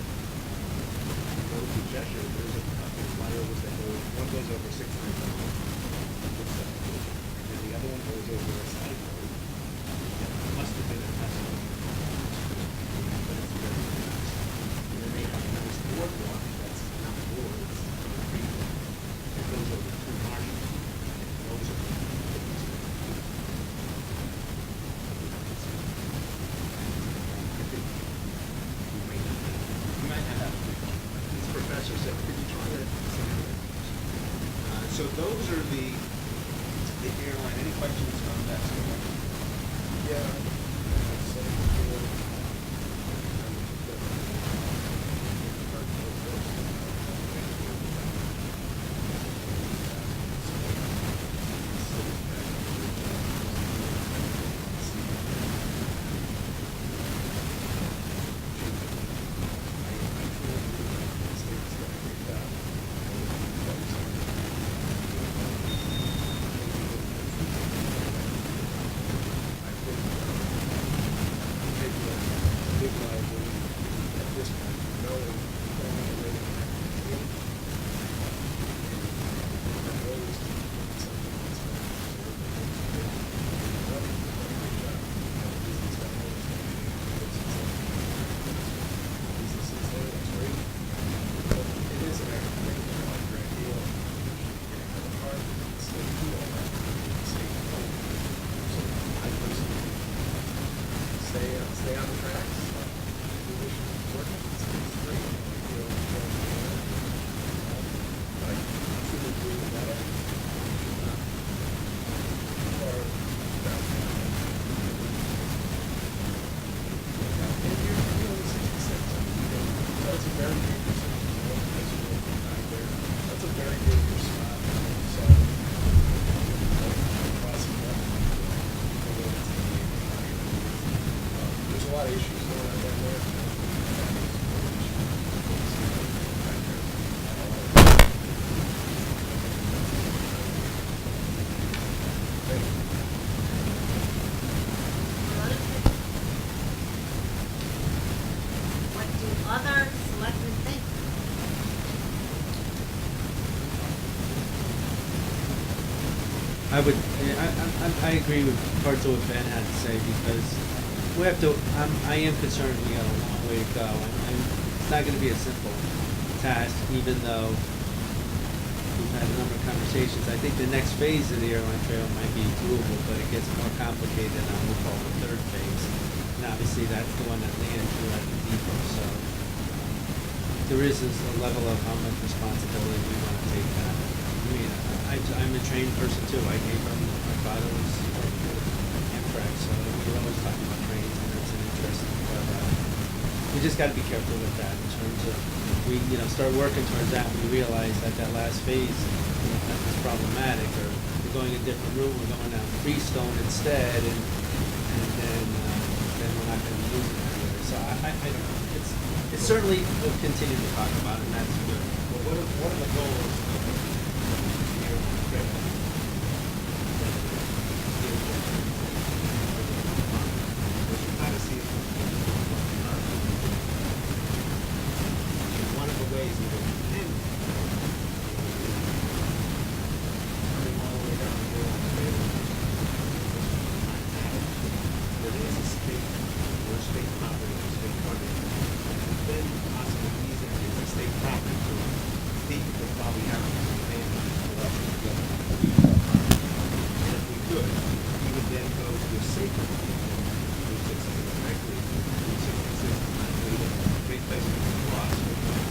so said, could you try to send it? So those are the airline. Any questions on that? Yeah. Stay on the tracks. We wish it was working. It's great. I truly believe that that's a very dangerous that's a very dangerous spot. So crossing that. There's a lot of issues going on down there. What do other selectmen think? I agree with parts of what Ben had to say, because we have to, I am concerned we got a long way to go, and it's not gonna be a simple task, even though we've had a number of conversations. I think the next phase of the airline trail might be doable, but it gets more complicated on what we'll call the third phase. And obviously, that's the one that lands here at the depot, so there is a level of how much responsibility we wanna take on. I mean, I'm a trained person too. I came from, my father was Amtrak, so we're always talking about trains, and it's an interesting, but we just gotta be careful with that in terms of, we, start working towards that, and we realize that that last phase, is problematic, or we're going a different route, we're going down Freestone instead, and then we're not gonna be using that either. So I don't know, it's certainly, we'll continue to talk about it, and that's good. Well, what are the goals of the airline trip? Kind of see it. One of the ways that it can coming all the way down the road, there is a state or a state property or state funding. Then possibly use it as a state property to people could probably have to pay for collection together. And if we could, we would then go to a safer Route 66 directly, Route 66 directly, a great place to cross,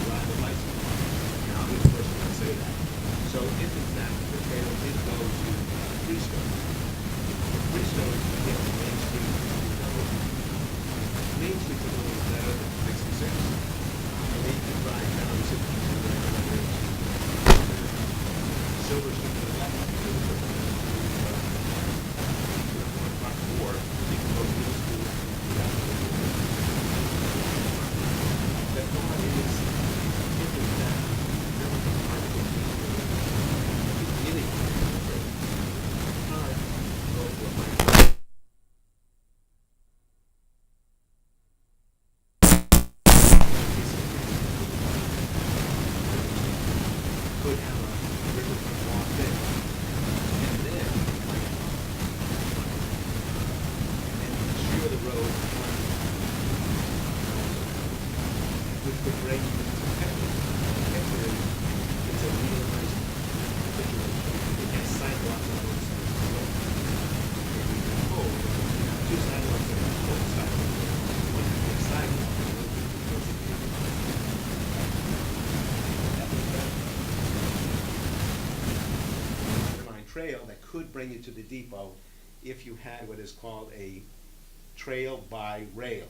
ride the bicycle. And I'll be the first one to say that. So if in fact the trail did go to Freestone, Freestone, again, Main Street, Main Street's a little better than 66. They could ride down 62 right. Silver Street to the left, or you can go to middle school. That thought is, if in fact, there was a part of the beginning of the trip, time to go to a higher. Could have a riverfront walk there, and then shear the road which would bring actually it's a realized situation. It has sidewalks on both sides of the road. If we can hold two sidewalks on both sides of the road, one could be a sidewalk, and one could be trail that could bring you to the depot if you had what is called a trail by rail.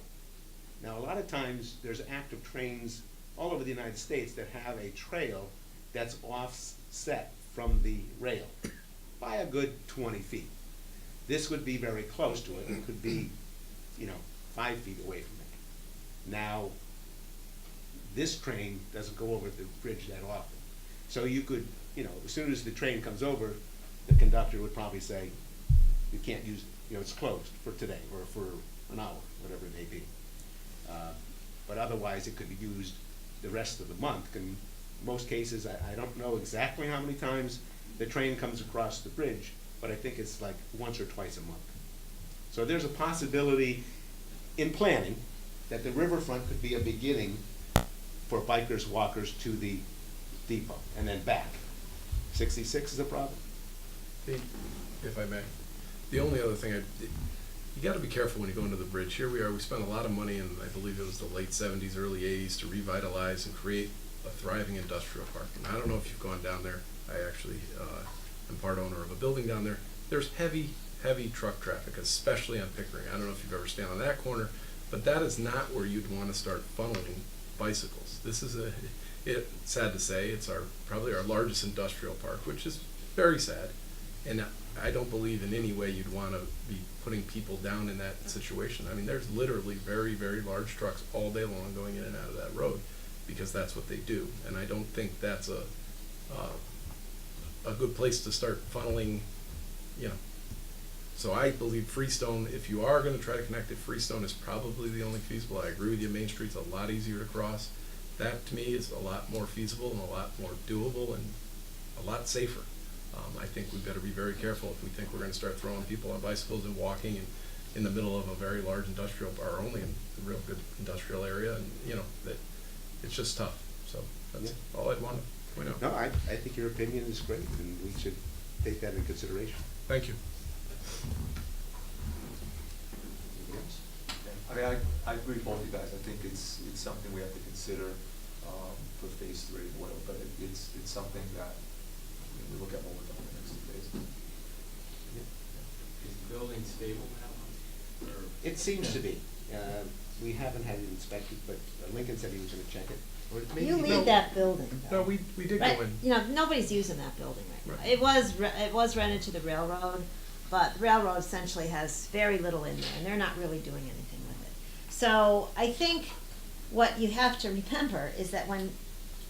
Now, a lot of times, there's active trains all over the United States that have a trail that's offset from the rail by a good 20 feet. This would be very close to it. It could be, 5 feet away from it. Now, this train doesn't go over the bridge that often. So you could, as soon as the train comes over, the conductor would probably say, you can't use, it's closed for today or for an hour, whatever it may be. But otherwise, it could be used the rest of the month. In most cases, I don't know exactly how many times the train comes across the bridge, but I think it's like once or twice a month. So there's a possibility in planning that the riverfront could be a beginning for bikers, walkers to the depot and then back. 66 is a problem. If I may, the only other thing, you got to be careful when you go into the bridge. Here we are, we spent a lot of money in, I believe it was the late 70s, early 80s, to revitalize and create a thriving industrial park. And I don't know if you've gone down there. I actually am part owner of a building down there. There's heavy truck traffic, especially on Pickering. I don't know if you've ever stand on that corner, but that is not where you'd want to start funneling bicycles. This is sad to say, it's probably our largest industrial park, which is very sad. And I don't believe in any way you'd want to be putting people down in that situation. I mean, there's literally very, very large trucks all day long going in and out of that road because that's what they do. And I don't think that's a good place to start funneling, So I believe Freestone, if you are going to try to connect it, Freestone is probably the only feasible. I agree with you, Main Street's a lot easier to cross. That, to me, is a lot more feasible and a lot more doable and a lot safer. I think we better be very careful if we think we're going to start throwing people on bicycles and walking in the middle of a very large industrial, or only in a real good industrial area, and that it's just tough. So that's all I'd want to point out. No, I think your opinion is great, and we should take that into consideration. Thank you. Anything else? I mean, I agree with both you guys. I think it's something we have to consider for phase 3 or whatever, but it's something that we look at what we're doing in the next 2 phases. Is the building stable now? Or It seems to be. We haven't had it inspected, but Lincoln said he was going to check it. Or maybe You he- leave that building, though. No, we did Right? go in. Nobody's using that building right now. Right. It was rented to the railroad, but the railroad essentially has very little in there, and they're not really doing anything with it. So I think what you have to remember is that when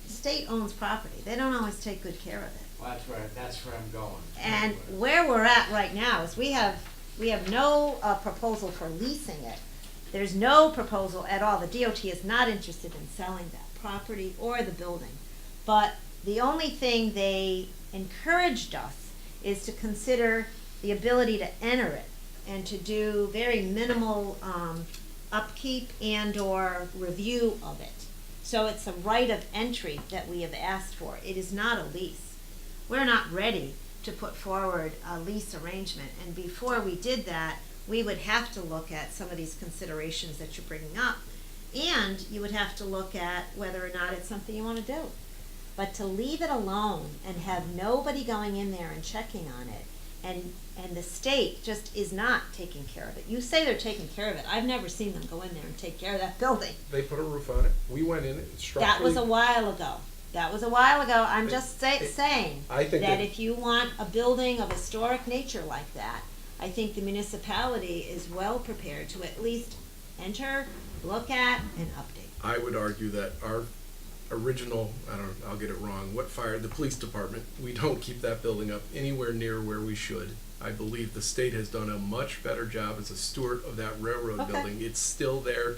the state owns property, they don't always take good care of it. Well, that's where I'm going. And where we're at right now is we have no proposal for leasing it. There's no proposal at all. The DOT is not interested in selling that property or the building. But the only thing they encouraged us is to consider the ability to enter it and to do very minimal upkeep and or review of it. So it's a right of entry that we have asked for. It is not a lease. We're not ready to put forward a lease arrangement. And before we did that, we would have to look at some of these considerations that you're bringing up. And you would have to look at whether or not it's something you want to do. But to leave it alone and have nobody going in there and checking on it, and the state just is not taking care of it. You say they're taking care of it. I've never seen them go in there and take care of that building. They put a roof on it. We went in it structurally. That was a while ago. I'm just saying I think that that- if you want a building of historic nature like that, I think the municipality is well prepared to at least enter, look at, and update. I would argue that our original, I'll get it wrong, what fired the police department, we don't keep that building up anywhere near where we should. I believe the state has done a much better job as a steward of that railroad Okay. building. It's still there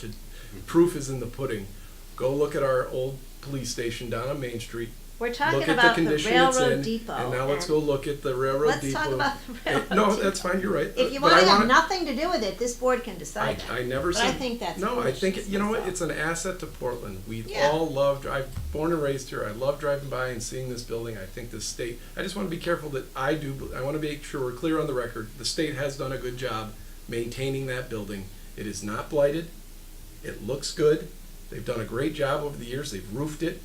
proof is in the pudding. Go look at our old police station down on Main Street. We're talking Look at about the condition it's railroad in, depot. And now let's go look at the railroad depot. Let's talk about the railroad No, depot. that's fine, you're right. If you But want to I have wanna- nothing to do with it, this board can decide that. I never But said. I think that's No, I think, foolishness you know what, myself. it's an asset to Portland. We Yeah. all loved, I'm born and raised here, I love driving by and seeing this building. I think the state, I just want to be careful that I want to make sure we're clear on the record. The state has done a good job maintaining that building. It is not blighted. It looks good. They've done a great job over the years. They've roofed it.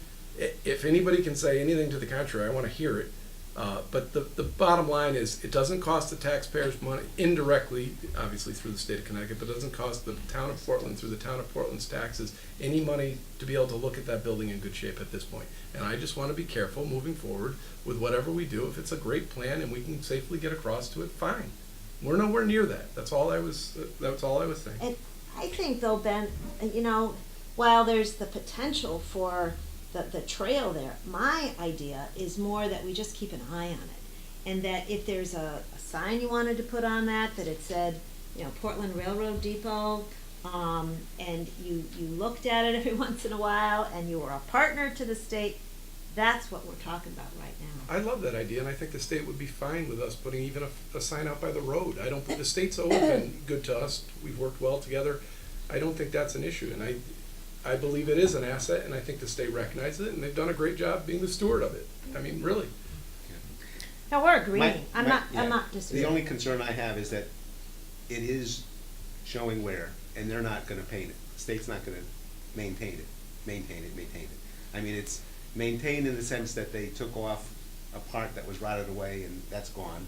If anybody can say anything to the contrary, I want to hear it. But the bottom line is, it doesn't cost the taxpayers money indirectly, obviously through the state of Connecticut, but it doesn't cost the town of Portland, through the town of Portland's taxes, any money to be able to look at that building in good shape at this point. And I just want to be careful moving forward with whatever we do. If it's a great plan and we can safely get across to it, fine. We're nowhere near that. That's all I was saying. And I think though, Ben, you know, while there's the potential for the trail there, my idea is more that we just keep an eye on it. And that if there's a sign you wanted to put on that it said, you know, Portland Railroad Depot, and you looked at it every once in a while and you were a partner to the state, that's what we're talking about right now. I love that idea, and I think the state would be fine with us putting even a sign out by the road. I don't think the state's always been good to us. We've worked well together. I don't think that's an issue, and I believe it is an asset, and I think the state recognizes it, and they've done a great job being the steward of it. I mean, really. No, we're agreeing. I'm yeah. not disagreeing. The only concern I have is that it is showing wear, and they're not gonna paint it. The state's not gonna maintain it. I mean, it's maintained in the sense that they took off a part that was rotted away, and that's gone.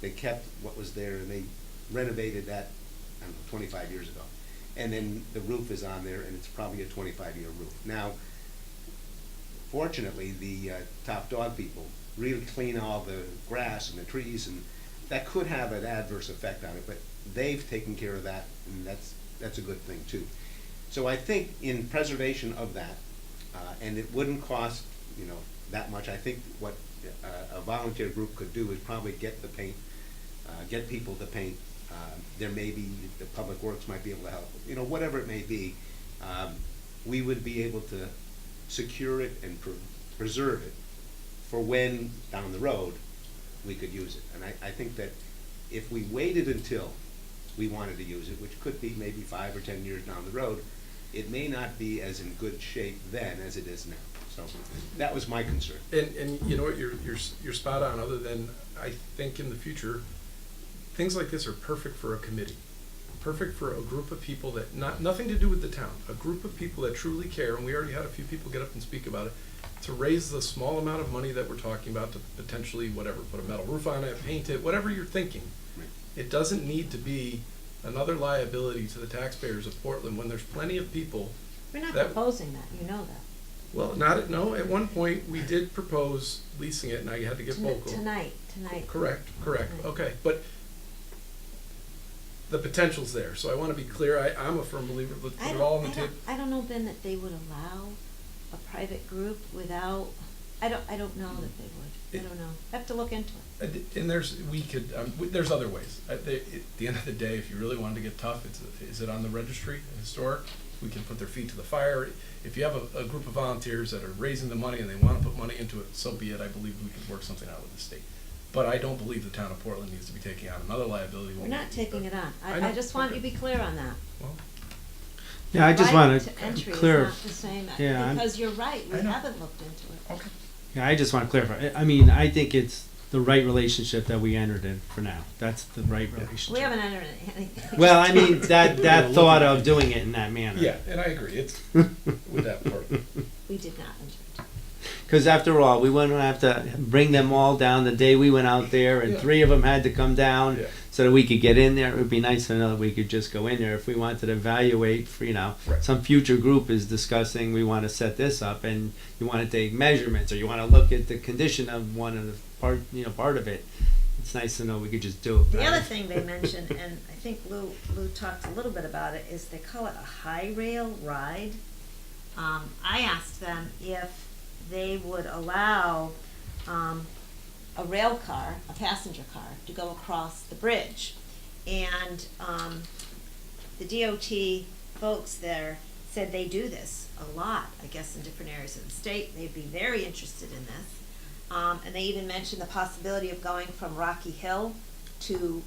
They kept what was there, and they renovated that, I don't know, 25 years ago. And then the roof is on there, and it's probably a 25-year roof. Now, fortunately, the top dog people really clean all the grass and the trees, and that could have an adverse effect on it, but they've taken care of that, and that's a good thing too. So I think in preservation of that, and it wouldn't cost, you know, that much. I think what a volunteer group could do is probably get the paint, get people to paint. There may be, the Public Works might be able to help, you know, whatever it may be. We would be able to secure it and preserve it for when, down the road, we could use it. And I think that if we waited until we wanted to use it, which could be maybe 5 or 10 years down the road, it may not be as in good shape then as it is now. So that was my concern. And you know what, you're spot on, other than I think in the future, things like this are perfect for a committee. Perfect for a group of people that, nothing to do with the town, a group of people that truly care, and we already had a few people get up and speak about it, to raise the small amount of money that we're talking about to potentially, whatever, put a metal roof on it, paint it, whatever you're thinking. It doesn't need to be another liability to the taxpayers of Portland when there's plenty of people. We're not proposing that, you know that. Well, no, at one point we did propose leasing it, and I had to get vocal. Tonight. Correct, Tonight. okay, but the potential's there, so I want to be clear. I'm a firm believer, let's put it all on the table. I don't know, Ben, that they would allow a private group without, I don't know that they would. I don't know. I have to look into it. And there's other ways. At the end of the day, if you really wanted to get tough, is it on the registry, historic? We can put their feet to the fire. If you have a group of volunteers that are raising the money and they want to put money into it, so be it. I believe we could work something out with the state. But I don't believe the town of Portland needs to be taking on another liability. We're not taking it on. I just want you to be clear on that. Well, Yeah, I just want to entry clear. is not the same, Yeah, because you're right, we haven't looked into it. Okay. Yeah, I just want to clarify. I mean, I think it's the right relationship that we entered in for now. That's the right relationship. We haven't entered anything. Well, I mean, that thought of doing it in that manner. Yeah, and I agree. It's with that part. We did not enter it. Because after all, we wouldn't have to bring them all down the day we went out there, and 3 of them had to come down so that we could get in there. It would be nice to know that we could just go in there if we wanted to evaluate. For, you know, some future group is discussing, we want to set this up, and you want to take measurements, or you want to look at the condition of one of the part of it. It's nice to know we could just do it. The other thing they mentioned, and I think Lou talked a little bit about it, is they call it a high rail ride. I asked them if they would allow a rail car, a passenger car, to go across the bridge. And the DOT folks there said they do this a lot, I guess, in different areas of the state. They'd be very interested in this. And they even mentioned the possibility of going from Rocky Hill to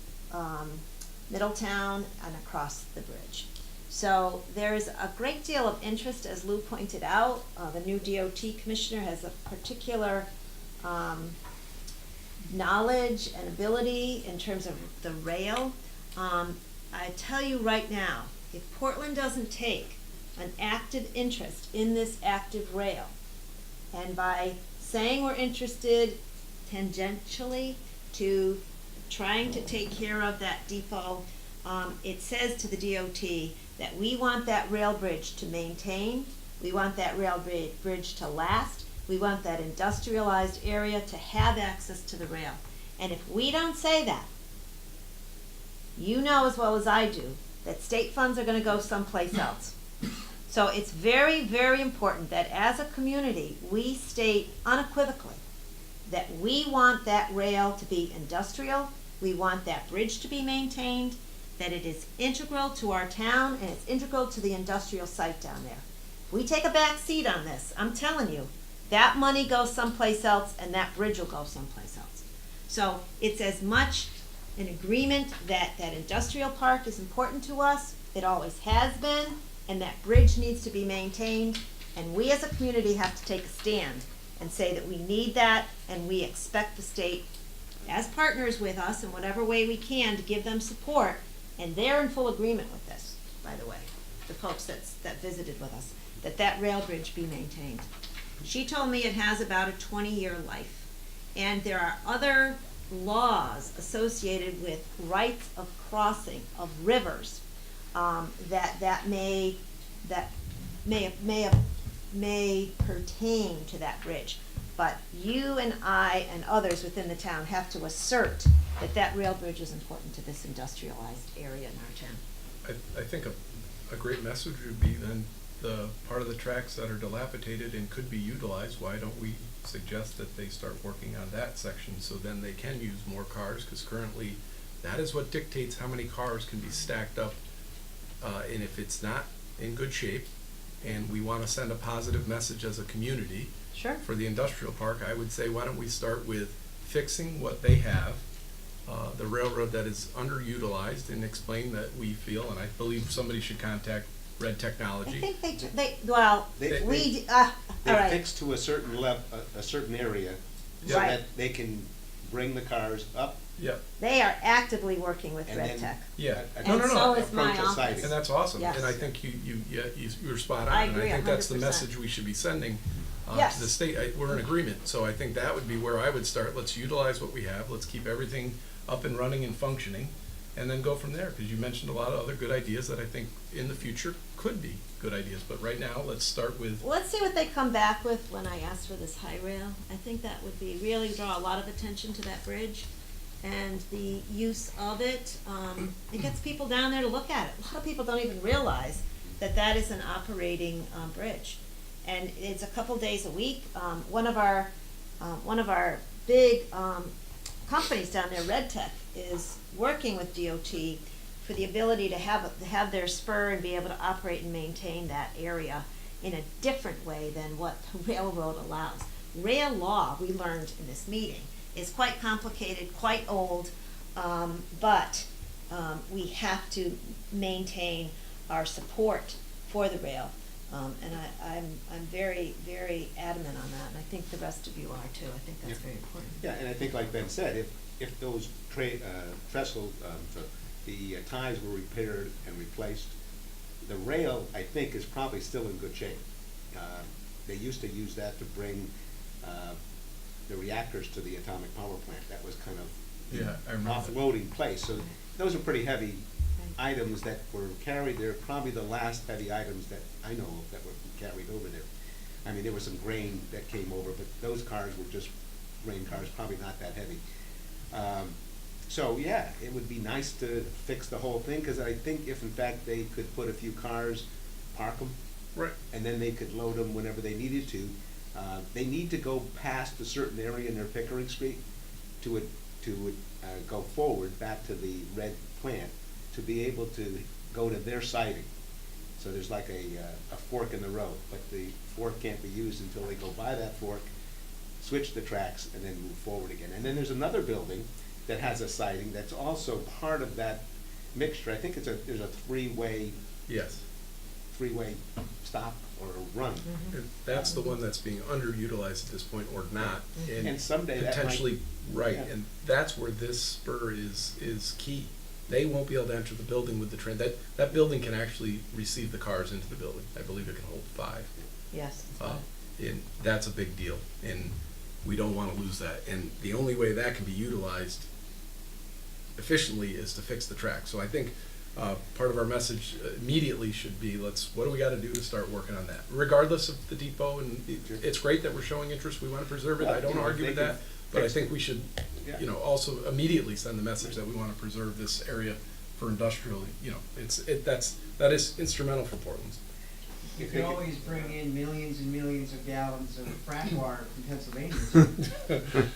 Middletown and across the bridge. So there's a great deal of interest, as Lou pointed out. The new DOT commissioner has a particular knowledge and ability in terms of the rail. I tell you right now, if Portland doesn't take an active interest in this active rail, and by saying we're interested, tangentially to trying to take care of that depot. It says to the DOT that we want that rail bridge to maintain, we want that rail bridge to last, we want that industrialized area to have access to the rail. And if we don't say that, you know as well as I do that state funds are going to go someplace else. So it's very, very important that as a community, we state unequivocally that we want that rail to be industrial, we want that bridge to be maintained, that it is integral to our town and it's integral to the industrial site down there. If we take a back seat on this, I'm telling you, that money goes someplace else and that bridge will go someplace else. So it's as much an agreement that that industrial park is important to us, it always has been, and that bridge needs to be maintained, and we as a community have to take a stand and say that we need that, and we expect the state, as partners with us in whatever way we can, to give them support, and they're in full agreement with this, by the way, the folks that visited with us, that that rail bridge be maintained. She told me it has about a 20-year life, and there are other laws associated with rights of crossing of rivers that may pertain to that bridge. But you and I and others within the town have to assert that that rail bridge is important to this industrialized area in our town. I think a great message would be then the part of the tracks that are dilapidated and could be utilized, why don't we suggest that they start working on that section so then they can use more cars, because currently that is what dictates how many cars can be stacked up, and if it's not in good shape and we want to send a positive message as a community for the industrial park, I would say why don't we start with fixing what they have, the railroad that is underutilized, and explain that we feel, and I believe somebody should contact Red Technology. I think they fix to a certain level, a certain area, so Right. that they can bring the cars up. Yep. They are actively working with And Red then- Tech. Yeah. And No. so is my approach a office. sighting. And that's awesome. Yes. And I think you're spot on. I And agree I think that's the 100%. message we should be sending Yes. to the state. We're in agreement. So I think that would be where I would start. Let's utilize what we have. Let's keep everything up and running and functioning, and then go from there. Because you mentioned a lot of other good ideas that I think in the future could be good ideas. But right now, let's start with. Let's see what they come back with when I ask for this high rail. I think that would be really draw a lot of attention to that bridge and the use of it. It gets people down there to look at it. A lot of people don't even realize that that is an operating bridge, and it's a couple days a week. One of our big companies down there, Red Tech, is working with DOT for the ability to have their spur and be able to operate and maintain that area in a different way than what the railroad allows. Rail law, we learned in this meeting, is quite complicated, quite old, but we have to maintain our support for the rail. And I'm very, very adamant on that, and I think the rest of you are too. I think that's very important. Yeah, and I think like Ben said, if those trestle, the ties were repaired and replaced, the rail, I think, is probably still in good shape. They used to use that to bring the reactors to the atomic power plant. That was kind of I remember. offloading place. So those are pretty heavy items that were carried there, probably the last heavy items that I know of that were carried over there. I mean, there was some grain that came over, but those cars were just grain cars, probably not that heavy. So yeah, it would be nice to fix the whole thing, because I think if in fact they could put a few cars, park them, Right. and then they could load them whenever they needed to. They need to go past a certain area near Pickering Street to go forward back to the red plant to be able to go to their siding. So there's like a fork in the road, but the fork can't be used until they go by that fork, switch the tracks, and then move forward again. And then there's another building that has a siding that's also part of that mixture. I think there's a three-way stop or run. And that's the one that's being underutilized at this point, or not, And someday that might- potentially right. Yeah. And that's where this spur is key. They won't be able to enter the building with the train. That building can actually receive the cars into the building. I believe it can hold 5. Yes. And that's a big deal. And We don't want to lose that. And the only way that can be utilized efficiently is to fix the track. So I think part of our message immediately should be, what do we got to do to start working on that? Regardless of the depot, and it's great that we're showing interest, we want to preserve it, I don't argue with that, but I think we should, also immediately send the message that we want to preserve this area for industrial, that is instrumental for Portland. You can always bring in millions and millions of gallons of fresh water from Pennsylvania.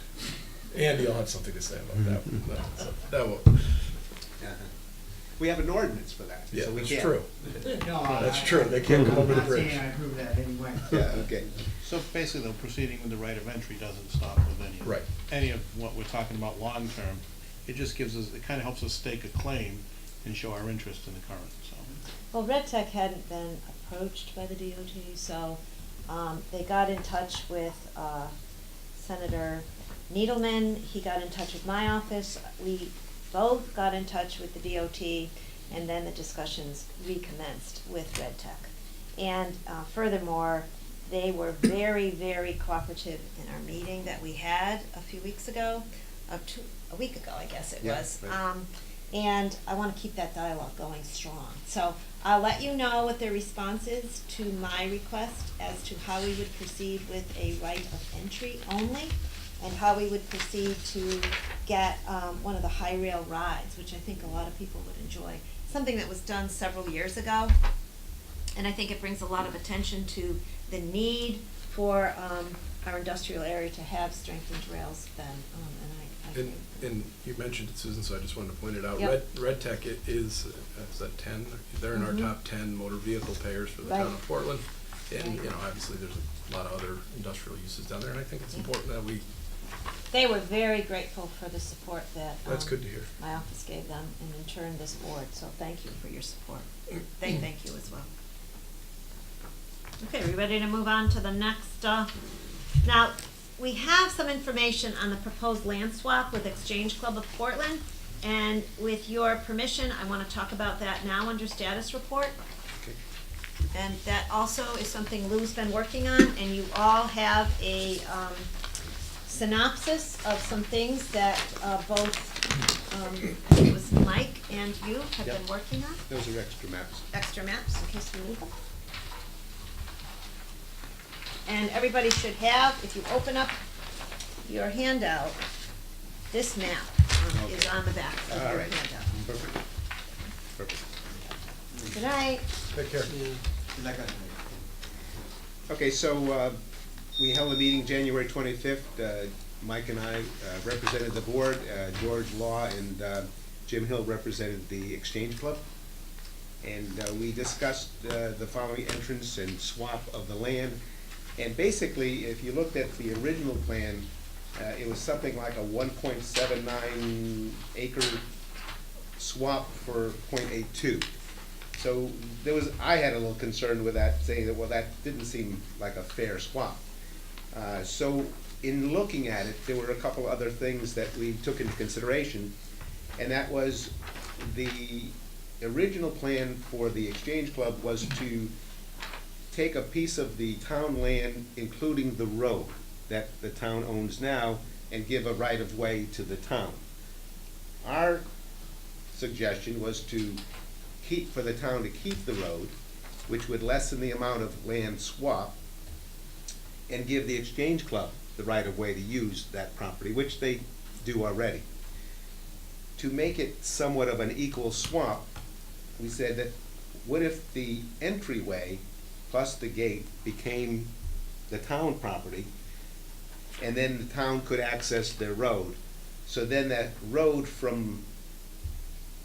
Andy will have something to say about that. So that will. We have an ordinance for that. Yeah, so we that's can't. true. No, That's true. They can't come over the bridge. I'm not saying I approve that anyway. Yeah, okay. So basically, though, proceeding with the right of entry doesn't stop with Right. any of what we're talking about long term. It just gives us, it kind of helps us stake a claim and show our interest in the current, so. Well, Red Tech hadn't been approached by the DOT, so they got in touch with Senator Needleman. He got in touch with my office. We both got in touch with the DOT, and then the discussions recommenced with Red Tech. And furthermore, they were very, very cooperative in our meeting that we had a few weeks ago, a week ago, I guess it was. Right. And I want to keep that dialogue going strong. So I'll let you know what their response is to my request as to how we would proceed with a right of entry only, and how we would proceed to get one of the high rail rides, which I think a lot of people would enjoy. Something that was done several years ago, and I think it brings a lot of attention to the need for our industrial area to have strengthened rails then, and I agree. And you mentioned it, Susan, so I just wanted to point it out. Yep. Red Tech is that 10? They're in our top 10 motor vehicle payers for the town of Portland. And, obviously there's a lot of other industrial uses down there, and I think it's important that we... They were very grateful for the support that That's good to hear. my office gave them, and in turn this board, so thank you for your support. They thank you as well. Okay, are we ready to move on to the next? Now, we have some information on the proposed land swap with Exchange Club of Portland, and with your permission, I want to talk about that now under status report. Okay. And that also is something Lou's been working on, and you all have a synopsis of some things that both, I think it was Mike and you have Yep. been working on. Those are extra maps. Extra maps in case we need them. And everybody should have, if you open up your handout, this map is on the back of All your right. handout. Perfect. Perfect. Good night. Take care. Okay, so we held a meeting January 25th. Mike and I represented the board. George Law and Jim Hill represented the Exchange Club. And we discussed the following entrance and swap of the land. And basically, if you looked at the original plan, it was something like a 1.79 acre swap for 0.82. So I had a little concern with that, saying that, well, that didn't seem like a fair swap. So in looking at it, there were a couple other things that we took into consideration, and that was the original plan for the Exchange Club was to take a piece of the town land, including the road that the town owns now, and give a right-of-way to the town. Our suggestion was for the town to keep the road, which would lessen the amount of land swap, and give the Exchange Club the right-of-way to use that property, which they do already. To make it somewhat of an equal swap, we said that what if the entryway plus the gate became the town property, and then the town could access their road. So then that road from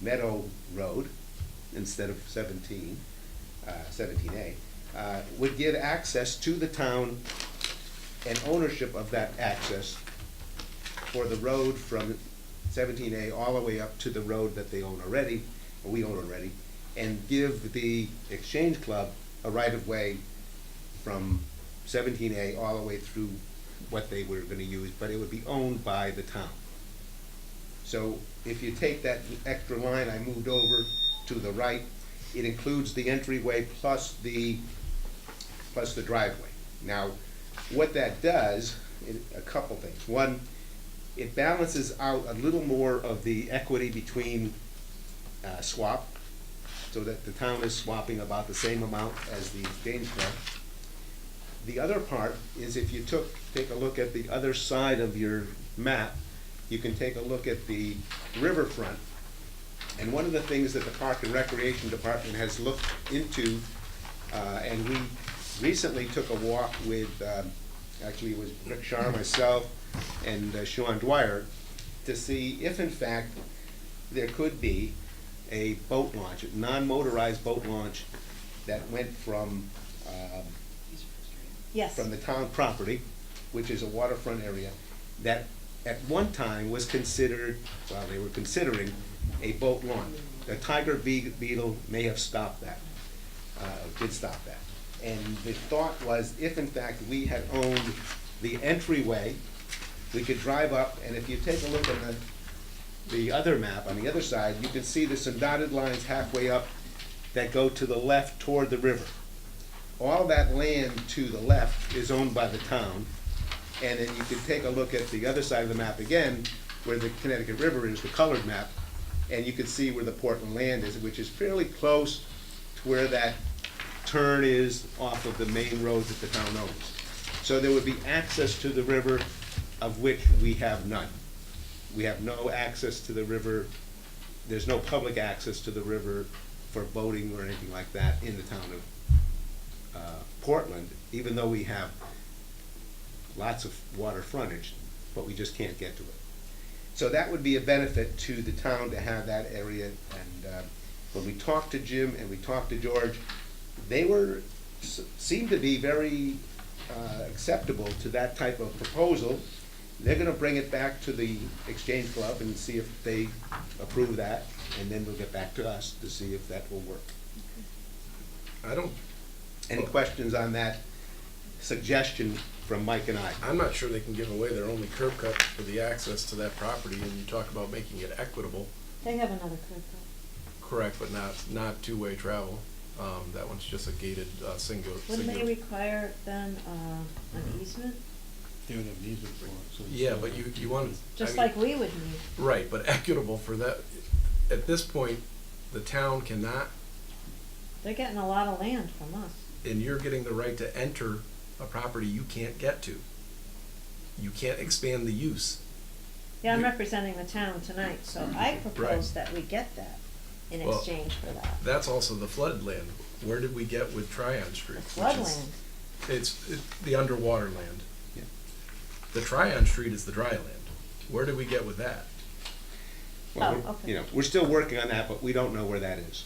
Meadow Road, instead of 17A, would give access to the town and ownership of that access for the road from 17A all the way up to the road that they own already, or we own already, and give the Exchange Club a right-of-way from 17A all the way through what they were going to use, but it would be owned by the town. So if you take that extra line I moved over to the right, it includes the entryway plus the driveway. Now, what that does a couple things. One, it balances out a little more of the equity between swap, so that the town is swapping about the same amount as the exchange club. The other part is if you take a look at the other side of your map, you can take a look at the riverfront. And one of the things that the Park and Recreation Department has looked into, and we recently took a walk with, actually it was Rick Shar, myself, and Sean Dwyer, to see if in fact there could be a boat launch, a non-motorized boat launch that went from Yes. from the town property, which is a waterfront area, that at one time was considered, well, they were considering a boat launch. The Tiger Beetle may have stopped that, did stop that. And the thought was, if in fact we had owned the entryway, we could drive up, and if you take a look at the other map, on the other side, you can see there's some dotted lines halfway up that go to the left toward the river. All that land to the left is owned by the town, and then you can take a look at the other side of the map again, where the Connecticut River is, the colored map, and you can see where the Portland land is, which is fairly close to where that turn is off of the main roads that the town owns. So there would be access to the river, of which we have none. We have no access to the river. There's no public access to the river for boating or anything like that in the town of Portland, even though we have lots of water frontage, but we just can't get to it. So that would be a benefit to the town to have that area. And when we talked to Jim and we talked to George, they seemed to be very acceptable to that type of proposal. They're gonna bring it back to the Exchange Club and see if they approve that, and then we'll get back to us to see if that will work. Any questions on that suggestion from Mike and I? I'm not sure they can give away their only curb cut for the access to that property, and you talk about making it equitable. They have another curb cut. Correct, but not two-way travel. That one's just a gated, single. Wouldn't they require then an easement? They would have an easement for it, so. Yeah, but you want. Just like we would need. Right, but equitable for that, at this point, the town cannot, They're getting a lot of land from us. and you're getting the right to enter a property you can't get to. You can't expand the use. Yeah, I'm representing the town tonight, so I propose Right. that we get that in Well, exchange for that. That's also the flood land. Where did we get with Tryon Street? Flood land. It's the underwater land. Yeah. The Tryon Street is the dry land. Where did we get with that? Well, Oh, okay. you know, we're still working on that, but we don't know where that is.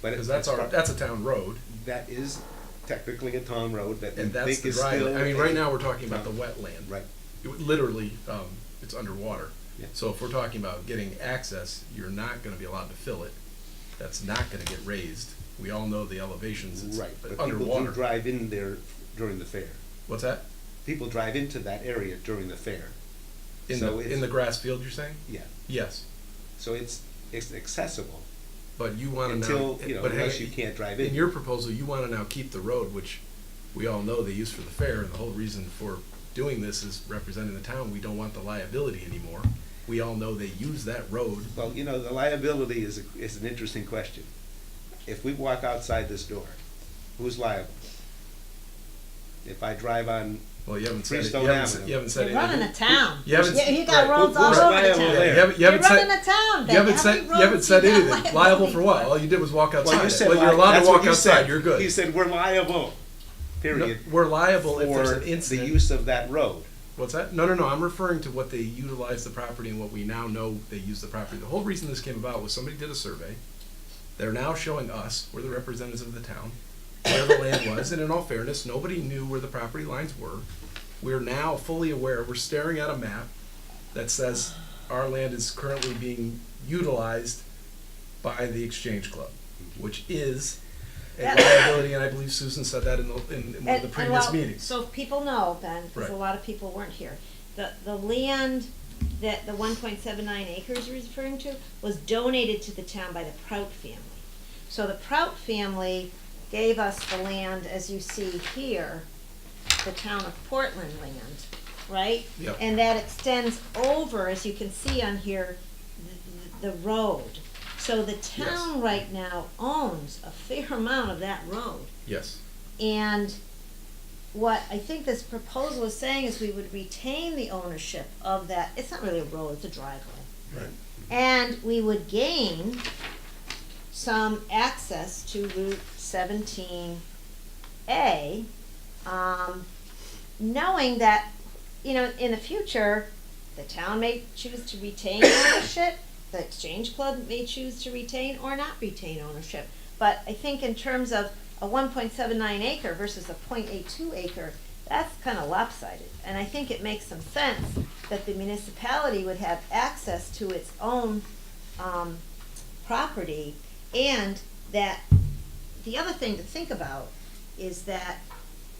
But Because that's a town road. That is technically a town road that we And that's think the is dry still. land. I mean, right now, we're talking about the wetland. Right. Literally, it's underwater. Yeah. So if we're talking about getting access, you're not gonna be allowed to fill it. That's not gonna get raised. We all know the elevations, it's Right, but people underwater. do drive in there during the fair. What's that? People drive into that area during the fair. In So the, it's- in the grass field, you're saying? Yeah, Yes, so it's accessible but you wanna now. until, you know, but unless hang- you can't drive In in. your proposal, you wanna now keep the road, which we all know they use for the fair, and the whole reason for doing this is representing the town. We don't want the liability anymore. We all know they use that road. Well, you know, the liability is an interesting question. If we walk outside this door, who's liable? If I drive on Well, you haven't said it. Freestone You haven't Avenue. said You're running a town. You haven't- You got right. roads all Who's over the liable town. there? You haven't You're said. running a town, You then. haven't How said. many You haven't roads said you got anything. Liable for what? for? All you did was walk outside. Well, you said You're allowed that's to what walk you outside. said. You're good. You said we're liable, period. No, we're liable if there's for an incident. the use of that road. What's that? No. I'm referring to what they utilize the property and what we now know they use the property. The whole reason this came about was somebody did a survey. They're now showing us, we're the representatives of the town, where the land was, and in all fairness, nobody knew where the property lines were. We're now fully aware, we're staring at a map that says our land is currently being utilized by the Exchange Club, which is a liability, and I believe Susan said that in one of the previous meetings. So people know, Ben, because a Right. lot of people weren't here, the land that the 1.79 acres you're referring to was donated to the town by the Prout family. So the Prout family gave us the land, as you see here, the town of Portland land, right? Yep. And that extends over, as you can see on here, the road. So the town right now owns a fair amount of that road. Yes. And what I think this proposal is saying is we would retain the ownership of that, it's not really a road, it's a driveway. Right. And we would gain some access to Route 17A, knowing that, you know, in the future, the town may choose to retain ownership, the Exchange Club may choose to retain or not retain ownership. But I think in terms of a 1.79 acre versus a 0.82 acre, that's kind of lopsided. And I think it makes some sense that the municipality would have access to its own property, and that the other thing to think about is that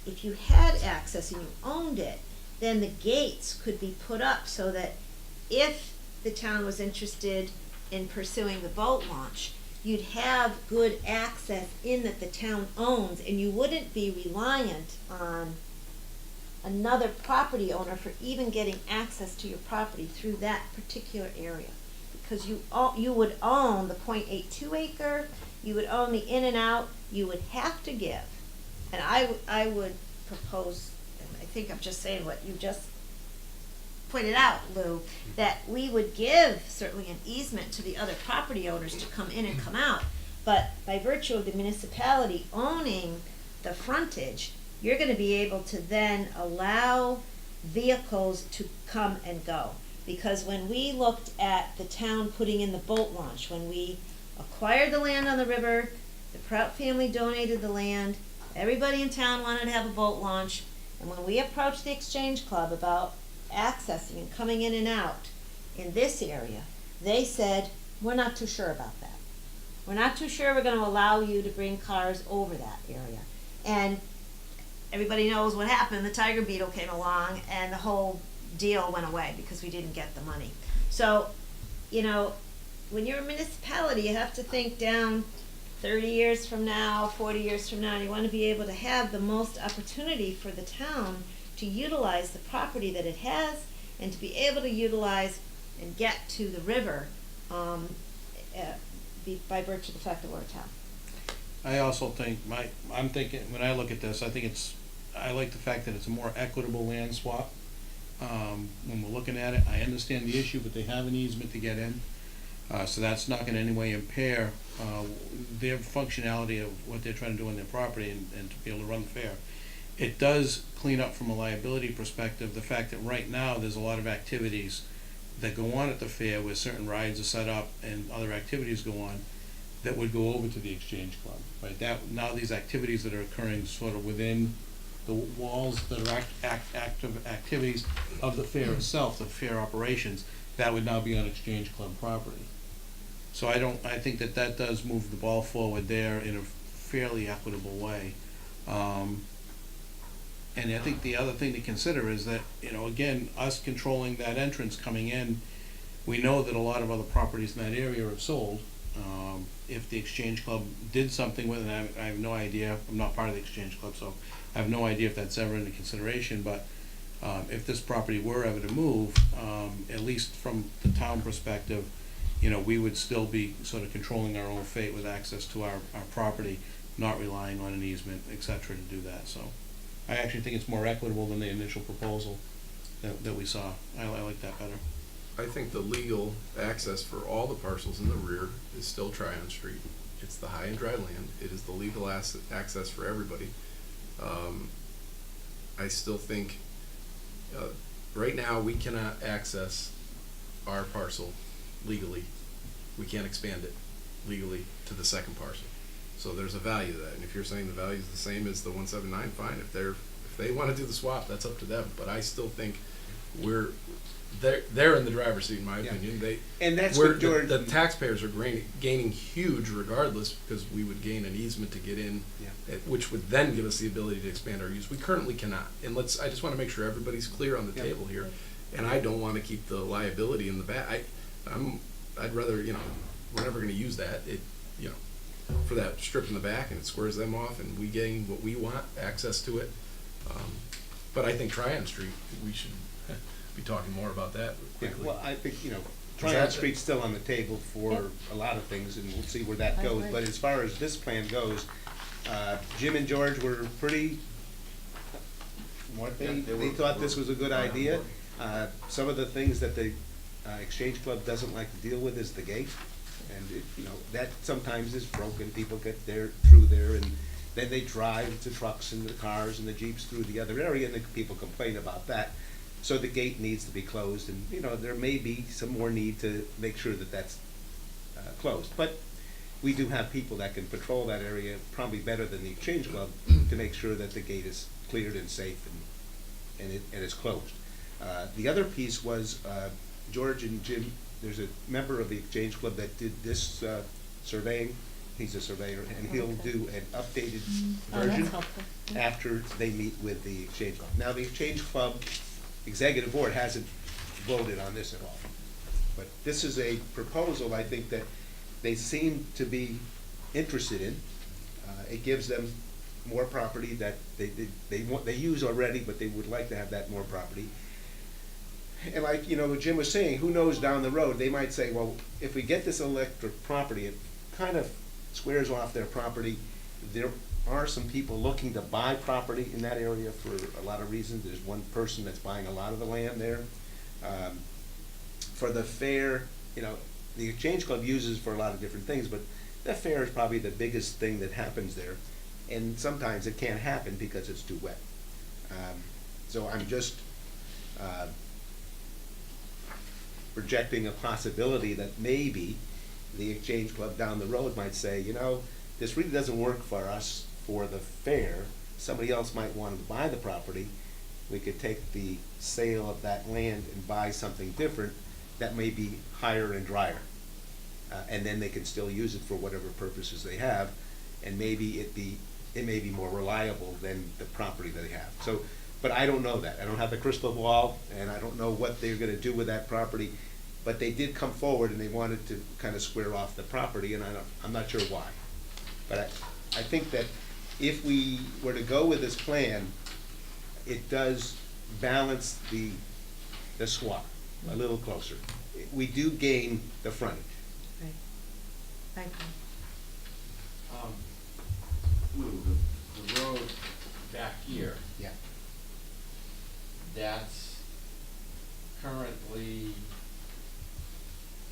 if you had access and you owned it, then the gates could be put up so that if the town was interested in pursuing the boat launch, you'd have good access in that the town owns, and you wouldn't be reliant on another property owner for even getting access to your property through that particular area. Because you would own the 0.82 acre, you would own the in and out, you would have to give. And I would propose, and I think I'm just saying what you just pointed out, Lou, that we would give certainly an easement to the other property owners to come in and come out. But by virtue of the municipality owning the frontage, you're going to be able to then allow vehicles to come and go. Because when we looked at the town putting in the boat launch, when we acquired the land on the river, the Prout family donated the land, everybody in town wanted to have a boat launch, and when we approached the Exchange Club about accessing and coming in and out in this area, they said, we're not too sure about that. We're not too sure we're going to allow you to bring cars over that area. And everybody knows what happened. The tiger beetle came along and the whole deal went away because we didn't get the money. So, you know, when you're a municipality, you have to think down 30 years from now, 40 years from now. You want to be able to have the most opportunity for the town to utilize the property that it has and to be able to utilize and get to the river by virtue of the fact that we're a town. I also think, I'm thinking, when I look at this, I like the fact that it's a more equitable land swap. When we're looking at it, I understand the issue, but they have an easement to get in. So that's not gonna in any way impair their functionality of what they're trying to do on their property and to be able to run the fair. It does clean up from a liability perspective the fact that right now there's a lot of activities that go on at the fair where certain rides are set up and other activities go on that would go over to the Exchange Club, right? That now these activities that are occurring sort of within the walls that are active activities of the fair itself, the fair operations, that would now be on Exchange Club property. So I think that does move the ball forward there in a fairly equitable way. And I think the other thing to consider is that, you know, again, us controlling that entrance coming in, we know that a lot of other properties in that area are sold. If the Exchange Club did something with it, I have no idea, I'm not part of the Exchange Club, so I have no idea if that's ever into consideration, but if this property were ever to move, at least from the town perspective, you know, we would still be sort of controlling our own fate with access to our property, not relying on an easement, et cetera, to do that. So I actually think it's more equitable than the initial proposal that we saw. I like that better. I think the legal access for all the parcels in the rear is still Tryon Street. It's the high and dry land. It is the legal access for everybody. I still think right now we cannot access our parcel legally. We can't expand it legally to the second parcel. So there's a value to that. And if you're saying the value is the same as the 179, fine. If they want to do the swap, that's up to them. But I still think they're in the driver's seat, in my opinion. And that's what George. The taxpayers are gaining huge, regardless, because we would gain an easement to get in, which would then give us the ability to expand our use. We currently cannot. And I just want to make sure everybody's clear on the table here. And I don't want to keep the liability in the back. I'd rather, you know, we're never going to use that. You know, for that strip in the back, and it squares them off, and we gain what we want, access to it. But I think Tryon Street, we should be talking more about that Yeah, quickly. well, I think, Is Tryon that- Street's still on the table for a lot of things, and we'll see where that I goes. agree. But as far as this plan goes, Jim and George were pretty, they thought this was a good idea. Some of the things that the Exchange Club doesn't like to deal with is the gate. And that sometimes is broken, people get through there, and then they drive the trucks and the cars and the Jeeps through the other area, and the people complain about that. So the gate needs to be closed, and, there may be some more need to make sure that that's closed. But we do have people that can patrol that area probably better than the Exchange Club to make sure that the gate is cleared and safe and it's closed. The other piece was, George and Jim, there's a member of the Exchange Club that did this surveying. He's a surveyor, and he'll do an updated Oh, that's version helpful. after they meet with the Exchange Club. Now, the Exchange Club Executive Board hasn't voted on this at all. But this is a proposal, I think, that they seem to be interested in. It gives them more property that they use already, but they would like to have that more property. And like, Jim was saying, who knows down the road, they might say, well, if we get this electric property, it kind of squares off their property. There are some people looking to buy property in that area for a lot of reasons. There's one person that's buying a lot of the land there. For the fair, the Exchange Club uses for a lot of different things, but the fair is probably the biggest thing that happens there. And sometimes it can't happen because it's too wet. So I'm just projecting a possibility that maybe the Exchange Club down the road might say, this really doesn't work for us for the fair. Somebody else might want to buy the property. We could take the sale of that land and buy something different that may be higher and drier. And then they can still use it for whatever purposes they have, and maybe it may be more reliable than the property that they have. So, but I don't know that. I don't have the crystal ball, and I don't know what they're gonna do with that property. But they did come forward and they wanted to kind of square off the property, and I'm not sure why. But I think that if we were to go with this plan, it does balance the swap a little closer. We do gain the frontage. Right. Thank you. Lou, the road back here, Yeah. that's currently,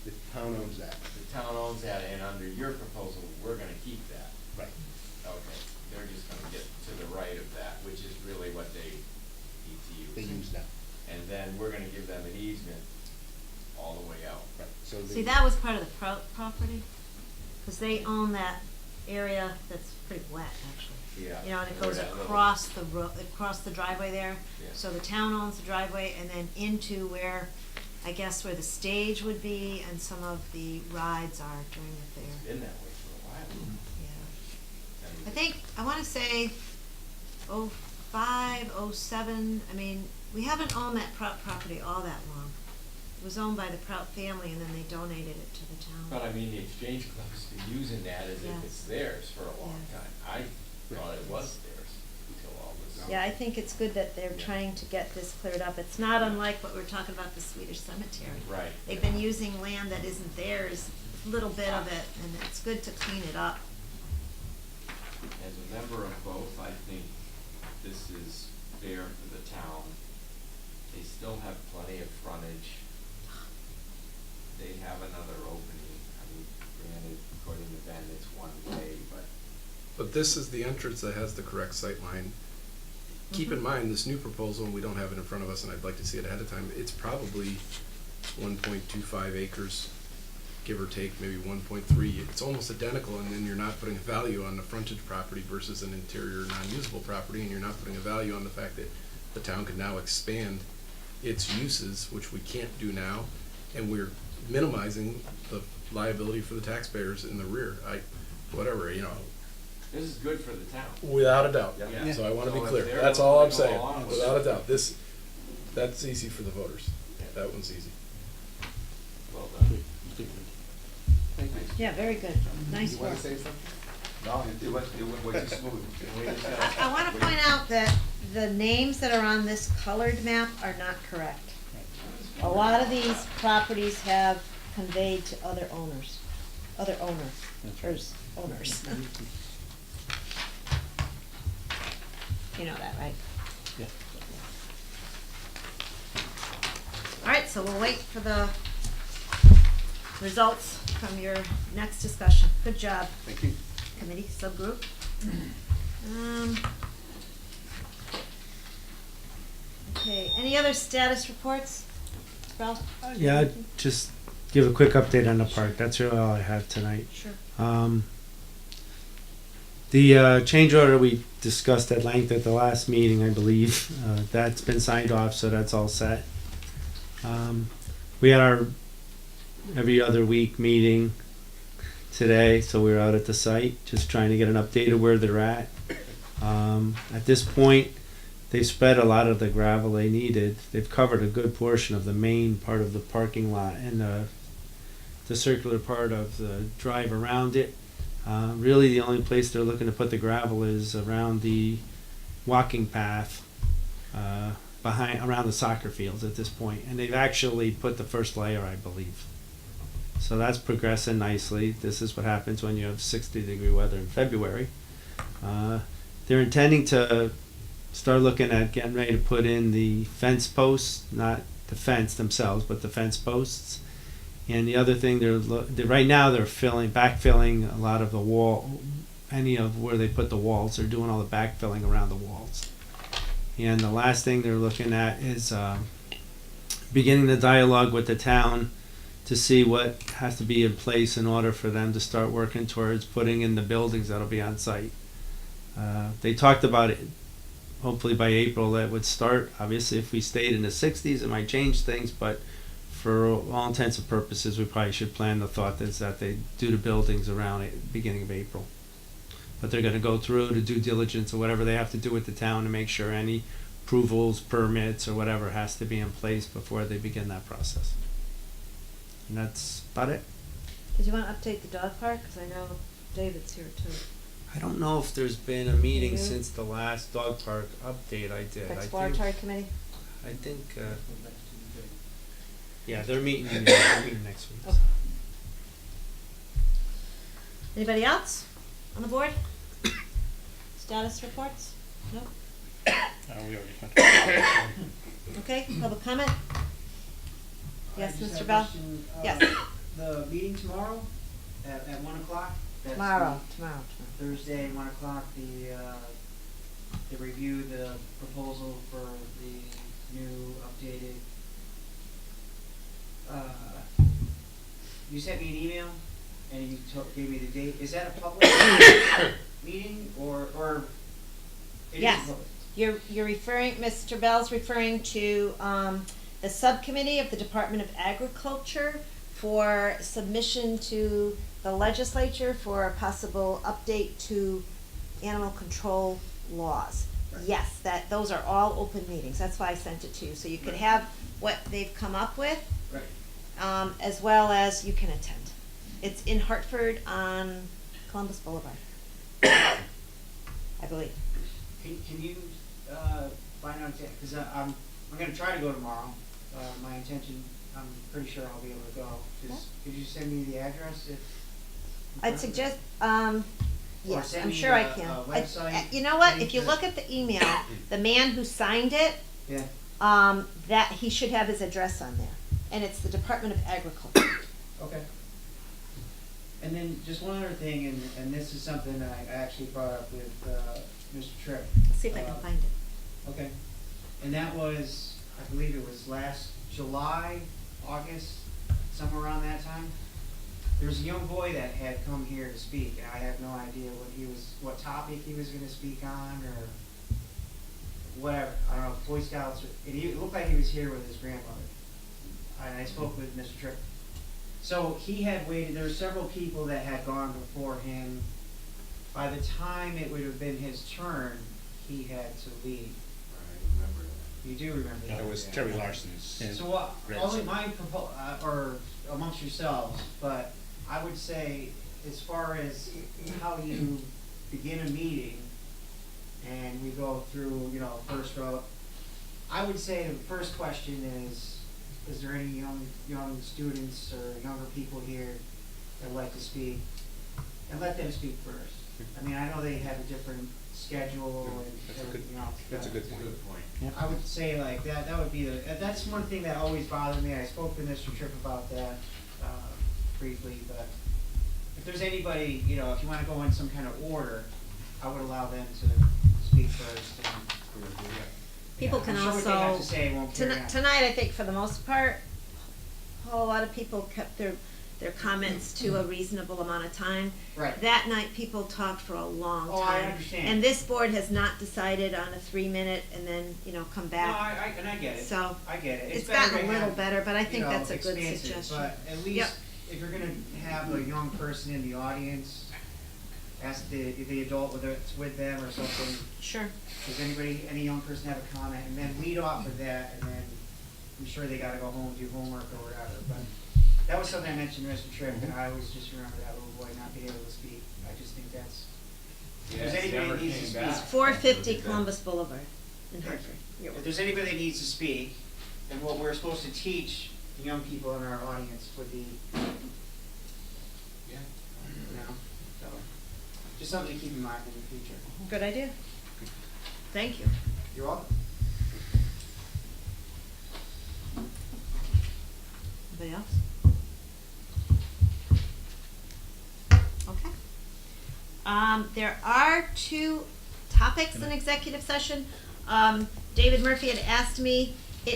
The town owns that. the town owns that, and under your proposal, we're gonna keep that. Right. Okay, they're just gonna get to the right of that, which is really what they need to use. They use that. And then we're gonna give them an easement all the way out. Right. So See, that was part of the property, because they own that area that's pretty wet, actually. Yeah. And it Where goes that little- across across the driveway there. Yeah. So the town owns the driveway, and then into where, I guess, where the stage would be and some of the rides are during the fair. It's been that way for a while. Yeah. And I think, I wanna say 05, 07, we haven't owned that property all that long. It was owned by the Prout family, and then they donated it to the town. But I mean, the Exchange Club's been using that as if Yes. it's theirs for a long Yes. time. I thought it was theirs until all this. Yeah, I think it's good that they're Yeah. trying to get this cleared up. It's not unlike what we're talking about the Swedish cemetery. Right. They've been using land that isn't theirs, a little bit of it, and it's good to clean it up. As a member of both, I think this is fair for the town. They still have plenty of frontage. They have another opening. I mean, granted, according to Ben, it's one way, but But this is the entrance that has the correct sight line. Keep in mind, this new proposal, and we don't have it in front of us, and I'd like to see it ahead of time, it's probably 1.25 acres, give or take, maybe 1.3. It's almost identical, and then you're not putting a value on the frontage property versus an interior non-usable property, and you're not putting a value on the fact that the town can now expand its uses, which we can't do now, and we're minimizing the liability for the taxpayers in the rear. this is good for the town. Without a doubt. Yeah. So I want to So be if clear. they're That's all I'm willing to go saying. along with Without it. a doubt. That's easy for the voters. That one's easy. Well done. Yeah, very good. Nice You work. wanna say something? No, it was just smooth. I wanna point out that the names that are on this colored map are not correct. A lot of these properties have conveyed to other owners, owners. You know that, right? Yeah. All right, so we'll wait for the results from your next discussion. Good job. Thank you. Committee, subgroup. Okay, any other status reports? Ralph? Yeah, just give a quick update on the park. That's really all I have tonight. Sure. The change order we discussed at length at the last meeting, I believe, that's been signed off, so that's all set. We had our every other week meeting today, so we were out at the site just trying to get an update of where they're at. At this point, they've spread a lot of the gravel they needed. They've covered a good portion of the main part of the parking lot and the circular part of the drive around it. Really, the only place they're looking to put the gravel is around the walking path around the soccer fields at this point. And they've actually put the first layer, I believe. So that's progressing nicely. This is what happens when you have 60-degree weather in February. They're intending to start looking at getting ready to put in the fence posts, not the fence themselves, but the fence posts. And the other thing, right now they're backfilling a lot of the wall, any of where they put the walls. They're doing all the backfilling around the walls. And the last thing they're looking at is beginning the dialogue with the town to see what has to be in place in order for them to start working towards putting in the buildings that'll be on site. They talked about it, hopefully by April that would start. Obviously, if we stayed in the 60s, it might change things, but for all intents and purposes, we probably should plan the thought is that they do the buildings around it beginning of April. But they're going to go through the due diligence or whatever they have to do with the town to make sure any approvals, permits, or whatever has to be in place before they begin that process. And that's about it. Did you want to update the dog park? Because I know David's here too. I don't know if there's been a meeting since the last dog park update I did. Exploratory committee? I think, yeah, they're meeting next week. Okay. Anybody else on the board? Status reports? No? We already went. Okay, public comment? Yes, I just Mr. have a Bell? question. Yes. The meeting tomorrow at 1 o'clock? That's Tomorrow. Thursday, 1 o'clock, to review the proposal for the new updated. You sent me an email and you gave me the date. Is that a public meeting or it is Yes. public? You're referring, Mr. Bell's referring to the subcommittee of the Department of Agriculture for submission to the legislature for a possible update to animal control laws. Right. Yes, those are all open meetings. That's why I sent it to you. So you can have what they've come up with, Right. as well as you can attend. It's in Hartford on Columbus Boulevard, I believe. Can you find out, because I'm going to try to go tomorrow. My intention, I'm pretty sure I'll be able to go. Could you send me the address? I'd suggest, yes, send I'm me sure I a can. website You know what, link if you to- look at the email, the man who signed it, Yeah. that, he should have his address on there. And it's the Department of Agriculture. Okay. And then just one other thing, and this is something I actually brought up with Mr. Tripp. Let's see if I can find it. Okay. And that was, I believe it was last July, August, somewhere around that time. There was a young boy that had come here to speak, and I have no idea what topic he was going to speak on, or whatever. I don't know, Boy Scouts. It looked like he was here with his grandmother. And I spoke with Mr. Tripp. So he had waited. There were several people that had gone before him. By the time it would have been his turn, he had to leave. I remember that. You do remember that? It was yeah. Terry Larson's. So only my or amongst yourselves, but I would say as far as how you begin a meeting, and we go through, you know, first row. I would say the first question is there any young students or younger people here that would like to speak? And let them speak first. I mean, I know they have a different schedule and everything else. That's a good point. I would say like that would be that's one thing that always bothered me. I spoke to Mr. Tripp about that briefly, but if there's anybody, you know, if you want to go in some kind of order, I would allow them to speak first. People Yeah, can I'm sure what they have also, to say won't carry on. tonight, I think for the most part, a whole lot of people kept their comments to a reasonable amount of time. Right. That night, people talked for a long time. Oh, I understand. And this board has not decided on a 3-minute and then, you know, come No, back. I get it. So, I get it. it's better gotten to a little have, better, but I think you know, that's a good expansive, suggestion. But at least, Yep. if you're gonna have a young person in the audience, ask the adult whether it's with them or something. Sure. Does any young person have a comment, and then lead off with that, and then I'm sure they gotta go home, do homework or whatever, but that was something I mentioned to Mr. Tripp, and I always just remember that little boy not being able to speak. I just think that's, if there's anybody that needs to speak. It's 450 Columbus Boulevard in Hartford. If there's anybody that needs to speak, then what we're supposed to teach the young people in our audience would be, you know, so, just something to keep in mind in the future. Good idea. Thank you. You're welcome. Anybody else? Okay. There are 2 topics in executive session. David Murphy had asked me,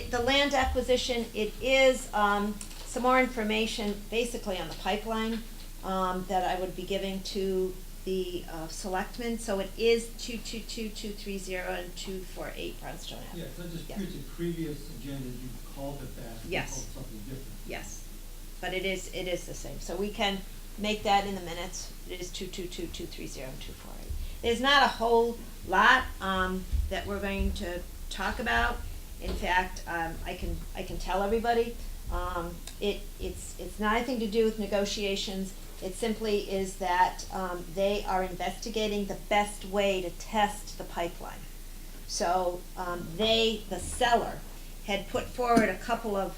the land acquisition, it is some more information basically on the pipeline that I would be giving to the selectmen. So it is 222, 230, and 248 Brownstone Ave. Yeah, so just Yeah. previous agendas, you called it that. You Yes. called something different. Yes, but it is the same, so we can make that in the minutes. It is 222, 230, and 248. There's not a whole lot, that we're going to talk about. In fact, I can tell everybody, it's not anything to do with negotiations. It simply is that, they are investigating the best way to test the pipeline. So, the seller, had put forward a couple of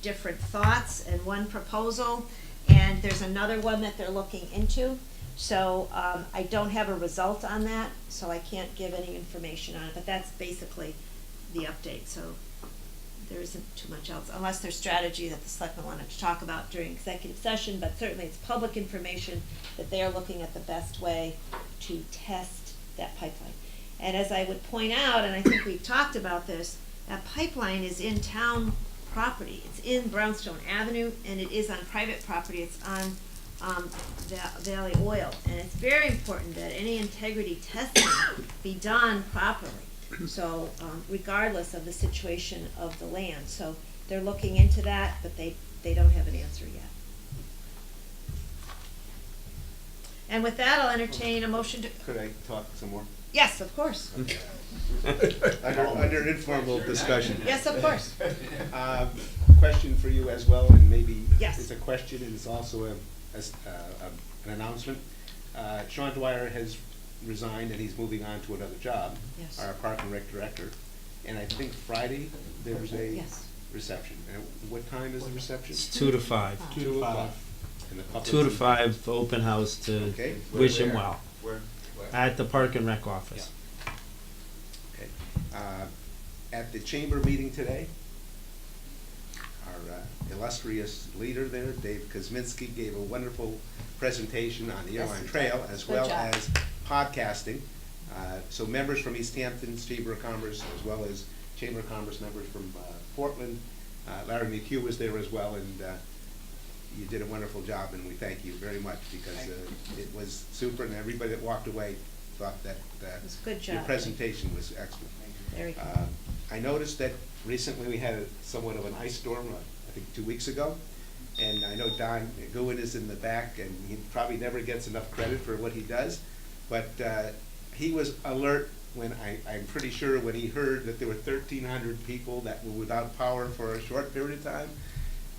different thoughts and one proposal, and there's another one that they're looking into. So I don't have a result on that, so I can't give any information on it, but that's basically the update. So there isn't too much else, unless there's strategy that the selectmen wanted to talk about during executive session, but certainly it's public information that they are looking at the best way to test that pipeline. And as I would point out, and I think we've talked about this, that pipeline is in town property. It's in Brownstone Avenue, and it is on private property. It's on Valley Oil, and it's very important that any integrity testing be done properly. So regardless of the situation of the land, so they're looking into that, but they don't have an answer yet. And with that, I'll entertain a motion to. Could I talk some more? Yes, of course. Under informal discussion. Yes, of course. Question for you as well, and maybe Yes. it's a question and it's also an announcement. Sean Dwyer has resigned and he's moving on to another job. Yes. Our Park and Rec Director. And I think Friday, there's a Yes. reception. And what time is the reception? It's 2 to 5. 2 to 5. And the public's 2 to in- 5 open house to Okay. wish him Where? well. Where? At the Park and Rec office. Okay. At the chamber meeting today, our illustrious leader there, Dave Kosminski, gave a wonderful presentation on the Yes, Airline he Trail did. as Good well job. as podcasting. So members from East Hampton's Chamber of Commerce, as well as Chamber of Commerce members from Portland, Larry McHugh was there as well, and you did a wonderful job, and we thank you very much because it was super, and everybody that walked away thought that was a good your job. presentation was excellent. Very good. I noticed that recently we had somewhat of an ice storm, I think 2 weeks ago, and I know Don Goodwin is in the back, and he probably never gets enough credit for what he does, but he was alert when I'm pretty sure when he heard that there were 1,300 people that were without power for a short period of time.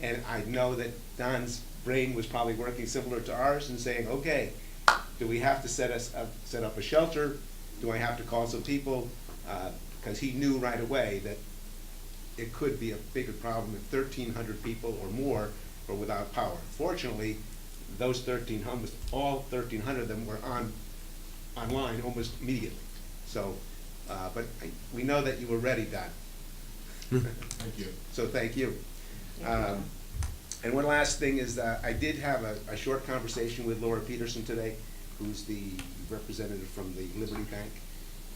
And I know that Don's brain was probably working similar to ours and saying, okay, do we have to set up a shelter? Do I have to call some people? Because he knew right away that it could be a bigger problem if 1,300 people or more were without power. Fortunately, those 1,300, all 1,300 of them were online almost immediately. So, but we know that you were ready, Don. Thank you. So thank you. And one last thing is that I did have a short conversation with Laura Peterson today, who's the representative from the Liberty Bank,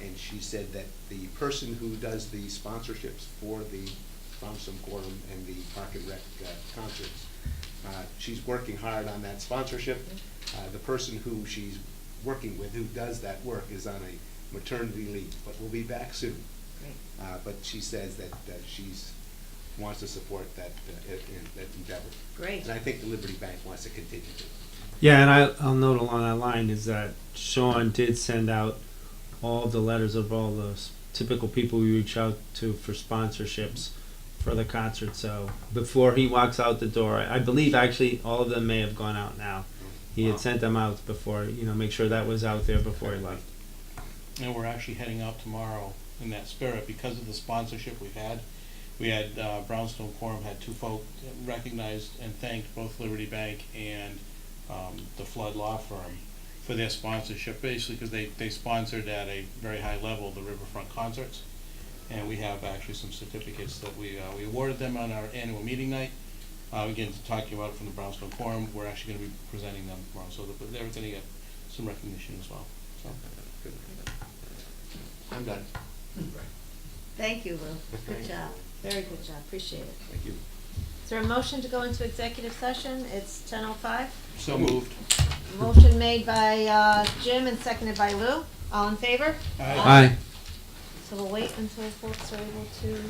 and she said that the person who does the sponsorships for the Brownstone Quorum and the Park and Rec concerts, she's working hard on that sponsorship. The person who she's working with, who does that work, is on a maternity leave, but will be back soon. Great. But she says that she's wants to support that endeavor. Great. And I think the Liberty Bank wants to continue to. Yeah, and I'll note along that line is that Sean did send out all the letters of all those typical people we reach out to for sponsorships for the concert. So before he walks out the door, I believe actually all of them may have gone out now. He had sent them out before, make sure that was out there before he left. And we're actually heading out tomorrow in that spirit because of the sponsorship we've had. We had Brownstone Quorum had two folk recognized and thanked both Liberty Bank and the Flood Law Firm for their sponsorship, basically because they sponsored at a very high level the Riverfront concerts. And we have actually some certificates that we awarded them on our annual meeting night. Again, talking about it from the Brownstone Quorum, we're actually going to be presenting them tomorrow, so that they're going to get some recognition as well. So. Good. I'm done. Thank you, Lou. Good job. Very good job. Appreciate it. Thank you. Is there a motion to go into executive session? It's 10:05. So moved. Motion made by Jim and seconded by Lou. All in favor? Aye. So we'll wait until folks are able to